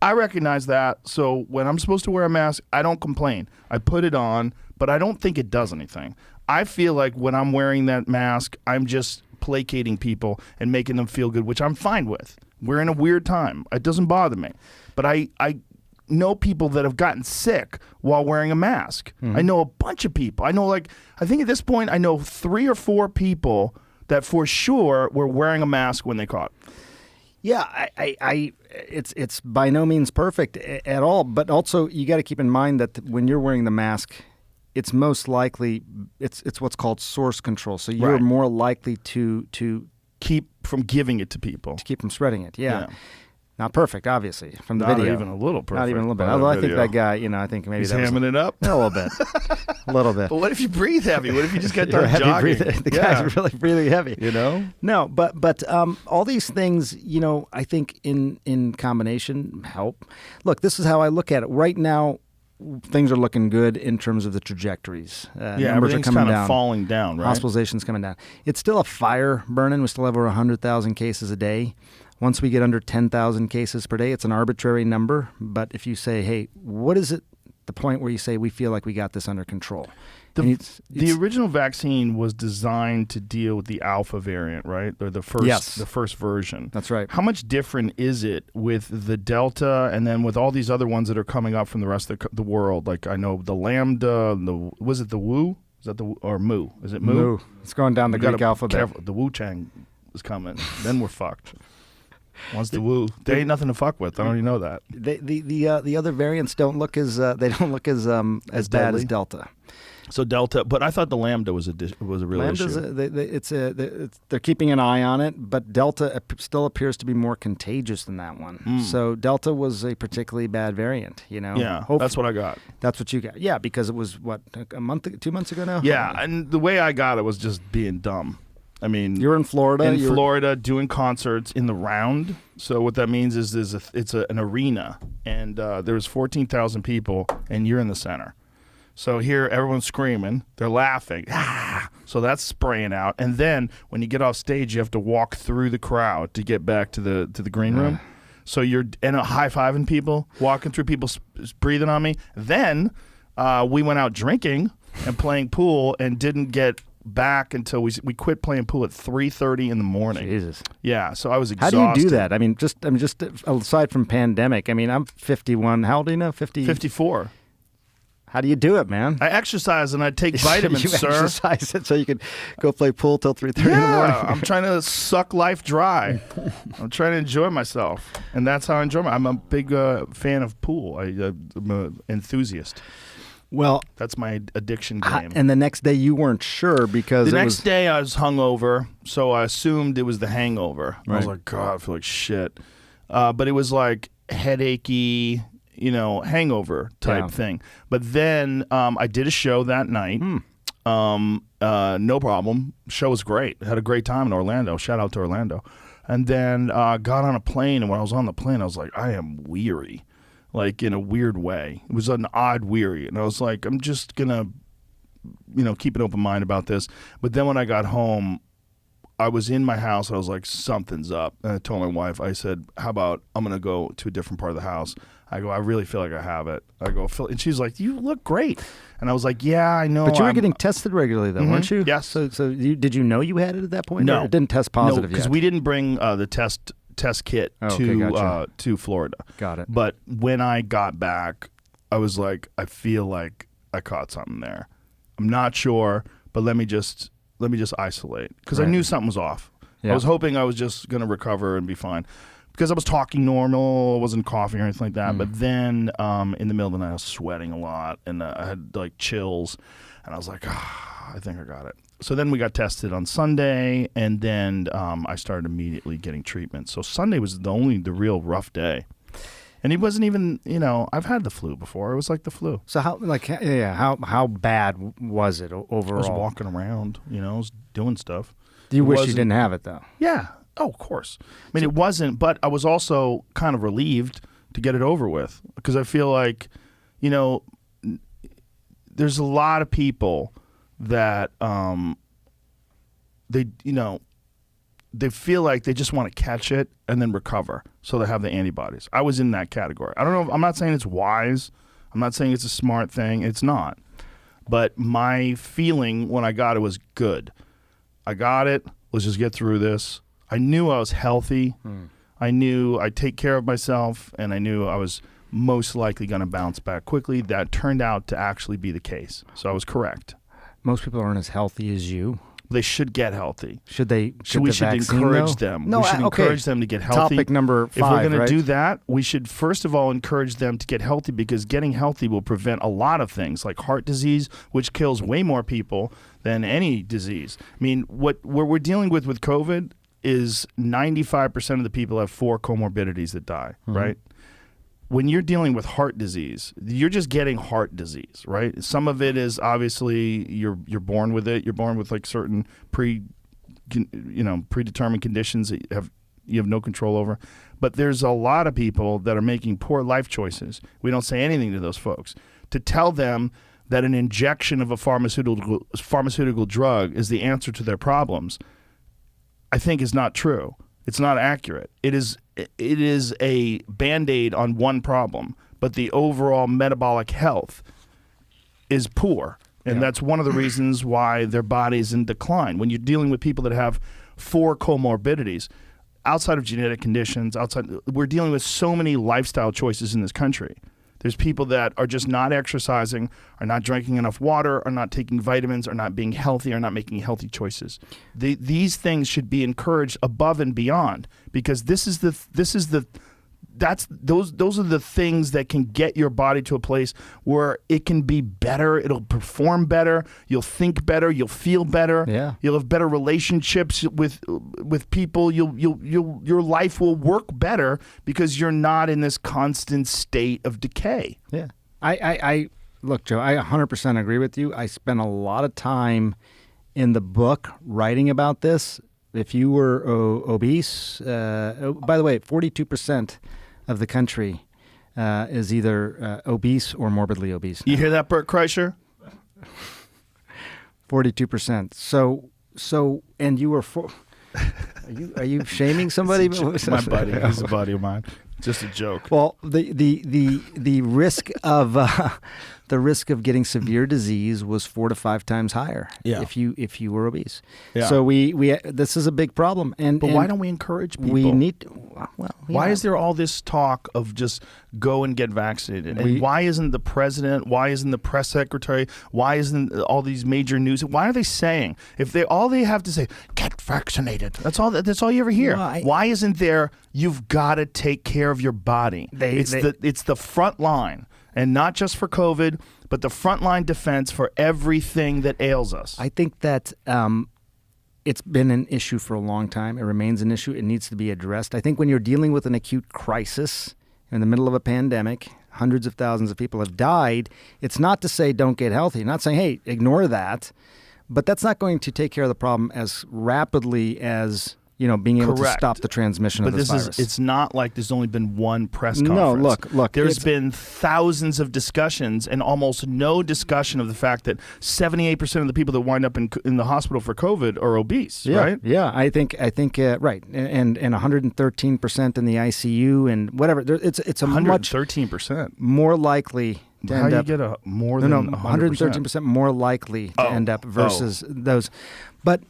I recognize that, so when I'm supposed to wear a mask, I don't complain. I put it on, but I don't think it does anything. I feel like when I'm wearing that mask, I'm just placating people and making them feel good, which I'm fine with. We're in a weird time. It doesn't bother me. But I know people that have gotten sick while wearing a mask. I know a bunch of people. I think at this point, I know 3 or 4 people that for sure were wearing a mask when they caught it. Yeah, it's by no means perfect at all. But also, you got to keep in mind that when you're wearing the mask, it's most likely it's what's called source control. So you're more likely to keep from giving it to people, to keep from spreading it. Yeah. Not perfect, obviously, from the Not video. Not even a little perfect. Not even a little bit. Although I think that guy, I think maybe he's that hamming it up a little bit, a little bit. But what if you breathe heavy? What if you just got done heavy jogging? The guy's really, really heavy. No, but all these things, I think in combination help. Look, this is how I look at it. Right now, things are looking good in terms of the trajectories. Numbers are coming down, falling down. Right? Hospitalization's coming down. It's still a fire burning. We still have over 100,000 cases a day. Once we get under 10,000 cases per day, it's an arbitrary number. But if you say, hey, what is it, the point where you say we feel like we got this under control? The original vaccine was designed to deal with the alpha variant, right? Or the first version. That's right. How much different is it with the Delta and then with all these other ones that are coming up from the rest of the world? Like I know the Lambda, was it the Wu? Is that or Mu? Is it Mu? Mu. It's going down the Greek alphabet. Careful. The Wu Chang is coming. Then we're fucked. Once the Wu, there ain't nothing to fuck with. I don't even know that. The other variants don't look as bad as Delta. So Delta, but I thought the Lambda was a real issue. They're keeping an eye on it, but Delta still appears to be more contagious than that one. So Delta was a particularly bad variant. Yeah, that's what I got. That's what you got. Yeah, because it was 2 months ago now. Yeah, and the way I got it was just being dumb. I mean, you're in Florida. Florida doing concerts in the round. So what that means is it's an arena, and there's 14,000 people, and you're in the center. So here, everyone's screaming, they're laughing, so that's spraying out. And then when you get off stage, you have to walk through the crowd to get back to the green room. So you're high-fiving people, walking through people, breathing on me. Then we went out drinking and playing pool and didn't get back until we quit playing pool at 3:30 in the morning. Jesus. Yeah, so I was exhausted. How do you do that? I mean, just aside from pandemic, I mean, I'm 51. How old are you now? 54. How do you do it, man? I exercise and I take vitamins, you sir. exercise it so you can go play pool till 3:30 in the morning. I'm trying to suck life dry. I'm trying to enjoy myself, and that's how I enjoy. I'm a big fan of pool. I'm an enthusiast. Well, That's my addiction game. and the next day you weren't sure because The next day I was hungover, so I assumed it was the hangover. I was Right. like, God, I feel like shit. But it was like headachy, hangover type thing. But then I did a show that night. No problem. Show was great. Had a great time in Orlando. Shout out to Orlando. And then got on a plane, and when I was on the plane, I was like, I am weary. Like in a weird way. It was an odd weary. And I was like, I'm just going to, keep an open mind about this. But then when I got home, I was in my house. And I was like, something's up. And I told my wife, I said, how about I'm going to go to a different part of the house. I go, I really feel like I have it. I go, and she's like, you look great. And I was like, yeah, I know. But you were getting tested regularly, though, weren't you? Yes. So did you know you had it at that point? No. Or it didn't test positive No, because yet? we didn't bring the test kit gotcha. to Florida. Got it. But when I got back, I was like, I feel like I caught something there. I'm not sure, but let me just isolate because I Right. knew something was off. Yeah. I was hoping I was just going to recover and be fine because I was talking normal, I wasn't coughing or anything like that. But then in the middle of the night, I was sweating a lot and I had like chills, and I was like, I think I got it. So then we got tested on Sunday, and then I started immediately getting treatment. So Sunday was the real rough day. And he wasn't even, I've had the flu before. It was like the flu. So how bad was it overall? I was walking around, I was doing stuff. Do you It wish you wasn't- didn't have it, though? Yeah. Oh, of course. I mean, it wasn't, but I was also kind of relieved to get it over with because I feel like, there's a lot of people that they feel like they just want to catch it and then recover, so they have the antibodies. I was in that category. I don't know. I'm not saying it's wise. I'm not saying it's a smart thing. It's not. But my feeling when I got it was good. I got it. Let's just get through this. I knew I was healthy. I knew I'd take care of myself, and I knew I was most likely going to bounce back quickly. That turned out to actually be the case. So I was correct. Most people aren't as healthy as you. They should get healthy. Should they? So get we the should vaccine, encourage though? them. No, we should okay. encourage them to get healthy. Topic number 5, If we're going right? to do that, we should first of all encourage them to get healthy, because getting healthy will prevent a lot of things like heart disease, which kills way more people than any disease. I mean, what we're dealing with COVID is 95% of the people have 4 comorbidities that die, right? When you're dealing with heart disease, you're just getting heart disease, right? Some of it is obviously you're born with it. You're born with like certain predetermined conditions that you have no control over. But there's a lot of people that are making poor life choices. We don't say anything to those folks. To tell them that an injection of a pharmaceutical drug is the answer to their problems, I think is not true. It's not accurate. It is a Band-Aid on one problem, but the overall metabolic health is poor. And that's one of the reasons why their body's in decline. When you're dealing with people that have 4 comorbidities, outside of genetic conditions, we're dealing with so many lifestyle choices in this country. There's people that are just not exercising, are not drinking enough water, are not taking vitamins, are not being healthy, are not making healthy choices. These things should be encouraged above and beyond, because those are the things that can get your body to a place where it can be better. It'll perform better. You'll think better. You'll feel better. Yeah. You'll have better relationships with people. Your life will work better because you're not in this constant state of decay. Yeah. I look, Joe, I 100% agree with you. I spent a lot of time in the book writing about this. If you were obese, by the way, 42% of the country is either obese or morbidly obese now. You hear that, Bert Kreischer? 42%. So, and you were are you shaming somebody? My buddy. He's a buddy of mine. Just a joke. Well, the risk of the risk of getting severe disease was 4 to 5 times higher if you were obese. Yeah. So we this is a big problem. But why don't we encourage people? We need to, Why is there all this talk of just go and get vaccinated? And why isn't the president, why isn't the press secretary, why isn't all these major news, why are they saying, if all they have to say, get vaccinated, that's all you ever hear. Well, why isn't there, you've got to take care of your body? It's the front line, and not just for COVID, but the frontline defense for everything that ails us. I think that it's been an issue for a long time. It remains an issue. It needs to be addressed. I think when you're dealing with an acute crisis in the middle of a pandemic, hundreds of thousands of people have died, it's not to say don't get healthy. Not saying, hey, ignore that. But that's not going to take care of the problem as rapidly as being able to stop the transmission of this virus. It's not like there's only been one press conference. No, look. There's been thousands of discussions and almost no discussion of the fact that 78% of the people that wind up in the hospital for COVID are obese, right? Yeah, I think right. And 113% in the ICU and whatever. It's a 113%. More likely to How end do you up. get a more than 113% more likely to end up versus those. But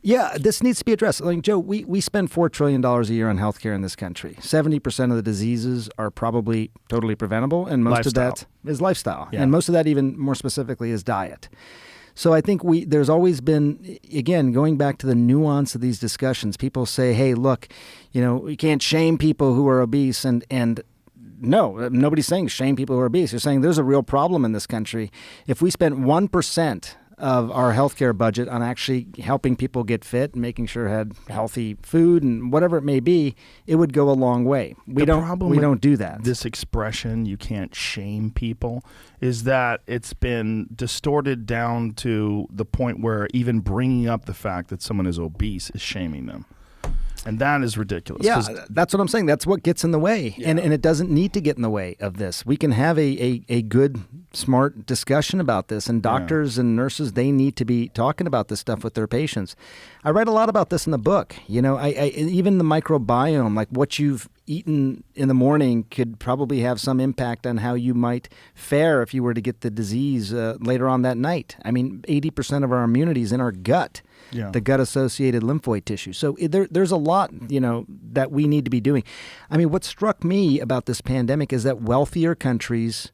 yeah, this needs to be addressed. Like, Joe, we spend $4 trillion a year on healthcare in this country. 70% of the diseases are probably totally preventable, and most of that is lifestyle. Yeah. And most of that, even more specifically, is diet. So I think there's always been, again, going back to the nuance of these discussions, people say, hey, look, we can't shame people who are obese, and no, nobody's saying shame people who are obese. You're saying there's a real problem in this country. If we spent 1% of our healthcare budget on actually helping people get fit and making sure had healthy food and whatever it may be, it would go a long way. We don't do that. This expression, you can't shame people, is that it's been distorted down to the point where even bringing up the fact that someone is obese is shaming them. And that is ridiculous. Yeah, that's what I'm saying. That's what gets in the way. Yeah. And it doesn't need to get in the way of this. We can have a good, smart discussion about this. And doctors and nurses, they need to be talking about this stuff with their patients. I write a lot about this in the book. Even the microbiome, like what you've eaten in the morning could probably have some impact on how you might fare if you were to get the disease later on that night. I mean, 80% of our immunity is in our gut. Yeah. The gut-associated lymphoid tissue. So there's a lot, that we need to be doing. I mean, what struck me about this pandemic is that wealthier countries,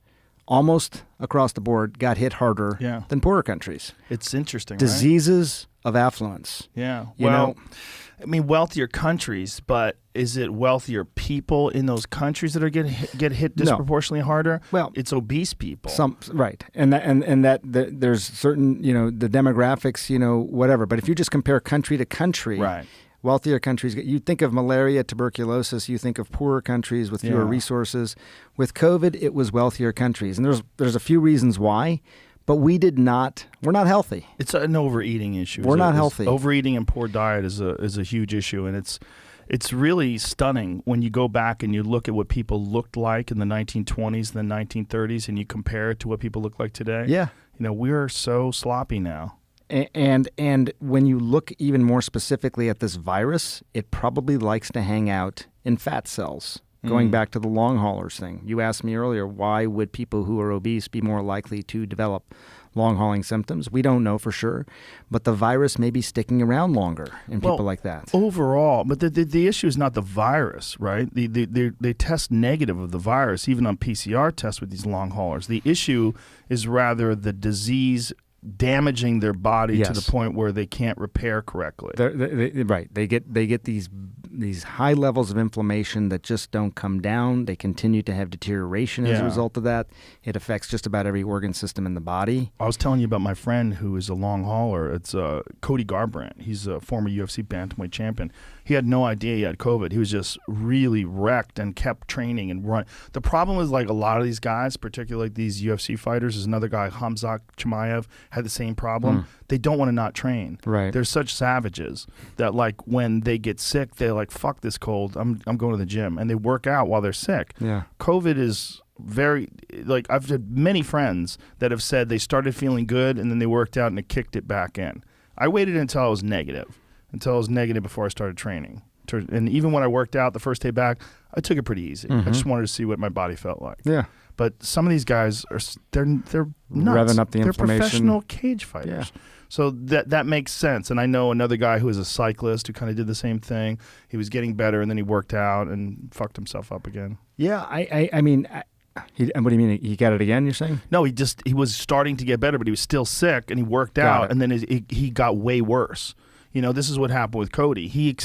almost across the board, got hit harder than poorer countries. It's interesting, Diseases of affluence. Yeah. I mean, wealthier countries, but is it wealthier people in those countries that are get hit disproportionately harder? Well, it's obese people. Right, and there's certain the demographics whatever. But if you just compare country to country, right. Wealthier countries, you think of malaria, tuberculosis, you think of poorer countries with fewer resources. With COVID, it was wealthier countries, and there's a few reasons why. But we're not healthy. It's an overeating issue. We're not healthy. Overeating and poor diet is a huge issue, and it's really stunning when you go back and you look at what people looked like in the 1920s and the 1930s, and you compare it to what people look like today. Yeah, we're so sloppy now. And when you look even more specifically at this virus, it probably likes to hang out in fat cells. Going back to the long haulers thing, you asked me earlier, why would people who are obese be more likely to develop long hauling symptoms? We don't know for sure, but the virus may be sticking around longer in people like that. Overall, but the issue is not the virus, right? They test negative of the virus, even on PCR tests with these long haulers. The issue is rather the disease damaging their body to the point where they can't repair correctly. They get these high levels of inflammation that just don't come down. They continue to have deterioration as a result of that. It affects just about every organ system in the body. I was telling you about my friend who is a long hauler. It's Cody Garbrandt. He's a former UFC bantamweight champion. He had no idea he had COVID. He was just really wrecked and kept training and run. The problem is, like, a lot of these guys, particularly like these UFC fighters, there's another guy, Khamzat Chimaev, had the same problem. They don't want to not train. Right. They're such savages that, like, when they get sick, they're like, fuck this cold. I'm going to the gym. And they work out while they're sick. Yeah. COVID is very, like, I've had many friends that have said they started feeling good and then they worked out and it kicked it back in. I waited until I was negative before I started training. And even when I worked out the first day back, I took it pretty easy. I just wanted to see what my body felt like. Yeah. But some of these guys they're nuts. Revving up the They're inflammation. professional cage fighters. Yeah. So that makes sense. And I know another guy who is a cyclist who kind of did the same thing. He was getting better, and then he worked out and fucked himself up again. Yeah, I mean, what do you mean? He got it again, you're saying? No, he was starting to get better, but he was still sick, and he worked out, and then he got way worse. You know, this is what happened with Cody. He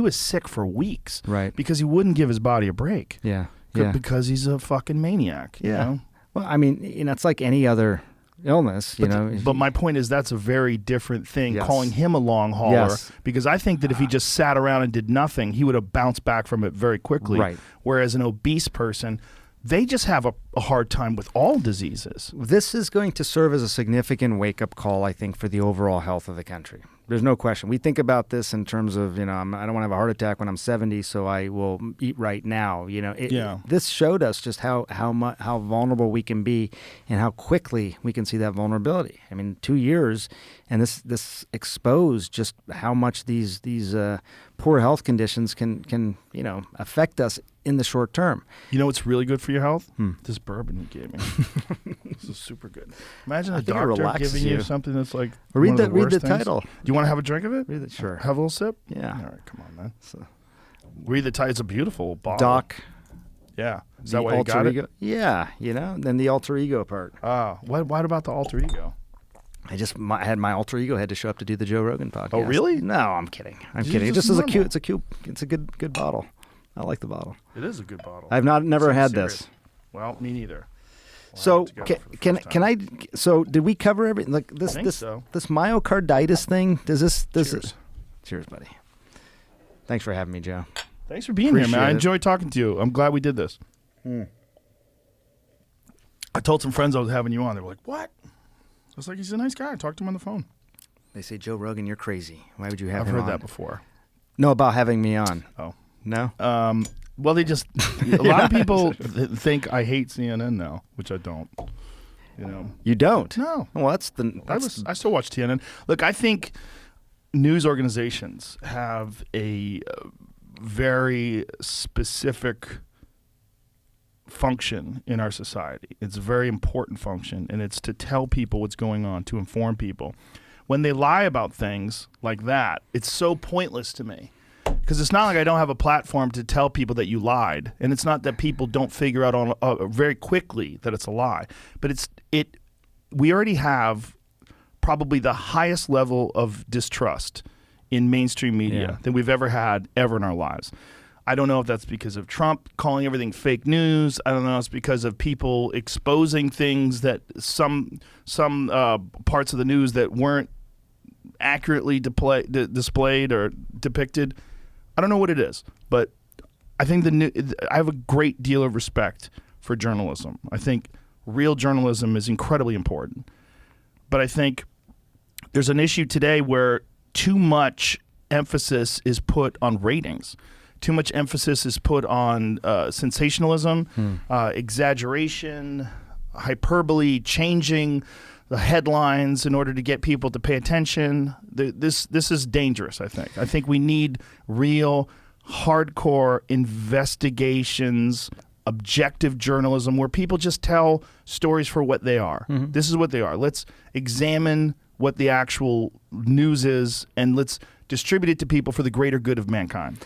was sick for weeks, Right. Because he wouldn't give his body a break. Yeah. Because he's a fucking maniac. You know? Well, I mean, it's like any other illness, But my point is that's a very different thing, Yes. calling him a long hauler, Yes. because I think that if he just sat around and did nothing, he would have bounced back from it very quickly. Right. Whereas an obese person, they just have a hard time with all diseases. This is going to serve as a significant wake-up call, I think, for the overall health of the country. There's no question. We think about this in terms of, I don't want to have a heart attack when I'm 70, so I will eat right now. This showed us just how vulnerable we can be and how quickly we can see that vulnerability. I mean, 2 years, and this exposed just how much these poor health conditions can affect us in the short term. You know what's really good for your health? This bourbon you gave me. This is super good. Imagine a think it doctor relaxes giving you you. something that's like Read one of read worst the things. title. Do you want to have a drink of it? Read it, sure. Have a little sip? Yeah. All right, come on, man. Read the title. It's a beautiful bottle. Doc. Yeah. Is the that why you got ego. it? Yeah, then the alter ego part. What about the alter ego? I had my alter ego had to show up to do the Joe Rogan podcast. Oh, really? No, I'm kidding. I'm You kidding. It just just is normal. it's a good bottle. I like the bottle. It is a good bottle. I've never I'm had serious. this. Well, me neither. So have to go for the can first can I? So did we cover everything? Like this think so. this myocarditis thing? Does this Cheers. Cheers, buddy. Thanks for having me, Joe. Thanks for being here, man. I Appreciate it. enjoyed talking to you. I'm glad we did this. I told some friends I was having you on. They were like, "What?" I was like, "He's a nice guy. I talked to him on the phone." They say, Joe Rogan, you're crazy. Why would you have I've him heard on? that before. No, about having me on. Oh. No? Well, they just a lot of people think I hate CNN now, which I don't. You don't? No. Well, that's I still watch CNN. Look, I think news organizations have a very specific function in our society. It's a very important function, and it's to tell people what's going on, to inform people. When they lie about things like that, it's so pointless to me. Because it's not like I don't have a platform to tell people that you lied, and it's not that people don't figure out very quickly that it's a lie. But we already have probably the highest level of distrust in mainstream media than we've ever had in our lives. I don't know if that's because of Trump calling everything fake news. I don't know if it's because of people exposing things that some parts of the news that weren't accurately displayed or depicted. I don't know what it is, but I think I have a great deal of respect for journalism. I think real journalism is incredibly important. But I think there's an issue today where too much emphasis is put on ratings. Too much emphasis is put on sensationalism, exaggeration, hyperbole, changing the headlines in order to get people to pay attention. This is dangerous, I think. I think we need real, hardcore investigations, objective journalism where people just tell stories for what they are. This is what they are. Let's examine what the actual news is, and let's distribute it to people for the greater good of mankind.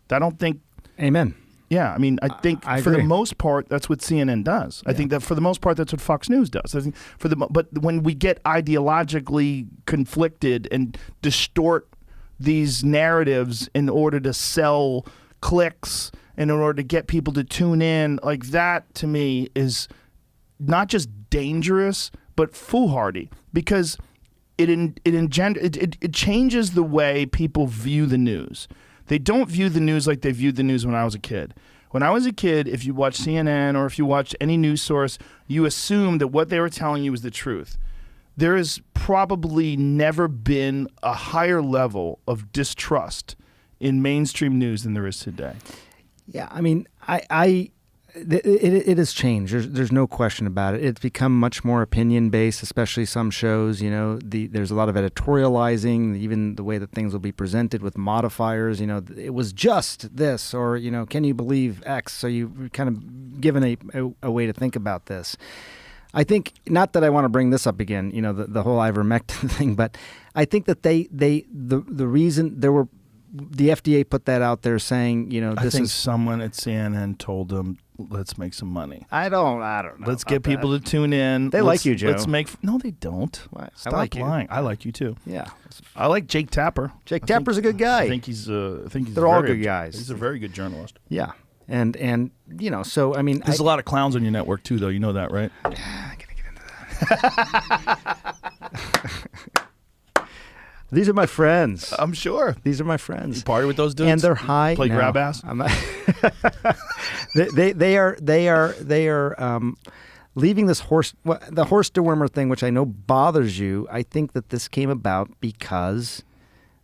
I don't think... Amen. Yeah, I mean, I think I for the agree. most part, that's what CNN does. I think that for the most part, that's what Fox News does. I think but when we get ideologically conflicted and distort these narratives in order to sell clicks and in order to get people to tune in, like that to me is not just dangerous, but foolhardy, because it changes the way people view the news. They don't view the news like they viewed the news when I was a kid. When I was a kid, if you watched CNN or if you watched any news source, you assumed that what they were telling you was the truth. There has probably never been a higher level of distrust in mainstream news than there is today. Yeah, I mean, I it has changed. There's no question about it. It's become much more opinion based, especially some shows. There's a lot of editorializing, even the way that things will be presented with modifiers. It was just this, or can you believe X? So you kind of given a way to think about this. I think, not that I want to bring this up again, the whole ivermectin thing, but I think that the reason the FDA put that out there saying, I think someone at CNN told them, let's make some money. I don't know. Let's get people to tune in. They like you, Joe. No, they don't. What? Stop I like lying. you. I like you too. Yeah. I like Jake Tapper. Tapper's a good guy. I think he's They're all good guys. He's a very good journalist. Yeah. And so, I mean. There's a lot of clowns on your network too, though. You know that, right? I'm not going to get into that. These are my friends. I'm sure. These are my friends. You party with those dudes? And they're high. Play grab ass? I'm not they are leaving this the horse dewormer thing, which I know bothers you. I think that this came about because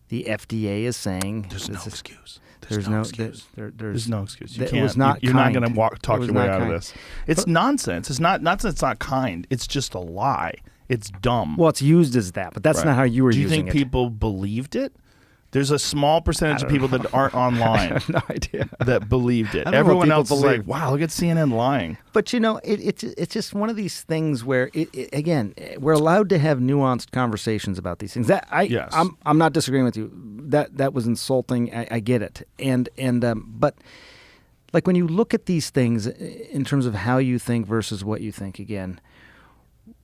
the FDA is saying there's no excuse. There's no excuse. There's no excuse. You it can't. was not You're kind. not going to talk your way out of kind. this. It's nonsense. It's not that it's not kind. It's just a lie. It's dumb. Well, it's used as that, but that's not how you were using it. Do you think people believed it? There's a small percentage of people that aren't online. I have no idea. That believed it. I don't know Everyone what else is people like, believe. wow, look at CNN lying. But it's just one of these things where again, we're allowed to have nuanced conversations about these things. Yes. I'm not disagreeing with you. That was insulting. I get it. But like when you look at these things in terms of how you think versus what you think, again,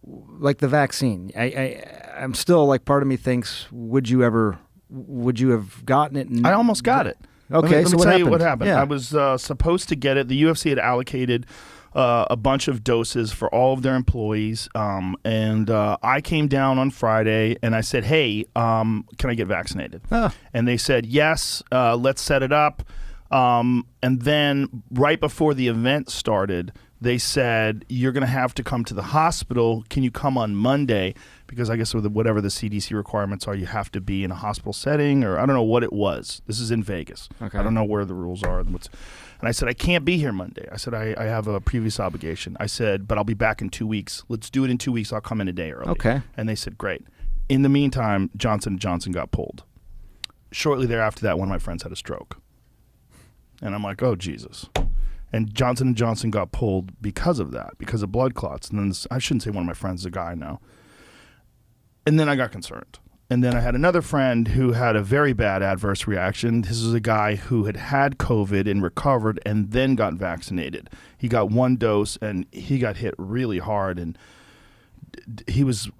like the vaccine, I'm still like, part of me thinks, would you have gotten it? I almost got it. Okay, let me so tell you what happened. Yeah. I was supposed to get it. The UFC had allocated a bunch of doses for all of their employees, and I came down on Friday and I said, hey, can I get vaccinated? And they said, yes, let's set it up. And then right before the event started, they said, you're going to have to come to the hospital. Can you come on Monday? Because I guess with whatever the CDC requirements are, you have to be in a hospital setting, or I don't know what it was. This is in Vegas. Okay. I don't know where the rules are. And I said, I can't be here Monday. I said, I have a previous obligation. I said, but I'll be back in 2 weeks. Let's do it in 2 weeks. I'll come in a day early. Okay. And they said, great. In the meantime, Johnson & Johnson got pulled. Shortly thereafter that, one of my friends had a stroke. And I'm like, oh, Jesus. And Johnson & Johnson got pulled because of that, because of blood clots. And then I shouldn't say one of my friends is a guy now. And then I got concerned. And then I had another friend who had a very bad adverse reaction. This is a guy who had COVID and recovered and then got vaccinated. He got one dose and he got hit really hard. And he was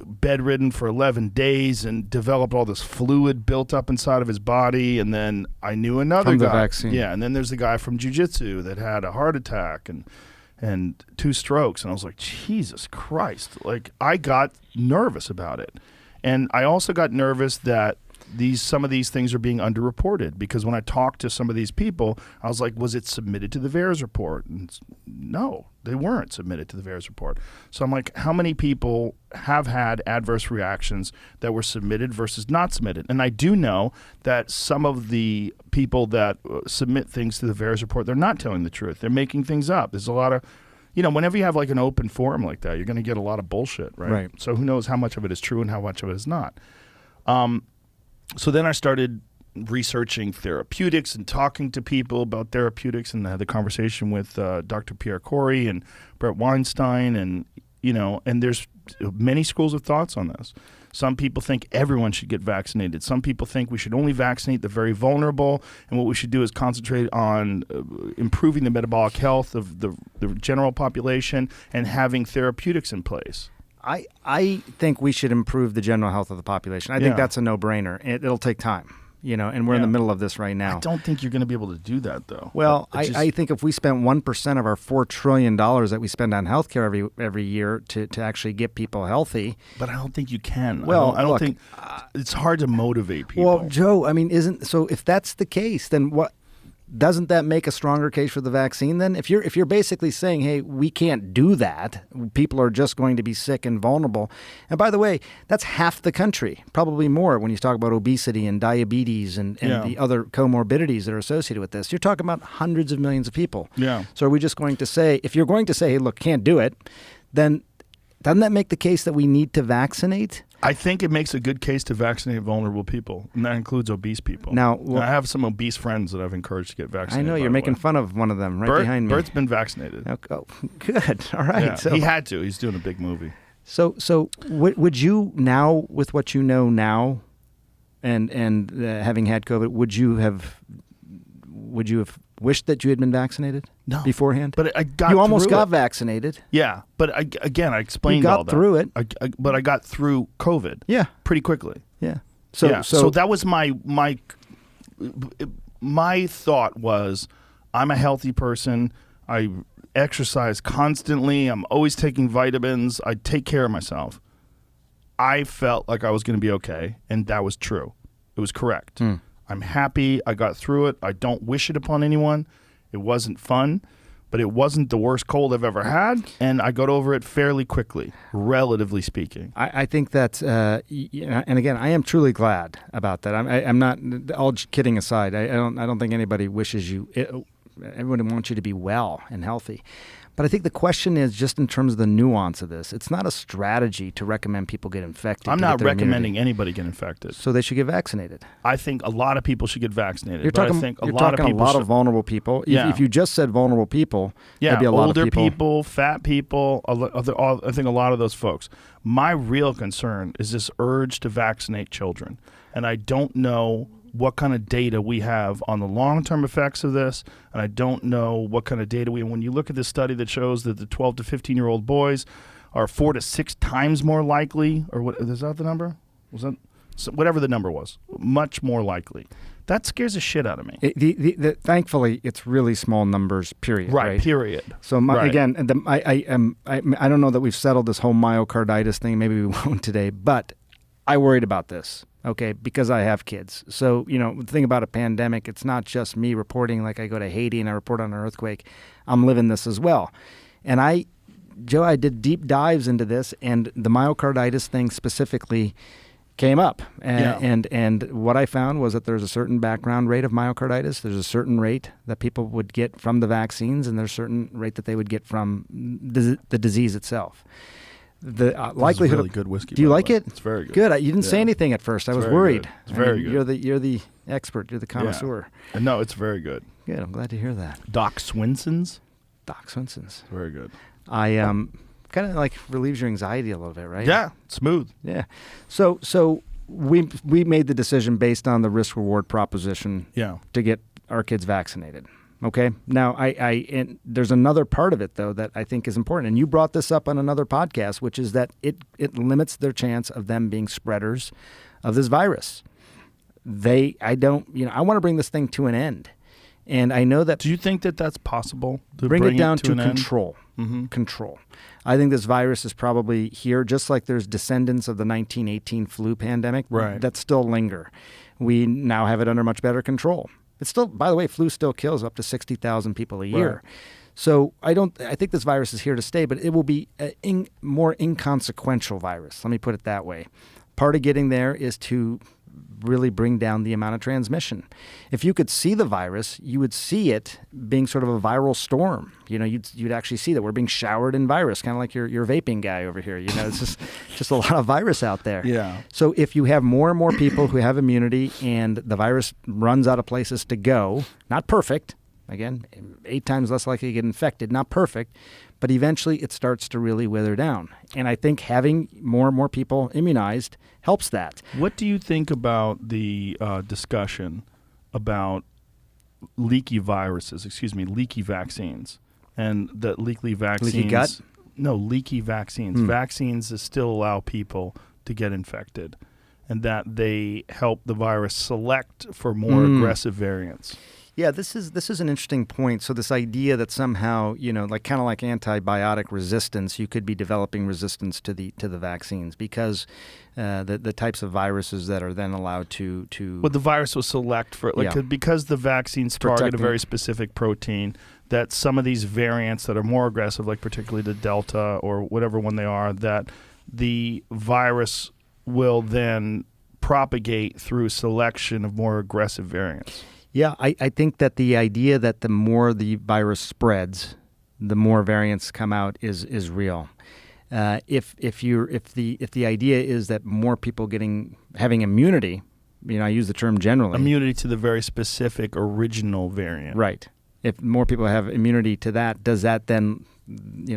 bedridden for 11 days and developed all this fluid built up inside of his body. And then I knew another from guy. the vaccine. Yeah, and then there's the guy from jiu-jitsu that had a heart attack and 2 strokes. And I was like, Jesus Christ. Like, I got nervous about it. And I also got nervous that some of these things are being underreported, because when I talked to some of these people, I was like, was it submitted to the VAERS report? And no, they weren't submitted to the VAERS report. So I'm like, how many people have had adverse reactions that were submitted versus not submitted? And I do know that some of the people that submit things to the VAERS report, they're not telling the truth. They're making things up. There's a lot of, whenever you have like an open forum like that, you're going to get a lot of bullshit, right? Right. So who knows how much of it is true and how much of it is not. So then I started researching therapeutics and talking to people about therapeutics, and I had the conversation with Dr. Pierre Corey and Brett Weinstein, and and there's many schools of thoughts on this. Some people think everyone should get vaccinated. Some people think we should only vaccinate the very vulnerable, and what we should do is concentrate on improving the metabolic health of the general population and having therapeutics in place. I think we should improve the general health of the population. I think that's a no-brainer. It'll take time, and we're in the middle of this right now. I don't think you're going to be able to do that, though. Well, I think if we spent 1% of our $4 trillion that we spend on healthcare every year to actually get people healthy. But I don't think you can. Well, I don't think it's hard to motivate people. Well, Joe, I mean, so if that's the case, then what? Doesn't that make a stronger case for the vaccine then? If you're basically saying, hey, we can't do that, people are just going to be sick and vulnerable. And by the way, that's half the country, probably more when you talk about obesity and diabetes and the other comorbidities that are associated with this. You're talking about hundreds of millions of people. Yeah. So are we just going to say, if you're going to say, hey, look, can't do it, then doesn't that make the case that we need to vaccinate? I think it makes a good case to vaccinate vulnerable people, and that includes obese people. Now, I have some obese friends that I've encouraged to get vaccinated. I know, you're making fun of one of them behind me. Bert's been vaccinated. Oh, good. All right. Yeah, So, he had to. He's doing a big movie. So would you now, with what you know now, and having had COVID, would you have wished that you had been vaccinated beforehand? But I got You almost through got it. vaccinated. Yeah, but I explained You got all that. through it. But I got through COVID. Yeah. pretty quickly. Yeah. So that was my thought was, I'm a healthy person. I exercise constantly. I'm always taking vitamins. I take care of myself. I felt like I was going to be okay, and that was true. It was correct. I'm happy I got through it. I don't wish it upon anyone. It wasn't fun, but it wasn't the worst cold I've ever had, and I got over it fairly quickly, relatively speaking. I think that, and again, I am truly glad about that. I'm not, all kidding aside, I don't think anybody wishes you, everyone wants you to be well and healthy. But I think the question is just in terms of the nuance of this. It's not a strategy to recommend people get infected. I'm not recommending anybody get infected. So they should get vaccinated. I think a lot of people should get vaccinated. You're talking, but I think a lot of vulnerable people. Yeah. If you just said vulnerable people, that'd be a lot older of people. people, fat people, I think a lot of those folks. My real concern is this urge to vaccinate children. And I don't know what kind of data we have on the long-term effects of this, and I don't know what kind of data when you look at this study that shows that the 12 to 15-year-old boys are 4 to 6 times more likely, or what is that the number? Was that whatever the number was? Much more likely. That scares the shit out of me. Thankfully, it's really small numbers. Period. Right. Period. So again, I don't know that we've settled this whole myocarditis thing. Maybe we won't today, but I worried about this. Okay, because I have kids. So, the thing about a pandemic, it's not just me reporting like I go to Haiti and I report on an earthquake. I'm living this as well. And Joe, I did deep dives into this, and the myocarditis thing specifically came up. And what I found was that there's a certain background rate of myocarditis. There's a certain rate that people would get from the vaccines, and there's a certain rate that they would get from the disease itself. The likelihood really good whiskey. Do you like it? It's very good. Good. You didn't say anything at first. I was worried. Good. It's very good. You're the expert. You're the connoisseur. Yeah. No, it's very good. Good. I'm glad to hear that. Doc Swinson's. Very good. I kind of like relieves your anxiety a little bit, right? Yeah. Smooth. Yeah. So we made the decision based on the risk reward proposition. Yeah. To get our kids vaccinated. Okay. Now, and there's another part of it, though, that I think is important. And you brought this up on another podcast, which is that it limits their chance of them being spreaders of this virus. I want to bring this thing to an end. And I know that. Do you think that that's possible? To bring it down to an control. Mm-hmm. Control. I think this virus is probably here, just like there's descendants of the 1918 flu pandemic that still linger. We now have it under much better control. It's still, by the way, flu still kills up to 60,000 people a year. Right. So I think this virus is here to stay, but it will be a more inconsequential virus. Let me put it that way. Part of getting there is to really bring down the amount of transmission. If you could see the virus, you would see it being sort of a viral storm. You'd actually see that we're being showered in virus, kind of like your vaping guy over here. It's just a lot of virus out there. Yeah. So if you have more and more people who have immunity and the virus runs out of places to go, not perfect, again, 8 times less likely to get infected, not perfect, but eventually it starts to really wither down. And I think having more and more people immunized helps that. What do you think about the discussion about leaky vaccines, and that leaky vaccines? Leaky gut? No, leaky vaccines. Vaccines that still allow people to get infected, and that they help the virus select for more aggressive variants. Yeah, this is an interesting point. So this idea that somehow, like kind of like antibiotic resistance, you could be developing resistance to the vaccines because the types of viruses that are then allowed to. Well, the virus will select for because the vaccines target a very specific protein. That some of these variants that are more aggressive, like particularly the Delta or whatever one they are, that the virus will then propagate through selection of more aggressive variants. Yeah, I think that the idea that the more the virus spreads, the more variants come out is real. If the idea is that more people having immunity, I use the term generally. Immunity to the very specific original variant. Right. If more people have immunity to that, does that then,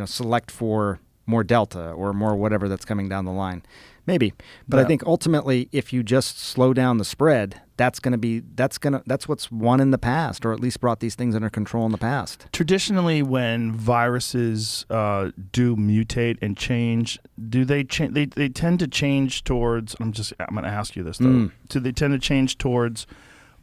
select for more Delta or more whatever that's coming down the line? Maybe. But I think ultimately, if you just slow down the spread, that's what's won in the past, or at least brought these things under control in the past. Traditionally, when viruses do mutate and change, do they change? They tend to change towards. I'm going to ask you this though. Do they tend to change towards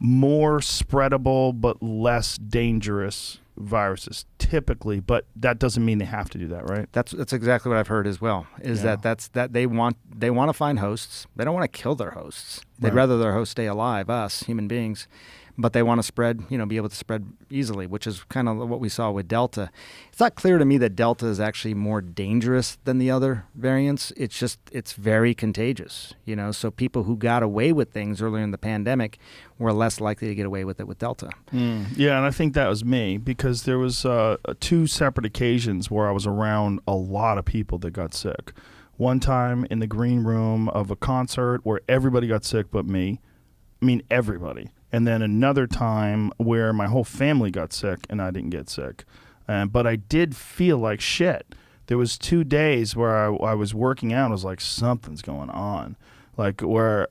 more spreadable but less dangerous viruses typically? But that doesn't mean they have to do that, right? That's exactly what I've heard as well. That they want to find hosts. They don't want to kill their hosts. They'd rather their hosts stay alive, us human beings. But they want to spread, be able to spread easily, which is kind of what we saw with Delta. It's not clear to me that Delta is actually more dangerous than the other variants. It's very contagious, So people who got away with things earlier in the pandemic were less likely to get away with it with Delta. Yeah, and I think that was me because there was 2 separate occasions where I was around a lot of people that got sick. One time in the green room of a concert where everybody got sick but me. I mean, everybody. And then another time where my whole family got sick and I didn't get sick. But I did feel like shit. There was 2 days where I was working out. I was like, something's going on. Like where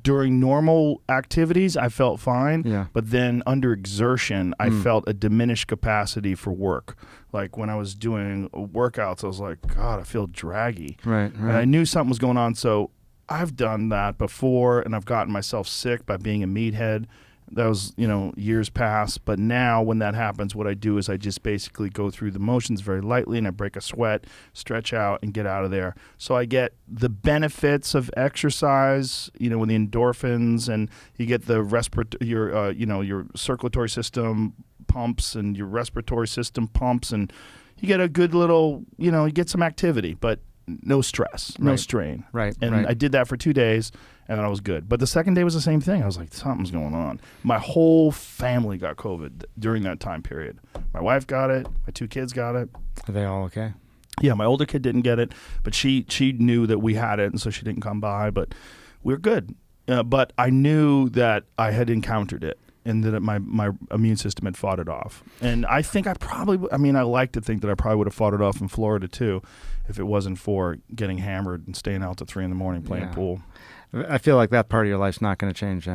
during normal activities, I felt fine. Yeah. But then under exertion, I felt a diminished capacity for work. Like when I was doing workouts, I was like, God, I feel draggy. Right. And I knew something was going on. So I've done that before, and I've gotten myself sick by being a meathead. That was, years past. But now when that happens, what I do is I just basically go through the motions very lightly, and I break a sweat, stretch out, and get out of there. So I get the benefits of exercise, with the endorphins, and you get the your circulatory system pumps and your respiratory system pumps, and you get a good little, you get some activity, but no stress, no strain. Right. And I did that for 2 days, and I was good. But the second day was the same thing. I was like, something's going on. My whole family got COVID during that time period. My wife got it. My 2 kids got it. Are they all okay? Yeah, my older kid didn't get it, but she knew that we had it, and so she didn't come by. But we're good. But I knew that I had encountered it, and that my immune system had fought it off. And I think I like to think that I probably would have fought it off in Florida too, if it wasn't for getting hammered and staying out till 3 a.m. playing pool. I feel like that part of your life's not going to change.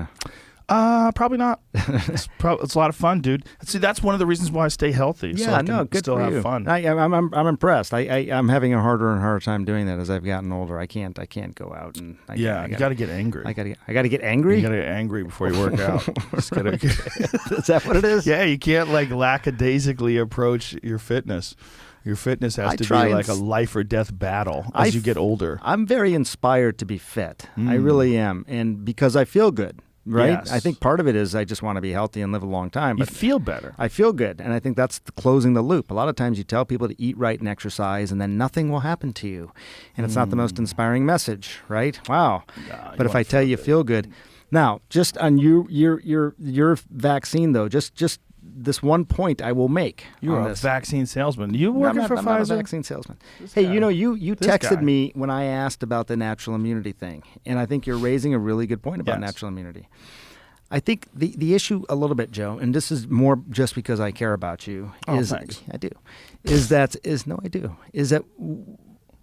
Probably not. It's a lot of fun, dude. See, that's one of the reasons why I stay healthy. Yeah, so I can good still for have you. fun. I'm impressed. I'm having a harder and harder time doing that as I've gotten older. I can't go out and. You got to get angry. I got to get angry. You got to get angry before you work out. Is that what it is? Yeah, you can't lackadaisically approach your fitness. Your fitness has to be like a life or death battle as you get older. I'm very inspired to be fit. I really am, and because I feel good. Right? Yes. I think part of it is I just want to be healthy and live a long time. But you feel better. I feel good, and I think that's closing the loop. A lot of times you tell people to eat right and exercise, and then nothing will happen to you. And it's not the most inspiring message, right? Wow. But if I tell you feel good. Now, just on your vaccine, though, just this one point I will make. You're a vaccine salesman. You working for Pfizer? I'm not a vaccine salesman. Hey, you texted me when I asked about the natural immunity thing, and I think you're raising a really good point about natural immunity. I think the issue a little bit, Joe, and this is more just because I care about you. Thanks. I do. Is that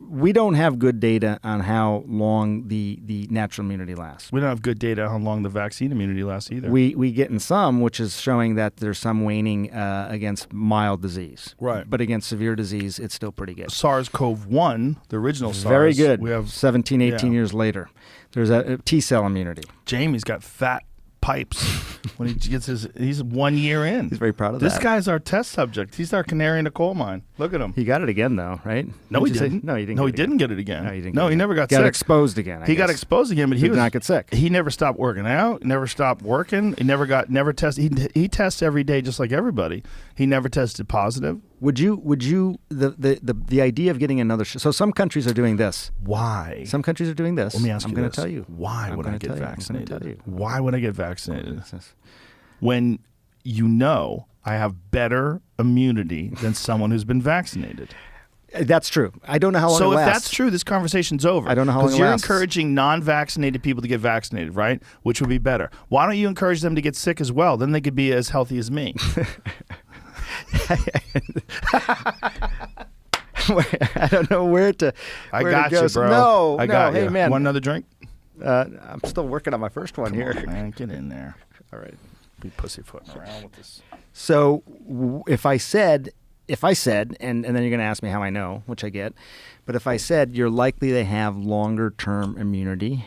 we don't have good data on how long the natural immunity lasts. We don't have good data on how long the vaccine immunity lasts either. We get in some, which is showing that there's some waning against mild disease. Right. But against severe disease, it's still pretty good. SARS-CoV-1, the original SARS. Very good. We have 17, 18 years later. There's a T-cell immunity. Jamie's got fat pipes when he gets he's 1 year in. He's very proud of this that. This guy's our test subject. He's our canary in the coal mine. Look at him. He got it again, though, right? No, he Did you say- didn't. No, he didn't. No, he get it didn't again. get it again. No, he didn't. No, get it he again. never got got sick. exposed again. He got exposed again, but he did not get sick. He never stopped working out. Never stopped working. He never tested. He tests every day just like everybody. He never tested positive. Would you the idea of getting another so some countries are doing this. Why? Some countries are doing this. Let me ask you I'm going this. to tell you. Why would I get I'm gonna vaccinated? tell you. Why would I get vaccinated? Yes. When you know I have better immunity than someone who's been vaccinated. That's true. I don't know how long So it if lasts. that's true, this conversation's over. I don't know how long it Because you're lasts. encouraging non-vaccinated people to get vaccinated, right? Which would be better. Why don't you encourage them to get sick as well? Then they could be as healthy as me. I don't know where to. I where got to go. you, bro. No, I got Hey, you. man. Want another drink? I'm still working on my first one here. Come on, man, get in there. All right. Be pussyfooting around with this. So if I said, and then you're going to ask me how I know, which I get, but if I said you're likely to have longer term immunity,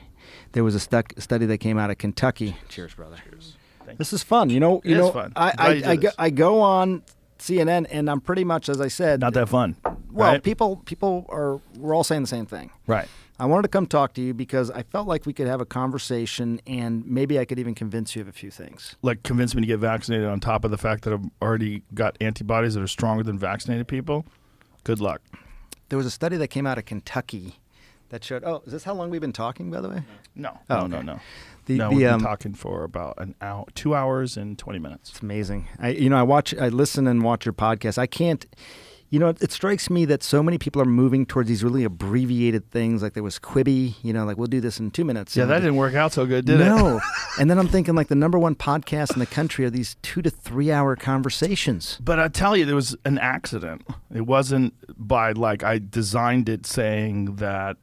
there was a study that came out of Kentucky. Cheers, brother. Cheers. This is fun. You know, fun. I go on CNN and I'm pretty much, as I said, Not that fun. well, right? we're all saying the same thing. Right. I wanted to come talk to you because I felt like we could have a conversation and maybe I could even convince you of a few things. Like convince me to get vaccinated on top of the fact that I've already got antibodies that are stronger than vaccinated people. Good luck. There was a study that came out of Kentucky that showed. Oh, is this how long we've been talking, by the way? No. Oh, No. okay. We've been talking for about an hour, 2 hours and 20 minutes. It's amazing. I listen and watch your podcast. I can't. It strikes me that so many people are moving towards these really abbreviated things. Like there was Quibi, like we'll do this in 2 minutes. Yeah, that didn't work out so good, did it? No. And then I'm thinking like the number one podcast in the country are these 2 to 3 hour conversations. But I tell you, there was an accident. It wasn't by I designed it saying that,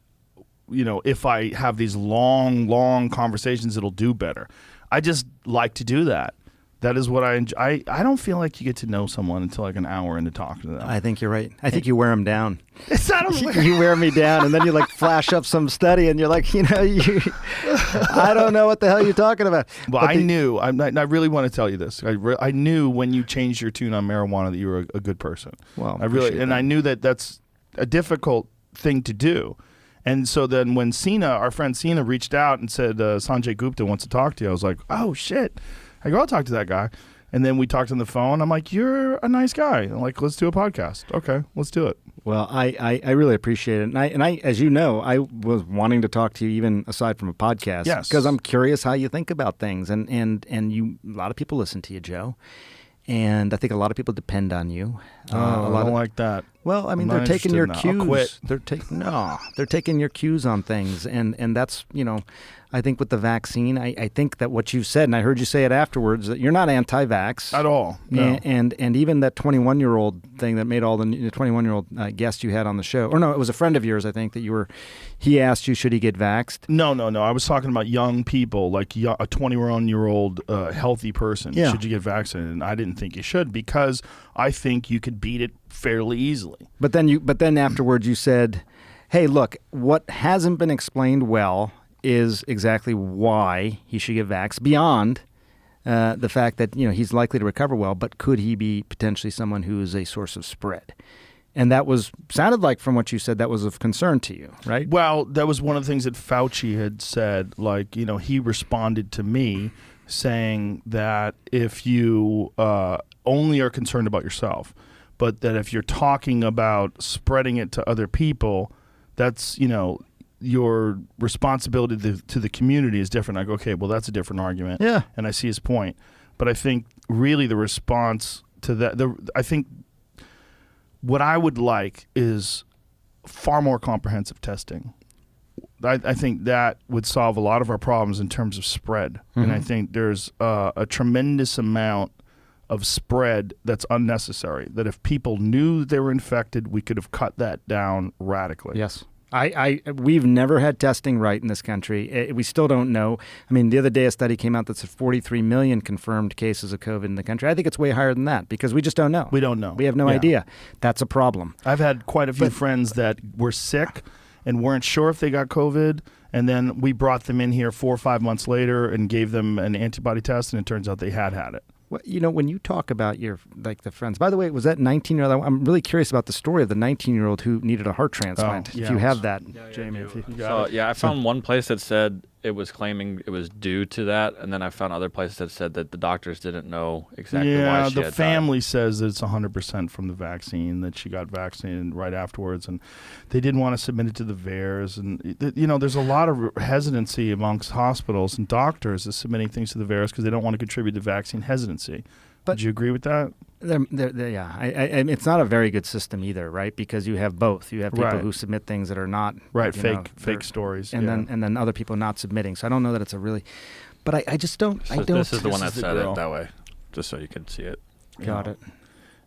if I have these long conversations, it'll do better. I just like to do that. That is what I enjoy. I don't feel like you get to know someone until like an hour into talking to them. I think you're right. I think you wear them down. It's not a You wear me down, and then you flash up some study, and you're like, I don't know what the hell you're talking about. Well, I knew. I really want to tell you this. I knew when you changed your tune on marijuana that you were a good person. Well, I knew that that's a difficult thing to do. And so then when our friend Sina reached out and said, Sanjay Gupta wants to talk to you, I was like, oh, shit. I go, I'll talk to that guy. And then we talked on the phone. I'm like, you're a nice guy. I'm like, let's do a podcast. Okay, let's do it. Well, I really appreciate it. And I, as you know, I was wanting to talk to you even aside from a podcast. Yes. Because I'm curious how you think about things. And a lot of people listen to you, Joe. And I think a lot of people depend on you. I don't like that. Well, I mean, I'm they're not taking your interested in that. I'll cues. quit. They're taking your cues on things, and that's I think with the vaccine, I think that what you've said, and I heard you say it afterwards, that you're not anti-vax At all. No. and even that 21-year-old thing that made all the 21-year-old guest you had on the show, or no, it was a friend of yours, I think he asked you should he get vaxxed. No. I was talking about young people, like a 21-year-old healthy person. Yeah. Should you get vaccinated? And I didn't think you should because I think you could beat it fairly easily. But then afterwards you said, hey, look, what hasn't been explained well is exactly why he should get vaxxed beyond the fact that he's likely to recover well, but could he be potentially someone who is a source of spread? And that sounded like from what you said that was of concern to you, right? Well, that was one of the things that Fauci had said. He responded to me saying that if you only are concerned about yourself, but that if you're talking about spreading it to other people, that's, your responsibility to the community is different. I go, okay, well, that's a different argument. Yeah. And I see his point. But I think really the response to that, I think what I would like is far more comprehensive testing. I think that would solve a lot of our problems in terms of spread. Mm-hmm. And I think there's a tremendous amount of spread that's unnecessary, that if people knew they were infected, we could have cut that down radically. Yes. We've never had testing right in this country. We still don't know. I mean, the other day a study came out that said 43 million confirmed cases of COVID in the country. I think it's way higher than that because we just don't know. We don't know. We have no idea. That's a problem. I've had quite a few friends that were sick and weren't sure if they got COVID. And then we brought them in here 4 or 5 months later and gave them an antibody test, and it turns out they had it. Well, when you talk about your the friends. By the way, was that 19-year-old? I'm really curious about the story of the 19-year-old who needed a heart transplant. Oh, yeah. If you have that, Jamie. If you got it. I found one place that said it was claiming it was due to that, and then I found other places that said that the doctors didn't know exactly why she the had family says that it's 100% from the vaccine, that she got vaccinated right afterwards, and they didn't want to submit it to the VAERS. And there's a lot of hesitancy amongst hospitals and doctors is submitting things to the VAERS because they don't want to contribute to vaccine hesitancy. Would you agree with that? It's not a very good system either, right? Because you have both. You have people who submit things that are not fake stories, and then other people not submitting. So I don't know that it's a really, but I just don't. This is the one that said it that way, just so you could see it. Got it.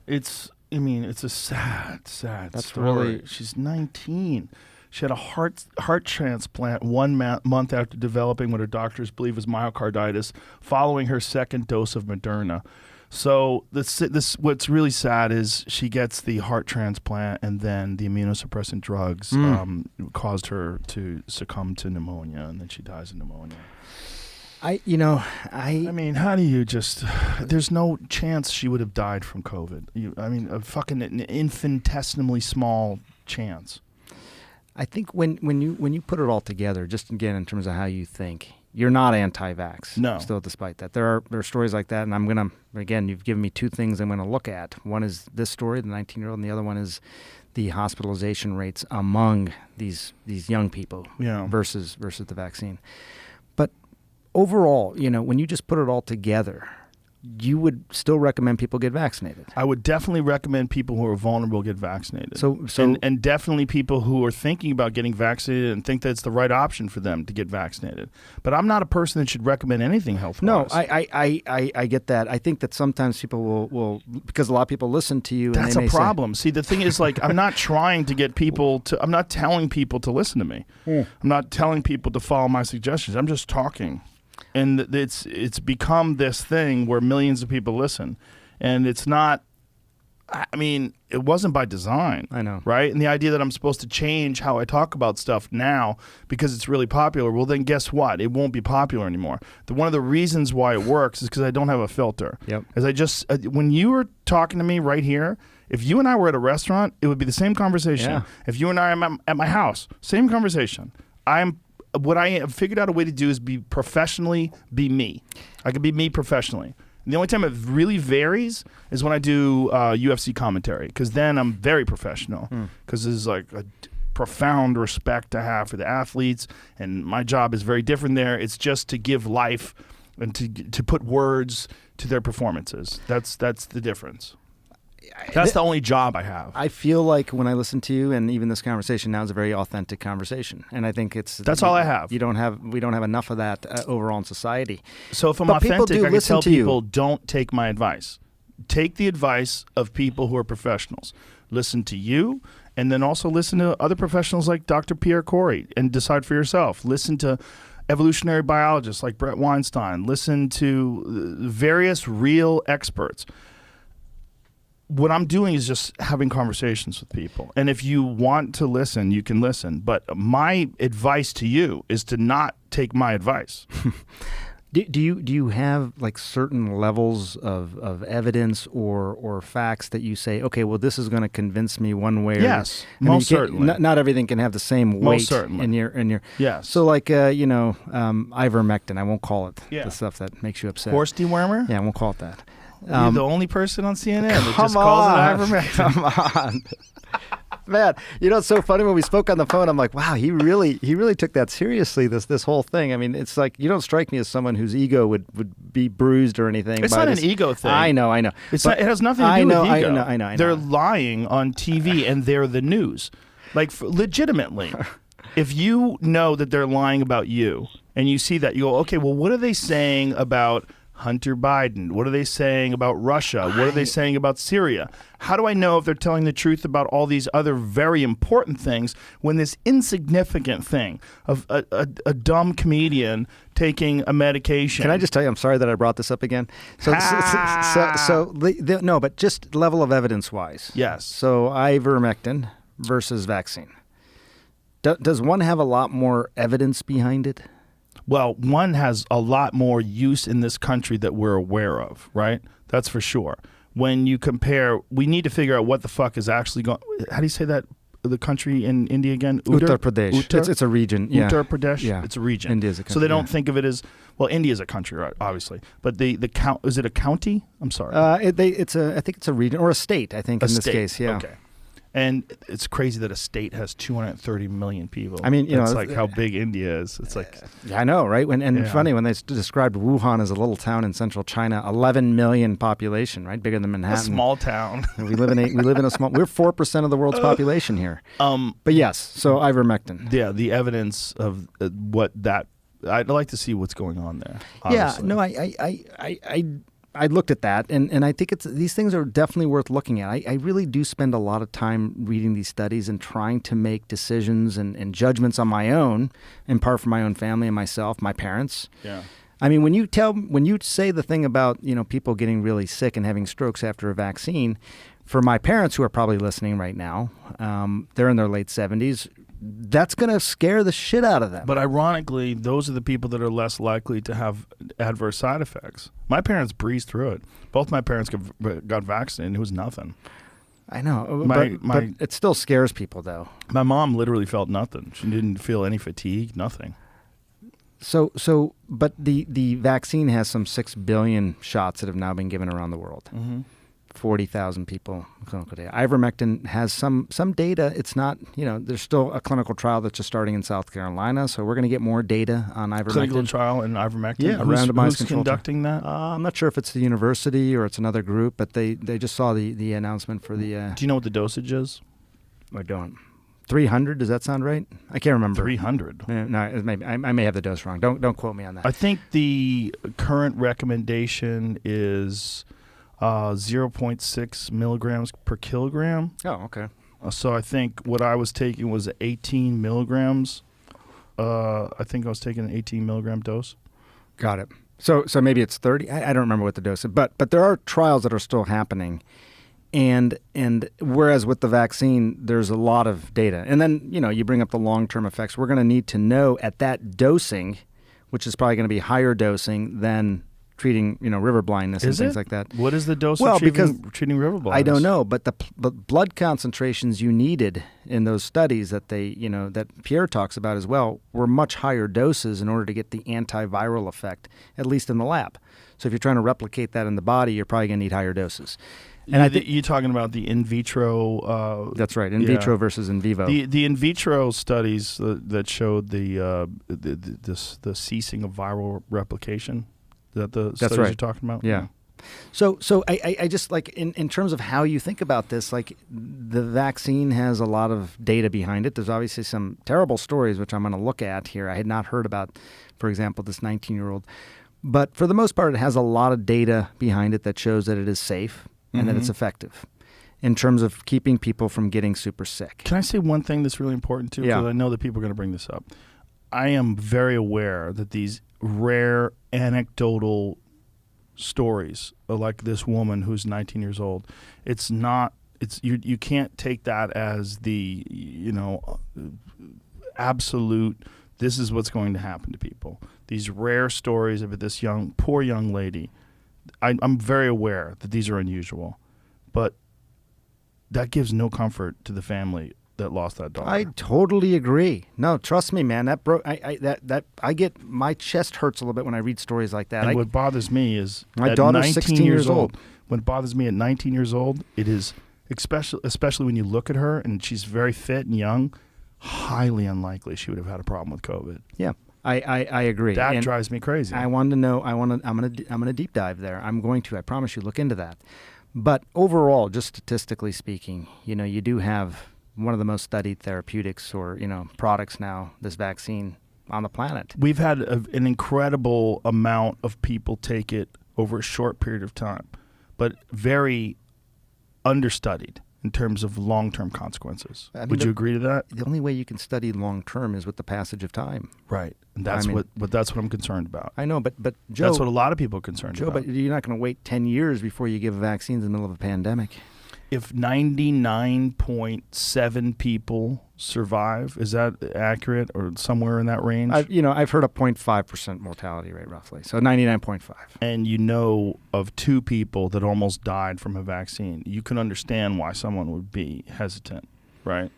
It's a sad That's story. really. She's 19. She had a heart transplant 1 month after developing what her doctors believe was myocarditis, following her second dose of Moderna. So this what's really sad is she gets the heart transplant, and then the immunosuppressant drugs caused her to succumb to pneumonia, and then she dies of pneumonia. I mean, how do you just? There's no chance she would have died from COVID. A fucking infinitesimally small chance. I think when you put it all together, just again in terms of how you think, you're not anti-vax. No. Still, despite that, there are stories like that, and I'm gonna you've given me two things I'm gonna look at. One is this story, the 19-year-old, and the other one is the hospitalization rates among these young people versus the vaccine. But overall, when you just put it all together, you would still recommend people get vaccinated. I would definitely recommend people who are vulnerable get vaccinated. So and definitely people who are thinking about getting vaccinated and think that it's the right option for them to get vaccinated. But I'm not a person that should recommend anything health-wise. No, I get that. I think that sometimes people will because a lot of people listen to you. That's and they a problem. See, the thing is, I'm not trying to get people to. I'm not telling people to listen to me. I'm not telling people to follow my suggestions. I'm just talking. And it's become this thing where millions of people listen. And it's not, it wasn't by design. I know. Right? And the idea that I'm supposed to change how I talk about stuff now because it's really popular, well, then guess what? It won't be popular anymore. One of the reasons why it works is because I don't have a filter. Yep. When you were talking to me right here, if you and I were at a restaurant, it would be the same conversation. Yeah. If you and I am at my house, same conversation. What I have figured out a way to do is be me. I can be me professionally. And the only time it really varies is when I do UFC commentary, because then I'm very professional, because there's a profound respect to have for the athletes, and my job is very different there. It's just to give life and to put words to their performances. That's the difference. That's the only job I have. I feel like when I listen to you, and even this conversation now is a very authentic conversation, and I think that's all I have. We don't have enough of that overall in society. So if I'm authentic, I can tell people don't take my advice. Take the advice of people who are professionals. Listen to you, and then also listen to other professionals like Dr. Pierre Corey, and decide for yourself. Listen to evolutionary biologists like Brett Weinstein. Listen to various real experts. What I'm doing is just having conversations with people. And if you want to listen, you can listen. But my advice to you is to not take my advice. Do you have certain levels of evidence or facts that you say, okay, well, this is going to convince me one way? Yes, most certainly. Not everything can have the same weight. Most certainly. In your yes. So ivermectin, I won't call it the stuff that makes you upset. Horse dewormer? Yeah, I won't call it that. You're the only person on CNN that just calls it ivermectin. Come on. Man, it's so funny when we spoke on the phone. I'm like, wow, he really took that seriously. This whole thing. I mean, it's like you don't strike me as someone whose ego would be bruised or anything. It's not an ego thing. I know. It has nothing to do with ego. I know. They're lying on TV, and they're the news. Legitimately, if you know that they're lying about you, and you see that, you go, okay, well, what are they saying about Hunter Biden? What are they saying about Russia? What are they saying about Syria? How do I know if they're telling the truth about all these other very important things when this insignificant thing of a dumb comedian taking a medication? Can I just tell you, I'm sorry that I brought this up again. No, but just level of evidence wise. Yes. So ivermectin versus vaccine. Does one have a lot more evidence behind it? Well, one has a lot more use in this country that we're aware of, right? That's for sure. When you compare, we need to figure out what the fuck is actually going. How do you say that? The country in India again? Uttar Pradesh. It's a region. Yeah. Uttar Pradesh. Yeah. It's a region. India's a country. So they don't think of it as India's a country, right? Obviously, but the count is it a county? I'm sorry. I think it's a region or a state. I think in this state. case, yeah. Okay. And it's crazy that a state has 230 million people. I mean, it's like how big India is. It's like I know, right? Funny when they described Wuhan as a little town in central China, 11 million population, right? Bigger than Manhattan. a small town. we live in a small. We're 4% of the world's population here. But yes, so ivermectin. Yeah, the evidence of what that. I'd like to see what's going on there. Honestly. Yeah, no, I looked at that, and I think these things are definitely worth looking at. I really do spend a lot of time reading these studies and trying to make decisions and judgments on my own, in part for my own family and myself, my parents. Yeah. I mean, when you say the thing about people getting really sick and having strokes after a vaccine, for my parents who are probably listening right now, they're in their late 70s. That's going to scare the shit out of them. But ironically, those are the people that are less likely to have adverse side effects. My parents breezed through it. Both my parents got vaccinated. It was nothing. I know, but it still scares people, though. My mom literally felt nothing. She didn't feel any fatigue, nothing. But the vaccine has some 6 billion shots that have now been given around the world. Mm-hmm. 40,000 people clinical data. Ivermectin has some data. It's not, there's still a clinical trial that's just starting in South Carolina, so we're going to get more data on ivermectin. Clinical trial in ivermectin? Yeah, randomized who's conducting that? I'm not sure if it's the university or it's another group, but they just saw the announcement for the... Do you know what the dosage is? I don't. 300, does that sound right? I can't remember. 300? No, maybe, I may have the dose wrong. Don't quote me on that. I think the current recommendation is... 0.6 milligrams per kilogram. Oh, okay. So I think what I was taking was 18 milligrams. I think I was taking an 18 milligram dose. Got it. So maybe it's 30. I don't remember what the dose is, but there are trials that are still happening, and whereas with the vaccine, there's a lot of data, and then you bring up the long-term effects. We're going to need to know at that dosing, which is probably going to be higher dosing than treating, river blindness and things like that. What is the dose of treating river blindness? I don't know, but the blood concentrations you needed in those studies that that Pierre talks about as well were much higher doses in order to get the antiviral effect, at least in the lab. So if you're trying to replicate that in the body, you're probably going to need higher doses. And I think you're talking about the in vitro. That's right, in vitro versus in vivo. The in vitro studies that showed the ceasing of viral replication. Is that the studies you're talking about? Yeah. So I just like in terms of how you think about this, like the vaccine has a lot of data behind it. There's obviously some terrible stories which I'm going to look at here. I had not heard about, for example, this 19-year-old. But for the most part, it has a lot of data behind it that shows that it is safe and that it's effective in terms of keeping people from getting super sick. Can I say one thing that's really important too? Yeah. Because I know that people are going to bring this up. I am very aware that these rare anecdotal stories like this woman who's 19 years old, you can't take that as the absolute this is what's going to happen to people. These rare stories of this poor young lady, I'm very aware that these are unusual, but that gives no comfort to the family that lost that daughter. I totally agree. No, trust me, man. That broke. I get my chest hurts a little bit when I read stories like that. And what bothers me is my daughter's 16 years old. What bothers me at 19 years old, it is especially when you look at her and she's very fit and young, highly unlikely she would have had a problem with COVID. Yeah, I agree. That drives me crazy. I wanted to know. I'm gonna deep dive there. I'm going to. I promise you. Look into that. But overall, just statistically speaking, you do have one of the most studied therapeutics or, products now, this vaccine on the planet. We've had an incredible amount of people take it over a short period of time, but very understudied in terms of long-term consequences. Would you agree to that? The only way you can study long-term is with the passage of time. Right. And that's what I'm concerned about. I know, but Joe... That's what a lot of people are concerned about. But you're not going to wait 10 years before you give vaccines in the middle of a pandemic. if 99.7 people survive, is that accurate or somewhere in that range? I've heard a 0.5% mortality rate roughly, so 99.5. And you know of 2 people that almost died from a vaccine, you can understand why someone would be hesitant, right?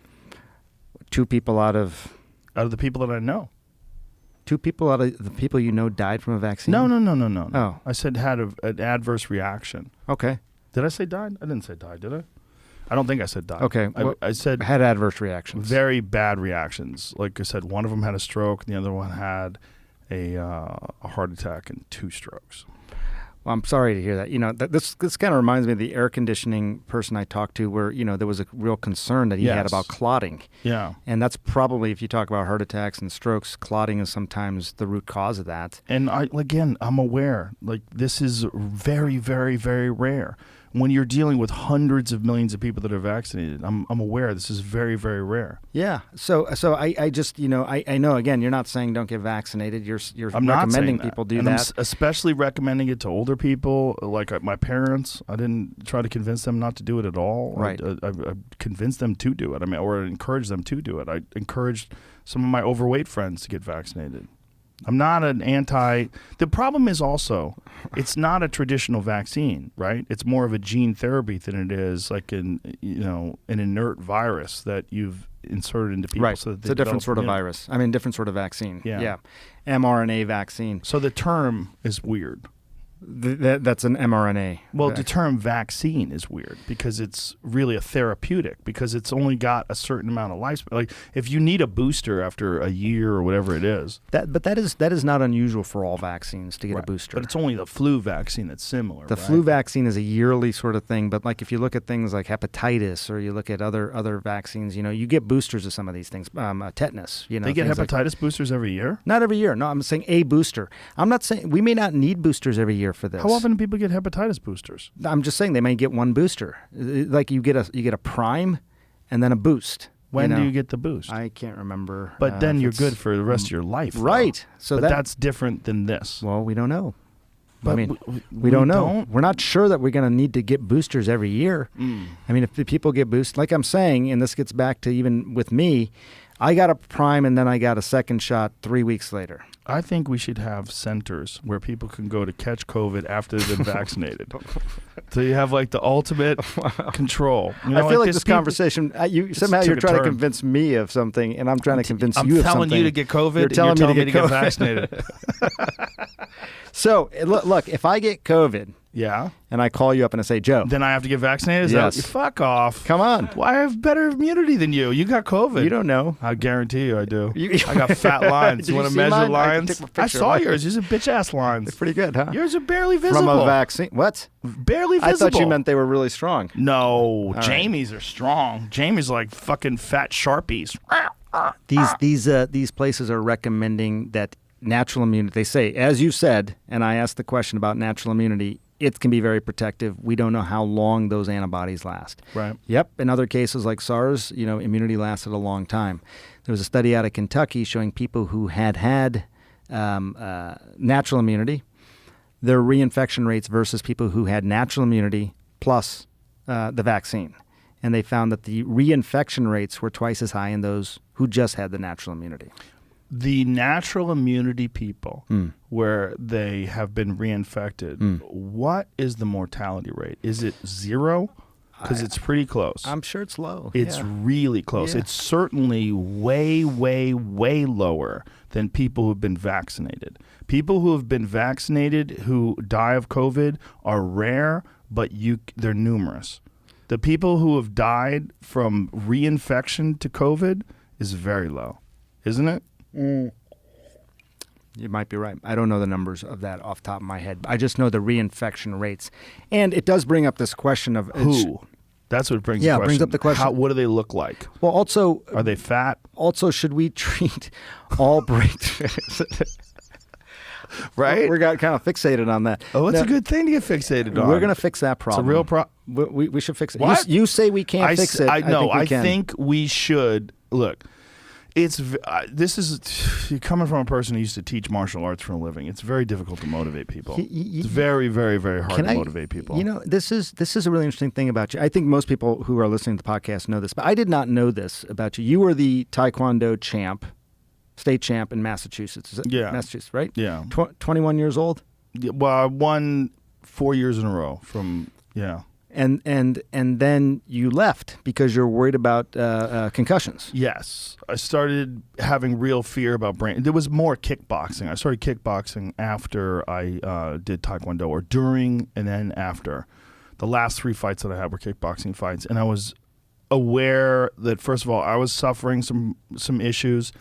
2 people out of the people that I know. 2 people out of the people you know died from a vaccine? No. Oh. I said had an adverse reaction. Okay. Did I say died? I didn't say died, did I? I don't think I said died. Okay. I said had adverse reactions. very bad reactions. Like I said, one of them had a stroke, the other one had a heart attack and 2 strokes. Well, I'm sorry to hear that. This kind of reminds me of the air conditioning person I talked to where, there was a real concern that he had about clotting. Yeah. And that's probably, if you talk about heart attacks and strokes, clotting is sometimes the root cause of that. And I'm aware, this is very, very, very rare. When you're dealing with hundreds of millions of people that are vaccinated, I'm aware this is very, very rare. Yeah. So I just, I know, again, you're not saying don't get vaccinated. You're I'm not recommending saying people that. do And that. I'm especially recommending it to older people, like my parents. I didn't try to convince them not to do it at all. Right. I convinced them to do it. Or encouraged them to do it. I encouraged some of my overweight friends to get vaccinated. I'm not an anti. The problem is also, it's not a traditional vaccine, right? It's more of a gene therapy than it is like an inert virus that you've inserted into people. Right. So that It's a different sort of virus. Different sort of vaccine. Yeah. mRNA vaccine. So the term is weird. That's an mRNA. Well, the term vaccine is weird because it's really a therapeutic because it's only got a certain amount of lifespan. Like if you need a booster after a year or whatever it is. That is not unusual for all vaccines to get a booster. But it's only the flu vaccine that's similar. The flu vaccine is a yearly sort of thing, but like if you look at things like hepatitis or you look at other vaccines, you get boosters of some of these things. Tetanus, They get hepatitis boosters every year? Not every year. No, I'm saying a booster. I'm not saying we may not need boosters every year for this. How often do people get hepatitis boosters? I'm just saying they may get one booster. Like you get a prime and then a boost. When do you get the boost? I can't remember. But then you're good for the rest of your life. Right. So that's different than this. Well, we don't know. But we don't know. We're not sure that we're going to need to get boosters every year. If the people get boosted, like I'm saying, and this gets back to even with me, I got a prime and then I got a second shot 3 weeks later. I think we should have centers where people can go to catch COVID after they've been vaccinated. So you have the ultimate control. I feel like this conversation, you're trying to convince me of something, and I'm trying to convince you of something. I'm telling you to get COVID, you're telling me to get vaccinated. So, look, if I get COVID, yeah, and I call you up and I say, Joe, then I have to get vaccinated? Yes. Fuck off. Come on. Well, I have better immunity than you. You got COVID. You don't know. I guarantee you I do. I got fat lines. You want to measure lines? I saw yours. Yours are bitch-ass lines. They're pretty good, huh? Yours are barely visible. From a vaccine. What? Barely visible. I thought you meant they were really strong. No. Jamie's are strong. Jamie's like fucking fat Sharpies. These places are recommending that natural immunity, they say, as you said, and I asked the question about natural immunity, it can be very protective. We don't know how long those antibodies last. Right. Yep. In other cases like SARS, immunity lasted a long time. There was a study out of Kentucky showing people who had natural immunity, their reinfection rates versus people who had natural immunity plus the vaccine. And they found that the reinfection rates were twice as high in those who just had the natural immunity. The natural immunity people where they have been reinfected, what is the mortality rate? Is it 0? Because it's pretty close. I'm sure it's low. It's really close. Yeah. It's certainly way, way, way lower than people who've been vaccinated. People who have been vaccinated who die of COVID are rare, but they're numerous. The people who have died from reinfection to COVID is very low, isn't it? You might be right. I don't know the numbers of that off the top of my head. I just know the reinfection rates. And it does bring up this question of who? That's what brings it brings up the question. What do they look like? Well, also... Are they fat? Also, should we treat all breakthroughs... Right? We got kind of fixated on that. Oh, it's a good thing to get fixated on. We're going to fix that problem. It's a real problem. We should fix it. What? You say we can't fix it. I think we can. think we should. Look, This is coming from a person who used to teach martial arts for a living. It's very difficult to motivate people. It's very, very, very hard to motivate people. You know, this is a really interesting thing about you. I think most people who are listening to the podcast know this, but I did not know this about you. You were the Taekwondo champ, state champ in Massachusetts. Yeah. Massachusetts, right? Yeah. 21 years old? Yeah, well, I won 4 years in a row from, yeah. And then you left because you're worried about concussions. Yes. I started having real fear about brain. There was more kickboxing. I started kickboxing after I did Taekwondo, or during and then after. The last 3 fights that I had were kickboxing fights. And I was aware that, first of all, I was suffering some issues,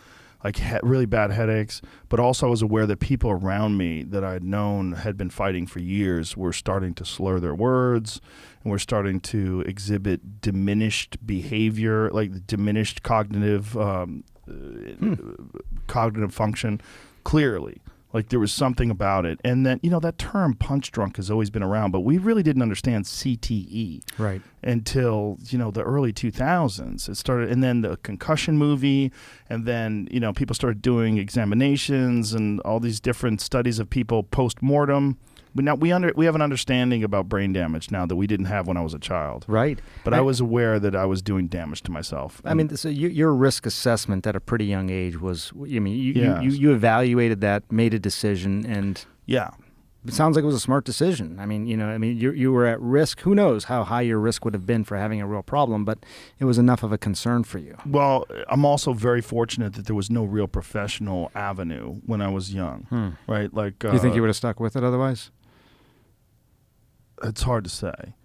like really bad headaches, but also I was aware that people around me that I had known had been fighting for years were starting to slur their words and were starting to exhibit diminished behavior, like diminished cognitive cognitive function, clearly. Like there was something about it. And then, that term punch drunk has always been around, but we really didn't understand CTE until, the early 2000s. It started, and then the concussion movie, and then, people started doing examinations and all these different studies of people post-mortem. But now we have an understanding about brain damage now that we didn't have when I was a child. Right. But I was aware that I was doing damage to myself. I mean, so your risk assessment at a pretty young age was, you evaluated that, made a decision, and yeah, it sounds like it was a smart decision. I mean, you were at risk. Who knows how high your risk would have been for having a real problem, but it was enough of a concern for you. Well, I'm also very fortunate that there was no real professional avenue when I was young, right? Like, do you think you would have stuck with it otherwise? It's hard to say.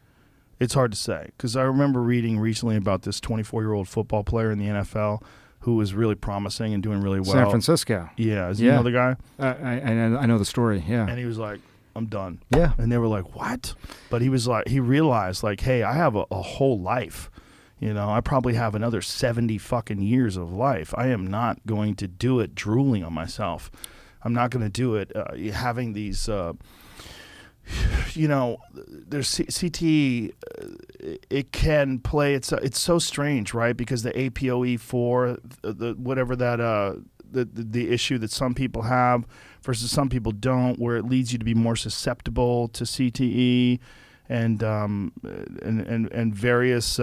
It's hard to say because I remember reading recently about this 24-year-old football player in the NFL who was really promising and doing really well. San Francisco. Yeah. You know the guy? I know the story, yeah. And he was like, I'm done. Yeah. And they were like, what? But he was like, he realized like, hey, I have a whole life. I probably have another 70 fucking years of life. I am not going to do it drooling on myself. I'm not going to do it having these... there's CTE. It can play. It's so strange, right? Because the APOE4, the whatever that the issue that some people have versus some people don't, where it leads you to be more susceptible to CTE, and various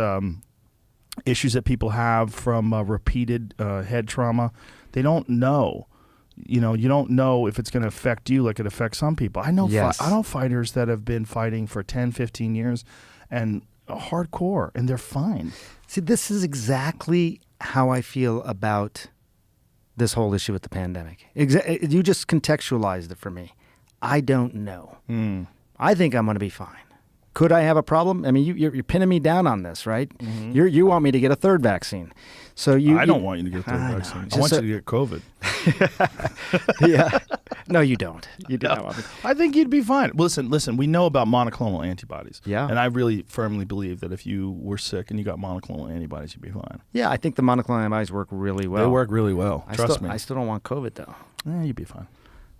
issues that people have from repeated head trauma. They don't know. You don't know if it's going to affect you like it affects some people. I know I know fighters that have been fighting for 10, 15 years and hardcore, and they're fine. See, this is exactly how I feel about this whole issue with the pandemic. You just contextualized it for me. I don't know. I think I'm going to be fine. Could I have a problem? I mean, you're pinning me down on this, right? Mm-hmm. You want me to get a third vaccine. So I don't want you to get a third vaccine. I want you to get COVID. Yeah. No, you don't. You don't. No. I think you'd be fine. Listen, we know about monoclonal antibodies. Yeah. And I really firmly believe that if you were sick and you got monoclonal antibodies, you'd be fine. Yeah, I think the monoclonal antibodies work really well. They work really well. Trust me. I still don't want COVID, though. You'd be fine.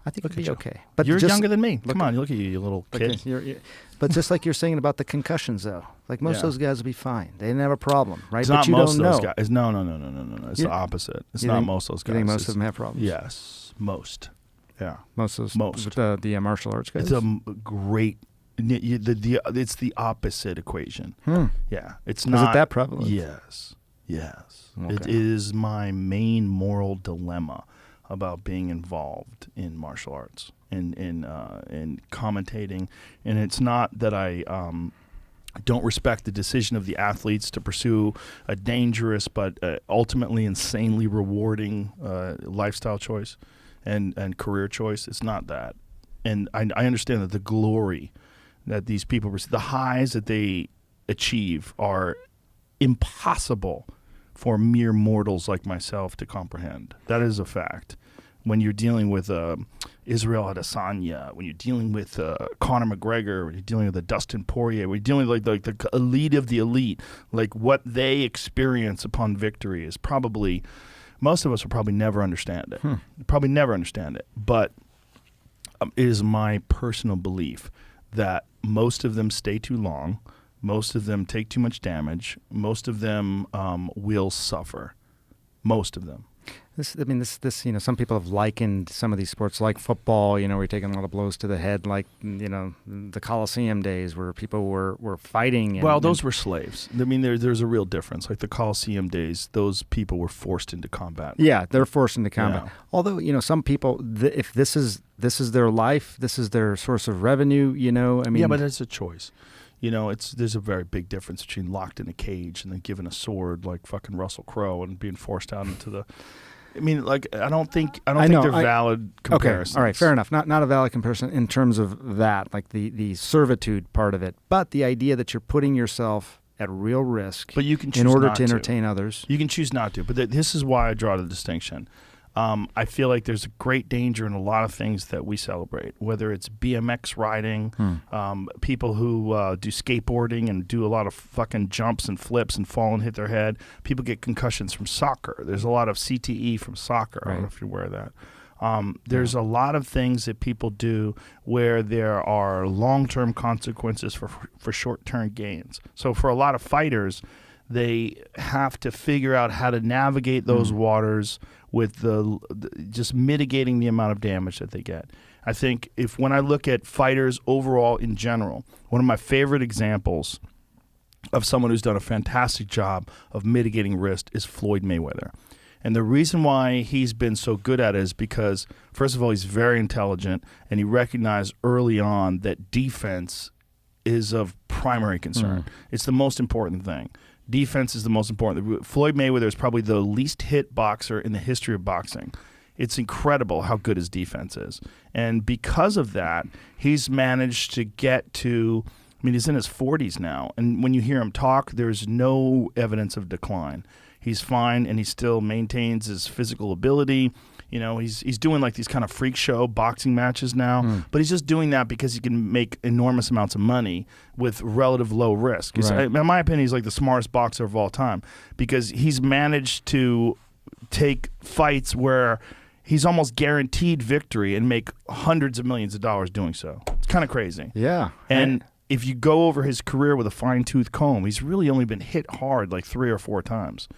I think it'd be okay. But you're younger than me. Come on, look at you little kid. But just like you're saying about the concussions, though, like most of those guys will be fine. They didn't have a problem, right? It's but not you most don't of those know. guys. No. It's the opposite. It's not most of those guys. You think most of them have problems? Yes, most. Yeah, most of those. Most. With the martial arts guys. It's a great. It's the opposite equation. Yeah, it's not. Is it that prevalent? Yes. Okay. It is my main moral dilemma about being involved in martial arts and in commentating. And it's not that I don't respect the decision of the athletes to pursue a dangerous but ultimately insanely rewarding lifestyle choice and career choice. It's not that. And I understand that the glory that these people receive, the highs that they achieve are impossible for mere mortals like myself to comprehend. That is a fact. When you're dealing with Israel Adesanya, when you're dealing with Conor McGregor, when you're dealing with Dustin Poirier, when you're dealing with like the elite of the elite, like what they experience upon victory is probably, most of us will probably never understand it. Probably never understand it. But it is my personal belief that most of them stay too long. Most of them take too much damage. Most of them will suffer. Most of them. Some people have likened some of these sports like football, where you're taking a lot of blows to the head, like, the Coliseum days where people were fighting. Well, those were slaves. I mean, there's a real difference. Like the Coliseum days, those people were forced into combat. Yeah, they're forced into combat. Yeah. Although, some people, if this is their life, this is their source of revenue, Yeah, but it's a choice. There's a very big difference between locked in a cage and then given a sword like fucking Russell Crowe and being forced out into the. I mean, like, I don't think they're valid comparisons. Okay, all right, fair enough. Not a valid comparison in terms of that, like the servitude part of it, but the idea that you're putting yourself at real risk, but you can choose in order not to entertain others. You can choose not to, but this is why I draw the distinction. I feel like there's a great danger in a lot of things that we celebrate, whether it's BMX riding, people who do skateboarding and do a lot of fucking jumps and flips and fall and hit their head. People get concussions from soccer. There's a lot of CTE from soccer. Right. I don't know if you're aware of that. There's a lot of things that people do where there are long-term consequences for short-term gains. So for a lot of fighters, they have to figure out how to navigate those waters with the just mitigating the amount of damage that they get. I think when I look at fighters overall in general, one of my favorite examples of someone who's done a fantastic job of mitigating risk is Floyd Mayweather. And the reason why he's been so good at it is because, first of all, he's very intelligent, and he recognized early on that defense is of primary concern. It's the most important thing. Defense is the most important. Floyd Mayweather is probably the least hit boxer in the history of boxing. It's incredible how good his defense is. And because of that, he's managed to get to, he's in his 40s now. And when you hear him talk, there's no evidence of decline. He's fine, and he still maintains his physical ability. He's doing like these kind of freak show boxing matches now, but he's just doing that because he can make enormous amounts of money with relative low risk. Right. In my opinion, he's like the smartest boxer of all time because he's managed to take fights where he's almost guaranteed victory and make hundreds of millions of dollars doing so. It's kind of crazy. Yeah. And if you go over his career with a fine-tooth comb, he's really only been hit hard like 3 or 4 times.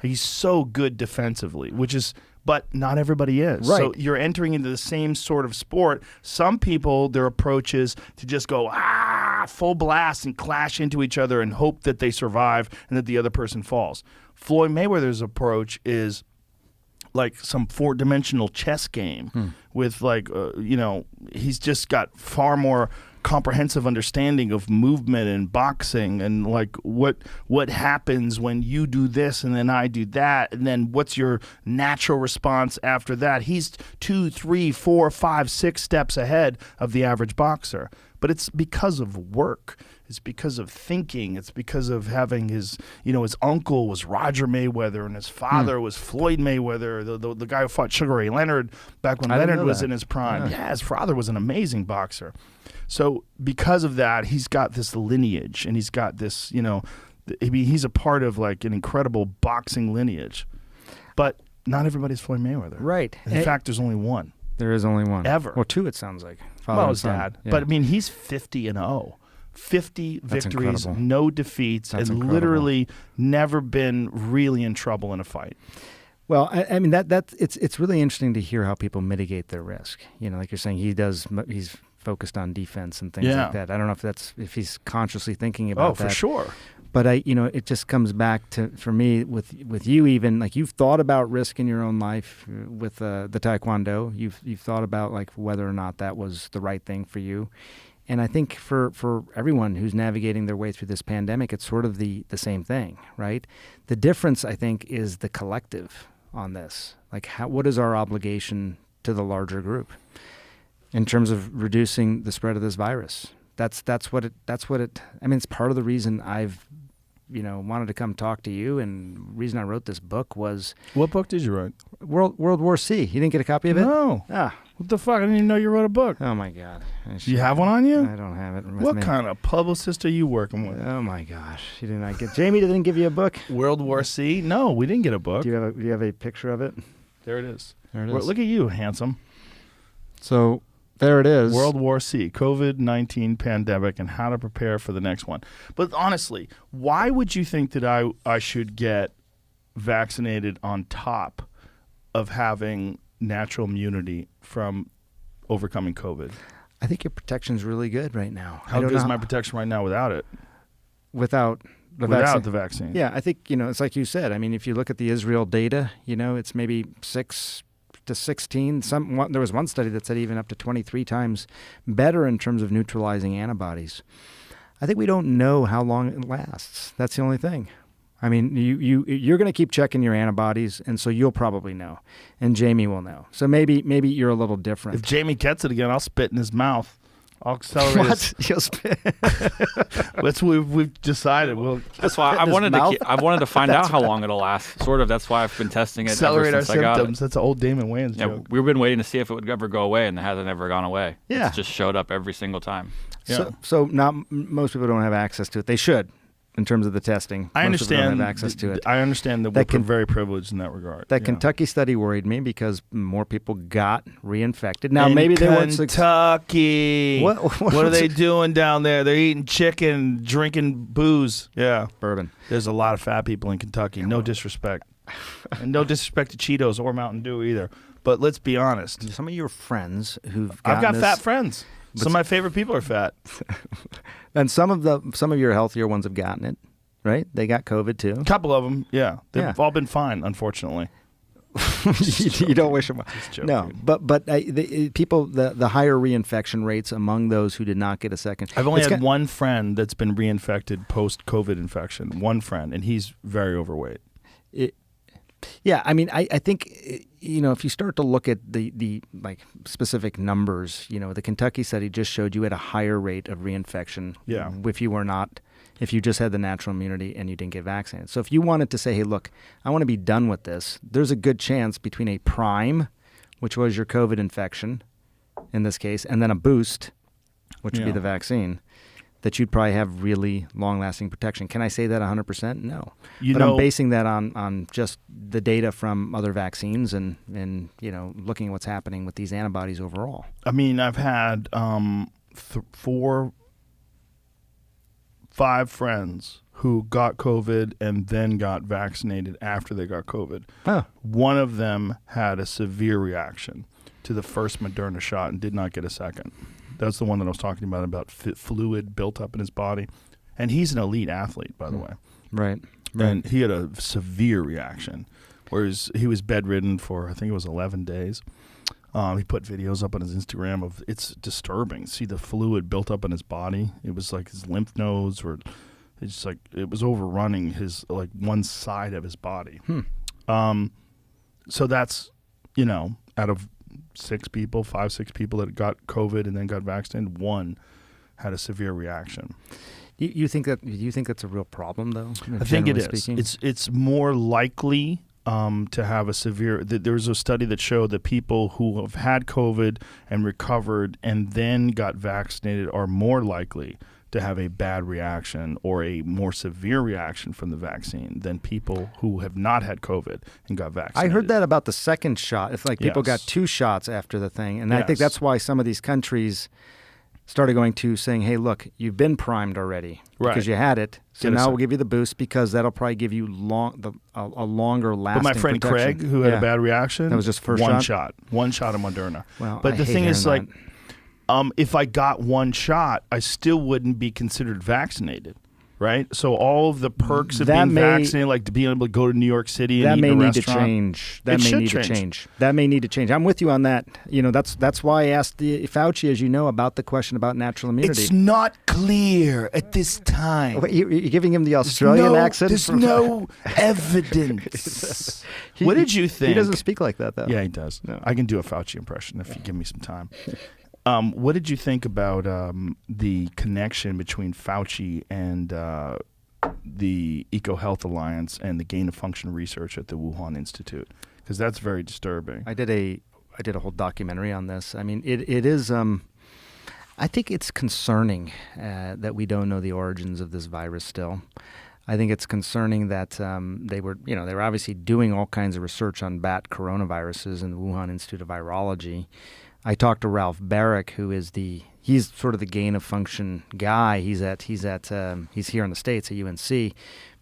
He's so good defensively, but not everybody is. Right. So you're entering into the same sort of sport. Some people, their approach is to just go, full blast and clash into each other and hope that they survive and that the other person falls. Floyd Mayweather's approach is like some 4-dimensional chess game with he's just got far more comprehensive understanding of movement and boxing and like what happens when you do this and then I do that and then what's your natural response after that. He's 2, 3, 4, 5, 6 steps ahead of the average boxer, but it's because of work. It's because of thinking. It's because of having his uncle was Roger Mayweather and his father was Floyd Mayweather, the guy who fought Sugar Ray Leonard back when Leonard was in his prime. Yeah, his father was an amazing boxer. So because of that, he's got this lineage, and he's got this, he's a part of like an incredible boxing lineage. But not everybody's Floyd Mayweather. Right. In fact, there's only one. There is only one. Ever. Well, 2 it sounds like. Well, his dad. Yeah. But he's 50-0. 50 That's victories, incredible. no defeats, That's and incredible. Never been really in trouble in a fight. Well, it's really interesting to hear how people mitigate their risk. Like you're saying, he's focused on defense and things like that. I don't know if he's consciously thinking about that. Oh, for sure. But it just comes back to, for me, with you even, like you've thought about risk in your own life with the Taekwondo. You've thought about like whether or not that was the right thing for you. And I think for everyone who's navigating their way through this pandemic, it's sort of the same thing, right? The difference, I think, is the collective on this. Like, what is our obligation to the larger group in terms of reducing the spread of this virus? That's what it. It's part of the reason I've wanted to come talk to you, and the reason I wrote this book was. What book did you write? World War C. You didn't get a copy of it? No. What the fuck? I didn't even know you wrote a book. Oh my God. Do you have one on you? I don't have it. With What me. kind of publicist are you working with? Oh my gosh. You did not get. Jamie didn't give you a book. World War C? No, we didn't get a book. Do you have a picture of it? There it is. There it Well, is. look at you, handsome. So there it is. World War C, COVID-19 pandemic, and how to prepare for the next one. But honestly, why would you think that I should get vaccinated on top of having natural immunity from overcoming COVID? I think your protection's really good right now. How good is my protection right now without it? Without the Without vaccine? the vaccine. Yeah, I think, it's like you said. I mean, if you look at the Israel data, it's maybe 6 to 16. There was one study that said even up to 23 times better in terms of neutralizing antibodies. I think we don't know how long it lasts. That's the only thing. I mean, you're going to keep checking your antibodies, and so you'll probably know, and Jamie will know. So maybe you're a little different. If Jamie gets it again, I'll spit in his mouth. I'll accelerate. What? You'll spit. That's what we've decided. That's why I wanted to find out how long it'll last. Sort of. That's why I've been testing it Accelerate ever our since I got symptoms. it. That's an old Damon Wayans joke. We've been waiting to see if it would ever go away, and it hasn't ever gone away. Yeah. It's just showed up every single time. Yeah. So most people don't have access to it. They should, in terms of the testing. I Most people understand. don't have access to it. I understand that we're very privileged in that regard. That Yeah. Kentucky study worried me because more people got reinfected. Now In maybe they weren't. Kentucky. What are they doing down there? They're eating chicken, drinking booze. Yeah, Bourbon. There's a lot of fat people in Kentucky. No disrespect, and no disrespect to Cheetos or Mountain Dew either. But let's be honest. Some of your friends who've I've got gotten fat this, friends. Some of my favorite people are fat. and some of your healthier ones have gotten it. Right? They got COVID too. A couple of them, yeah. They've Yeah. all been fine, unfortunately. You don't wish them. joking. No, but the higher reinfection rates among those who did not get a second. I've only had one friend that's been reinfected post-COVID infection. One friend, and he's very overweight. Yeah, I mean, I think if you start to look at the specific numbers, the Kentucky study just showed you had a higher rate of reinfection. Yeah. If you just had the natural immunity and you didn't get vaccinated. So if you wanted to say, hey, look, I want to be done with this, there's a good chance between a prime, which was your COVID infection in this case, and then a boost, which would be the vaccine, that you'd probably have really long-lasting protection. Can I say that 100%? No. But I'm basing that on just the data from other vaccines and looking at what's happening with these antibodies overall. I mean, I've had 5 friends who got COVID and then got vaccinated after they got COVID. Oh. One of them had a severe reaction to the first Moderna shot and did not get a second. That's the one that I was talking about fluid built up in his body. And he's an elite athlete, by the way. Right. And he had a severe reaction, whereas he was bedridden for, I think it was 11 days. He put videos up on his Instagram of, it's disturbing. See the fluid built up in his body. It was like his lymph nodes were, it's like it was overrunning his one side of his body. So that's out of 6 people that got COVID and then got vaccinated, 1 had a severe reaction. You think that's a real problem though? I think it is. Speaking? It's more likely to have a severe. There was a study that showed that people who have had COVID and recovered and then got vaccinated are more likely to have a bad reaction or a more severe reaction from the vaccine than people who have not had COVID and got vaccinated. I heard that about the second shot. It's like people got 2 shots after the thing. And I think that's why some of these countries started going to saying, hey, look, you've been primed already because you had it. So now we'll give you the boost because that'll probably give you a longer lasting But my friend protection. Craig, who had a bad reaction, that was just first one shot? One shot of Moderna. Well, but I the hate thing is, hearing if I got 1 shot, I still wouldn't be considered vaccinated, right? So all of the perks of being vaccinated, like to being able to go to New York City and eat in a restaurant. That may need to change. That may need to change. I'm with you on that. That's why I asked Fauci, as you know, about the question about natural immunity. It's not clear at this time. Wait, you're giving him the Australian accent? There's no evidence. What did you think? He doesn't speak like that, though. Yeah, he does. No. I can do a Fauci impression if you give me some time. What did you think about the connection between Fauci and the EcoHealth Alliance and the gain of function research at the Wuhan Institute? Because that's very disturbing. I did a whole documentary on this. I mean, it is. I think it's concerning that we don't know the origins of this virus still. I think it's concerning that they were obviously doing all kinds of research on bat coronaviruses in the Wuhan Institute of Virology. I talked to Ralph Barrick, who is he's sort of the gain of function guy. He's here in the States at UNC,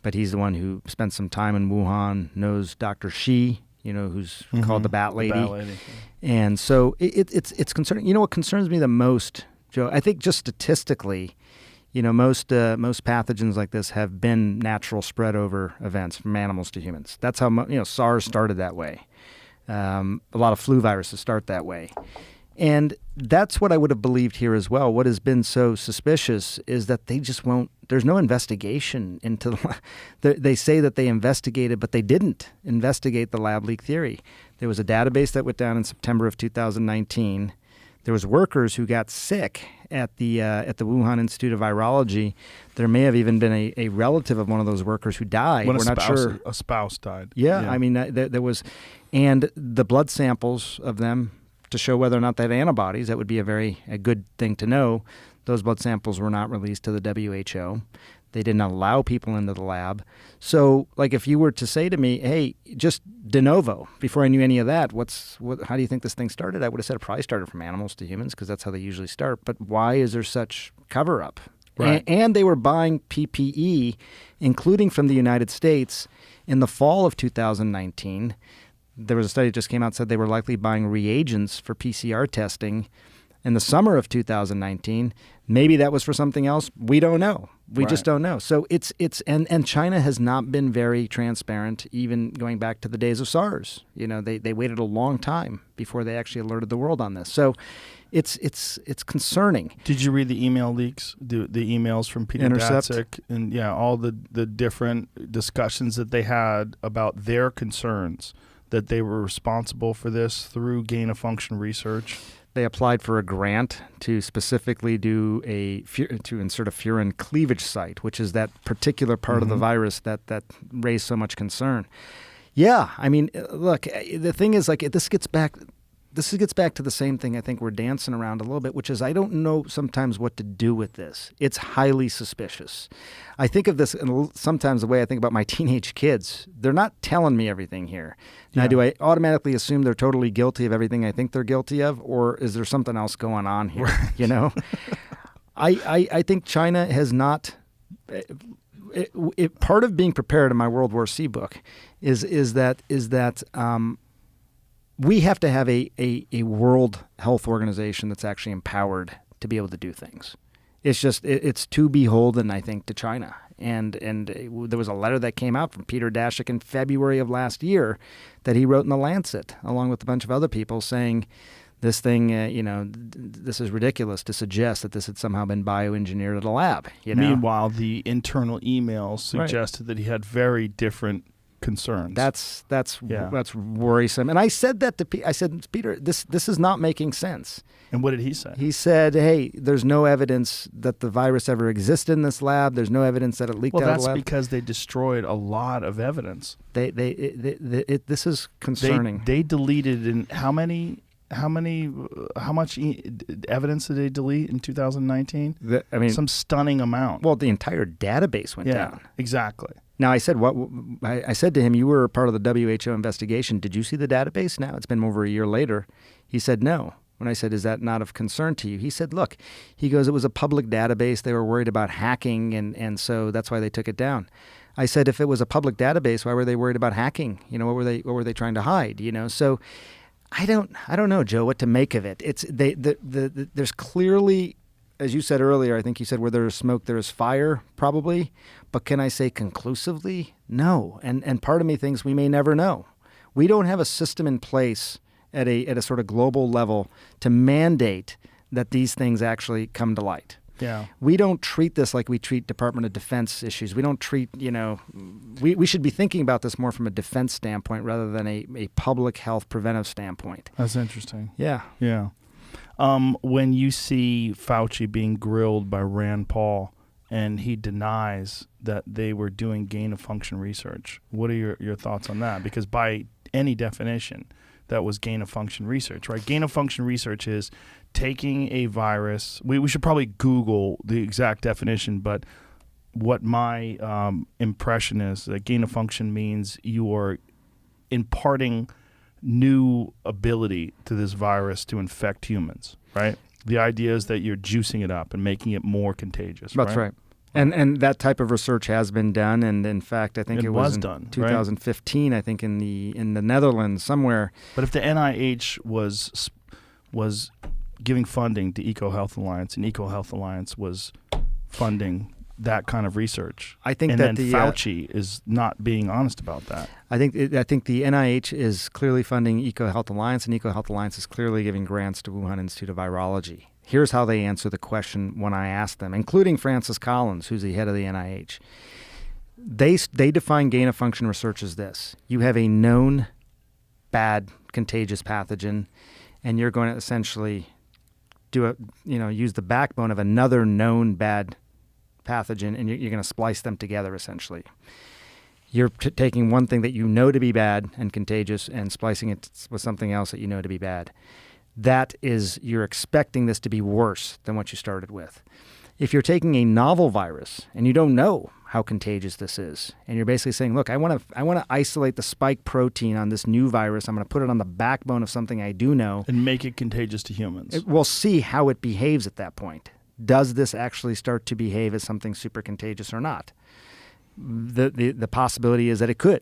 but he's the one who spent some time in Wuhan, knows Dr. Shi, who's called the Bat Lady. Bat Lady. And so it's concerning. You know what concerns me the most, Joe? I think just statistically, most pathogens like this have been natural spread over events from animals to humans. That's how SARS started that way. A lot of flu viruses start that way. And that's what I would have believed here as well. What has been so suspicious is that they just won't. There's no investigation into they say that they investigated, but they didn't investigate the lab leak theory. There was a database that went down in September of 2019. There was workers who got sick at the Wuhan Institute of Virology. There may have even been a relative of one of those workers who died. When We're not sure. A spouse died. Yeah. I mean, there was, and the blood samples of them to show whether or not they had antibodies. That would be a good thing to know. Those blood samples were not released to the WHO. They didn't allow people into the lab. So, like, if you were to say to me, hey, just de novo, before I knew any of that, how do you think this thing started? I would have said it probably started from animals to humans because that's how they usually start. But why is there such cover-up? Right. And they were buying PPE, including from the United States, in the fall of 2019. There was a study that just came out that said they were likely buying reagents for PCR testing in the summer of 2019. Maybe that was for something else. We don't know. We just don't know. So and China has not been very transparent, even going back to the days of SARS. They waited a long time before they actually alerted the world on this. So it's concerning. Did you read the email leaks, the emails from Peter Intercept? Daszak, and all the different discussions that they had about their concerns that they were responsible for this through gain-of-function research? They applied for a grant to specifically to insert a furin cleavage site, which is that particular part of the virus that raised so much concern. Yeah, I mean, look, the thing is, like, this gets back to the same thing I think we're dancing around a little bit, which is I don't know sometimes what to do with this. It's highly suspicious. I think of this sometimes the way I think about my teenage kids. They're not telling me everything here. Now, do I automatically assume they're totally guilty of everything I think they're guilty of, or is there something else going on here? I think China has not. Part of being prepared in my World War C book is that we have to have a World Health Organization that's actually empowered to be able to do things. It's just it's too beholden, I think, to China. And there was a letter that came out from Peter Daszak in February of last year that he wrote in The Lancet, along with a bunch of other people, saying this thing, this is ridiculous to suggest that this had somehow been bioengineered at a lab. Meanwhile, the internal emails suggested that he had very different concerns. That's worrisome. And I said that to Peter. I said, Peter, this is not making sense. And what did he say? He said, hey, there's no evidence that the virus ever existed in this lab. There's no evidence that it leaked out of the lab. Well, that's because they destroyed a lot of evidence. This is concerning. They deleted in how much evidence did they delete in 2019? Some stunning amount. Well, the entire database went down. Exactly. Now, I said I said to him, you were part of the WHO investigation. Did you see the database? Now, it's been over a year later. He said no. When I said, is that not of concern to you? He said, look, he goes, it was a public database. They were worried about hacking, and so that's why they took it down. I said, if it was a public database, why were they worried about hacking? What were they trying to hide? So I don't know, Joe, what to make of it. There's clearly, as you said earlier, I think you said where there is smoke, there is fire, probably. But can I say conclusively? No. And part of me thinks we may never know. We don't have a system in place at a sort of global level to mandate that these things actually come to light. Yeah. We don't treat this like we treat Department of Defense issues. We don't treat, we should be thinking about this more from a defense standpoint rather than a public health preventive standpoint. That's interesting. Yeah. Yeah. When you see Fauci being grilled by Rand Paul and he denies that they were doing gain-of-function research, what are your thoughts on that? Because by any definition, that was gain-of-function research, right? Gain-of-function research is taking a virus. We should probably Google the exact definition, but what my impression is that gain-of-function means you are imparting new ability to this virus to infect humans, right? The idea is that you're juicing it up and making it more contagious. That's right. And that type of research has been done, and in fact, I think it was in done, right? 2015. I think in the Netherlands somewhere. But if the NIH was giving funding to EcoHealth Alliance, and EcoHealth Alliance was funding that kind of research, I think and that then Fauci is not being honest about that. I think the NIH is clearly funding EcoHealth Alliance, and EcoHealth Alliance is clearly giving grants to Wuhan Institute of Virology. Here's how they answer the question when I ask them, including Francis Collins, who's the head of the NIH. They define gain-of-function research as this. You have a known bad contagious pathogen, and you're going to essentially use the backbone of another known bad pathogen, and you're going to splice them together, essentially. You're taking one thing that you know to be bad and contagious and splicing it with something else that you know to be bad. That is, you're expecting this to be worse than what you started with. If you're taking a novel virus and you don't know how contagious this is, and you're basically saying, look, I want to isolate the spike protein on this new virus. I'm going to put it on the backbone of something I do know. And make it contagious to humans. We'll see how it behaves at that point. Does this actually start to behave as something super contagious or not? The possibility is that it could,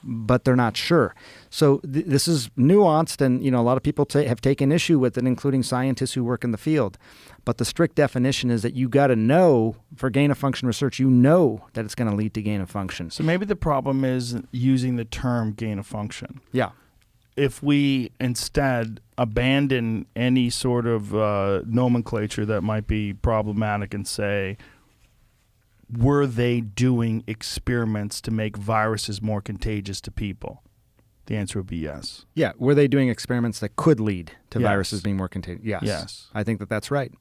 but they're not sure. So this is nuanced, and a lot of people have taken issue with it, including scientists who work in the field. But the strict definition is that you got to know, for gain-of-function research, you know that it's going to lead to gain-of-function. So maybe the problem is using the term gain-of-function. Yeah. If we instead abandon any sort of nomenclature that might be problematic and say, were they doing experiments to make viruses more contagious to people? The answer would be yes. Yeah. Were they doing experiments that could lead to Yes. viruses being more contagious? Yes. Yes. I think that's right.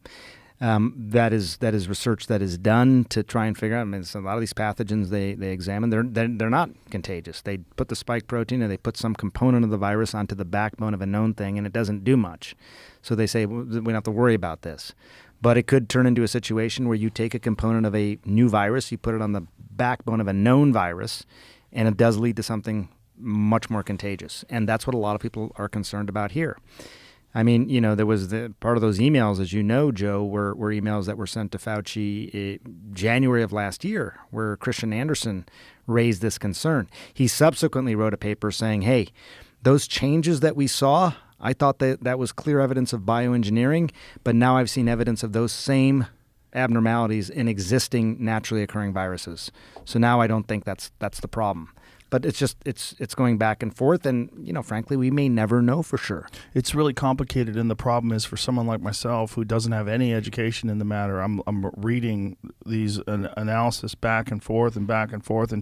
That is research that is done to try and figure out. I mean, a lot of these pathogens they examine, they're not contagious. They put the spike protein and they put some component of the virus onto the backbone of a known thing, and it doesn't do much. So they say we don't have to worry about this. But it could turn into a situation where you take a component of a new virus, you put it on the backbone of a known virus, and it does lead to something much more contagious. And that's what a lot of people are concerned about here. I mean, there was part of those emails, as you know, Joe, were emails that were sent to Fauci January of last year, where Christian Anderson raised this concern. He subsequently wrote a paper saying, hey, those changes that we saw, I thought that was clear evidence of bioengineering, but now I've seen evidence of those same abnormalities in existing naturally occurring viruses. So now I don't think that's the problem. But it's going back and forth, and frankly, we may never know for sure. It's really complicated, and the problem is for someone like myself who doesn't have any education in the matter. I'm reading these analysis back and forth and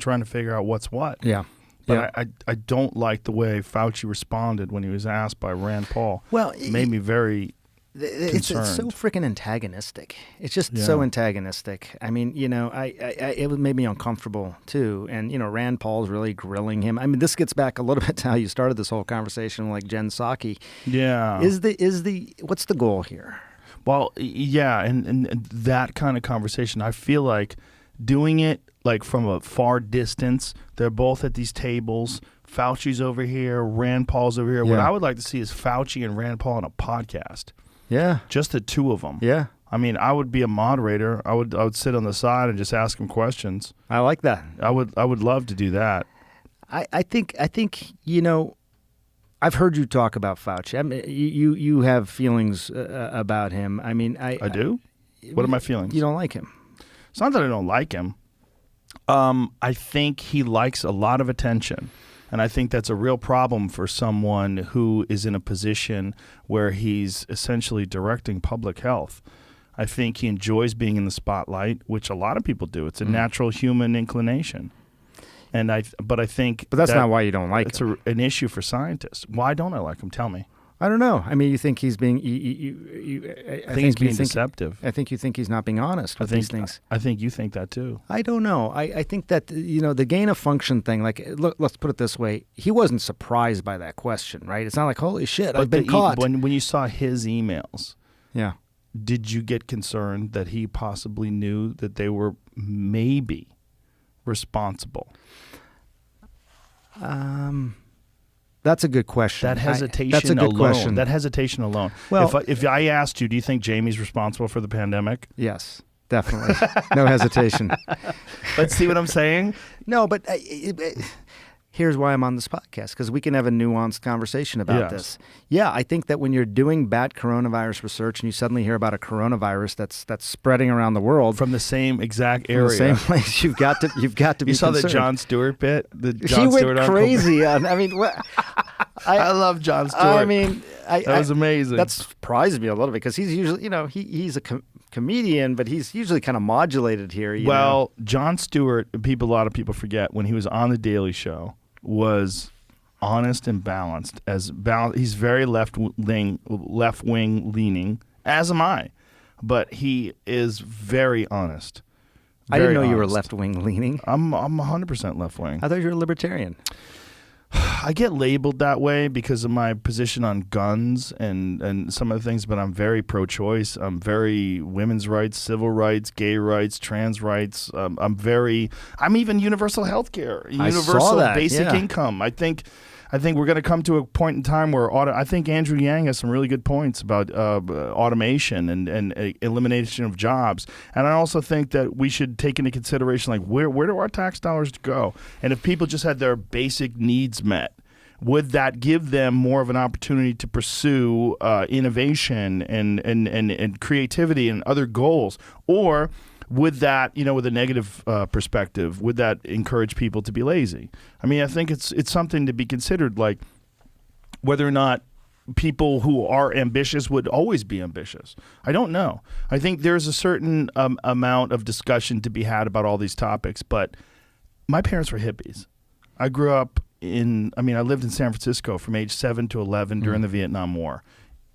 trying to figure out what's what. Yeah. But I don't like the way Fauci responded when he was asked by Rand Paul. Well, it made me very It's so freaking antagonistic. It's just so antagonistic. I mean, it made me uncomfortable too. And Rand Paul's really grilling him. I mean, this gets back a little bit to how you started this whole conversation, like Jen Psaki. Yeah. What's the goal here? Well, yeah, and that kind of conversation, I feel like doing it like from a far distance. They're both at these tables. Fauci's over here, Rand Paul's over here. Yeah. What I would like to see is Fauci and Rand Paul on a podcast. Yeah. Just the two of them. Yeah. I mean, I would be a moderator. I would sit on the side and just ask them questions. I like that. I would love to do that. I think I've heard you talk about Fauci. I mean, you have feelings about him. I mean, I do? What are my feelings? You don't like him. It's not that I don't like him. I think he likes a lot of attention. And I think that's a real problem for someone who is in a position where he's essentially directing public health. I think he enjoys being in the spotlight, which a lot of people do. It's a natural human inclination. But that's not why you don't like him. It's an issue for scientists. Why don't I like him? Tell me. I don't know. I mean, you think he's being? I think he's being deceptive. I think you think he's not being honest with these things. I think you think that too. I don't know. I think that the gain of function thing. Like, look, let's put it this way: he wasn't surprised by that question, right? It's not like, holy shit, I've been caught. When you saw his emails, yeah, did you get concerned that he possibly knew that they were maybe responsible? That's a good question. That hesitation that's a good alone. Question. That hesitation alone. Well, if I asked you, do you think Jamie's responsible for the pandemic? Yes. definitely. No hesitation. But see what I'm saying? No, but here's why I'm on this podcast, because we can have a nuanced conversation about Yes. this. Yeah, I think that when you're doing bad coronavirus research and you suddenly hear about a coronavirus that's spreading around the world From the same exact from area. the same place, you've got to be You saw the concerned. Jon Stewart bit? The He Jon went Stewart uncle? crazy on. I mean, what? I love Jon Stewart. I mean, that was amazing. That surprised me a little bit because he's usually, he's a comedian, but he's usually kind of modulated here. you know? Well, Jon Stewart, a lot of people forget, when he was on The Daily Show, was honest and balanced. He's very left wing leaning, as am I, but he is very honest. I didn't know Very you were honest. left wing leaning. I'm 100% left wing. I thought you were a libertarian. I get labeled that way because of my position on guns and some of the things, but I'm very pro-choice. I'm very women's rights, civil rights, gay rights, trans rights. I'm even universal health care, I saw universal that, basic yeah. income. I think we're going to come to a point in time where I think Andrew Yang has some really good points about automation and elimination of jobs. And I also think that we should take into consideration, like, where do our tax dollars go? And if people just had their basic needs met, would that give them more of an opportunity to pursue innovation and creativity and other goals? Or would that, with a negative perspective, would that encourage people to be lazy? I mean, I think it's something to be considered, like whether or not people who are ambitious would always be ambitious. I don't know. I think there's a certain amount of discussion to be had about all these topics, but my parents were hippies. I grew up I lived in San Francisco from age 7 to 11 during the Vietnam War.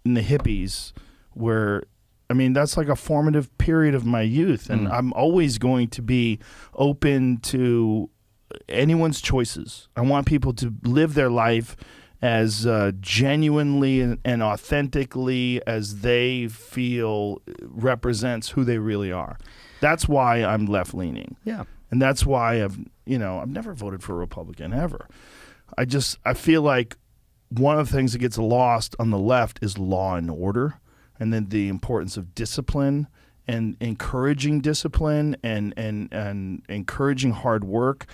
And the hippies were... that's like a formative period of my youth, and I'm always going to be open to anyone's choices. I want people to live their life as genuinely and authentically as they feel represents who they really are. That's why I'm left-leaning. Yeah. And that's why I've never voted for a Republican ever. I feel like one of the things that gets lost on the left is law and order. And then the importance of discipline and encouraging discipline and encouraging hard work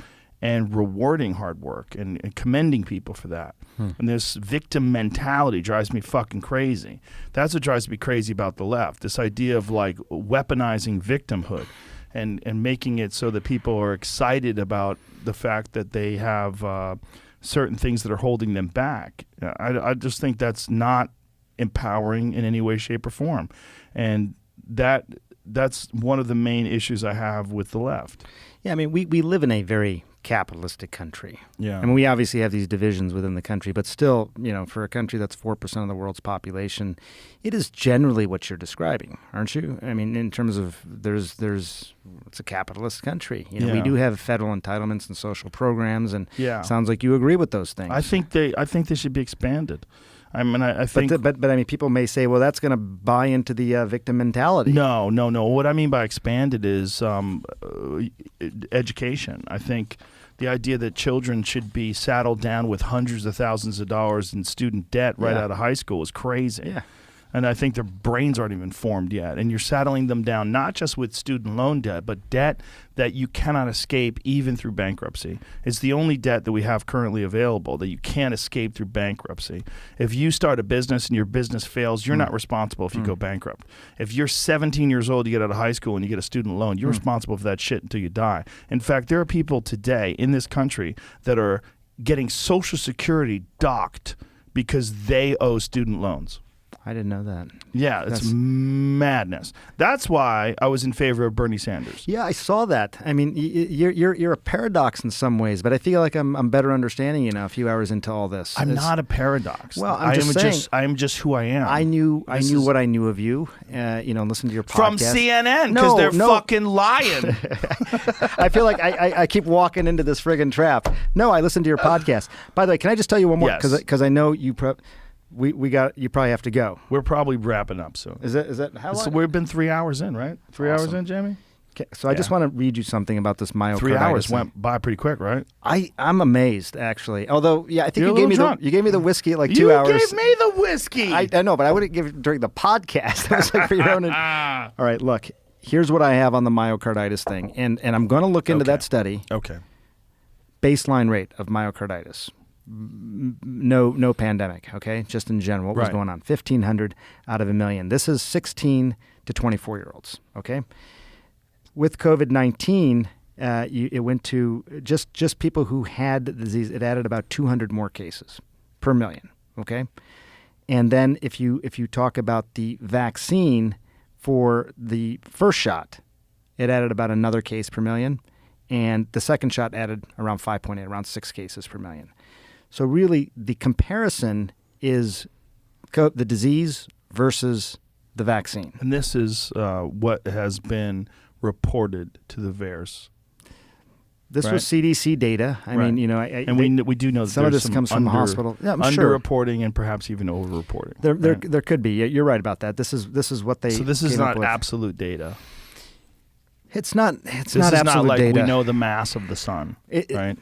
and rewarding hard work and commending people for that. And this victim mentality drives me fucking crazy. That's what drives me crazy about the left, this idea of like weaponizing victimhood and making it so that people are excited about the fact that they have certain things that are holding them back. I just think that's not empowering in any way, shape, or form. And that's one of the main issues I have with the left. Yeah, we live in a very capitalistic country. Yeah. We obviously have these divisions within the country, but still, for a country that's 4% of the world's population, it is generally what you're describing, aren't you? In terms of it's a capitalist country. We do have federal entitlements and social programs, and sounds like you agree with those things. I think they should be expanded. I think, but people may say, well, that's going to buy into the victim mentality. No. What I mean by expanded is education. I think the idea that children should be saddled down with hundreds of thousands of dollars in student debt right out of high school is crazy. Yeah. And I think their brains aren't even formed yet. And you're saddling them down not just with student loan debt, but debt that you cannot escape even through bankruptcy. It's the only debt that we have currently available that you can't escape through bankruptcy. If you start a business and your business fails, you're not responsible if you go bankrupt. If you're 17 years old, you get out of high school and you get a student loan, you're responsible for that shit until you die. In fact, there are people today in this country that are getting Social Security docked because they owe student loans. I didn't know that. Yeah, it's madness. That's why I was in favor of Bernie Sanders. Yeah, I saw that. You're a paradox in some ways, but I feel like I'm better understanding you now a few hours into all this. I'm not a paradox. Well, I'm just saying. I am just who I am. I knew what I knew of you. Listen to your podcast. From CNN, because they're fucking lying. I feel like I keep walking into this friggin' trap. No, I listened to your podcast. By the way, can I just tell you one more? Yes. Because I know you you probably have to go. We're probably wrapping up soon. Is that how long? So we've been 3 hours in, right? 3 hours in, Jamie? Okay, so I just want to read you something about this myocarditis. 3 hours went by pretty quick, right? I'm amazed, actually. Although, I think You're you gave me the whiskey at like 2 hours. You gave me the whiskey. I know, but I wouldn't give it during the podcast. That was like for your own. All right, look. here's what I have on the myocarditis thing, and I'm going to look into that study. Okay. Baseline rate of myocarditis. No pandemic, okay? Just in general, what was going on? 1,500 out of 1 million. This is 16 to 24-year-olds, okay? With COVID-19, it went to just people who had the disease. It added about 200 more cases per million, okay? And then if you talk about the vaccine for the first shot, it added about another case per million, and the second shot added around 5.8, around 6 cases per million. So really, the comparison is the disease versus the vaccine. And this is what has been reported to the VAERS. This was CDC data. I mean, you know, we do know that some of this comes from the hospital. Yeah, I'm sure. Underreporting and perhaps even overreporting. There could be. You're right about that. This is what they. So this is came not up with. Absolute data. It's not. This not is absolute not like data. we know the mass of the sun, right?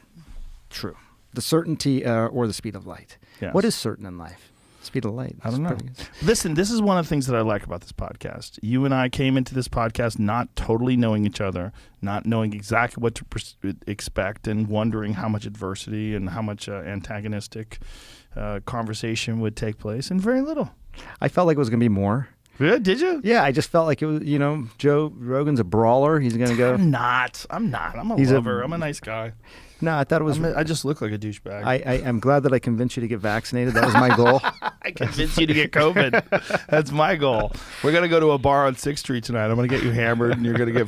True. The certainty or the speed of light. Yes. What is certain in life? Speed of light. I don't know. Listen, this is one of the things that I like about this podcast. You and I came into this podcast not totally knowing each other, not knowing exactly what to expect, and wondering how much adversity and how much antagonistic conversation would take place, and very little. I felt like it was going to be more. Yeah, did you? Yeah, I just felt like it was, you know, Joe Rogan's a brawler. He's going to go. I'm not. I'm a lover. I'm a nice guy. No, I thought it was. I just look like a douchebag. I'm glad that I convinced you to get vaccinated. That was my goal. I convinced you to get COVID. That's my goal. We're gonna go to a bar on 6th Street tonight. I'm gonna get you hammered, and you're gonna get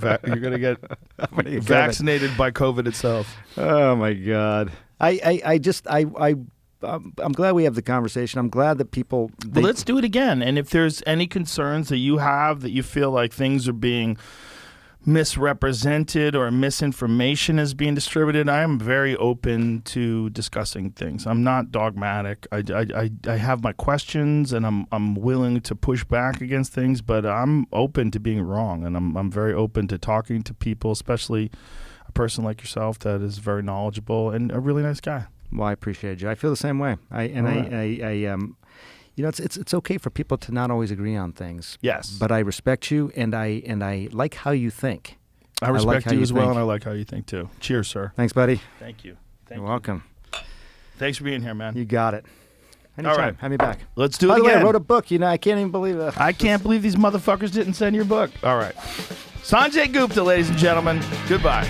vaccinated by COVID itself. Oh my God! I'm glad we have the conversation. I'm glad that people. Well, let's do it again. And if there's any concerns that you have, that you feel like things are being misrepresented or misinformation is being distributed, I am very open to discussing things. I'm not dogmatic. I have my questions, and I'm willing to push back against things, but I'm open to being wrong, and I'm very open to talking to people, especially a person like yourself that is very knowledgeable and a really nice guy. Well, I appreciate you. I feel the same way. You know, it's okay for people to not always agree on things. Yes. But I respect you, and I like how you think. I respect you as well, and I like how you think too. Cheers, sir. Thanks, buddy. Thank you. You're welcome. Thanks for being here, man. You got it. Anytime. All right. Have me back. Let's do it By the again. way, I wrote a book. You know, I can't even believe it. I can't believe these motherfuckers didn't send your book. All right. Sanjay Gupta, ladies and gentlemen. Goodbye.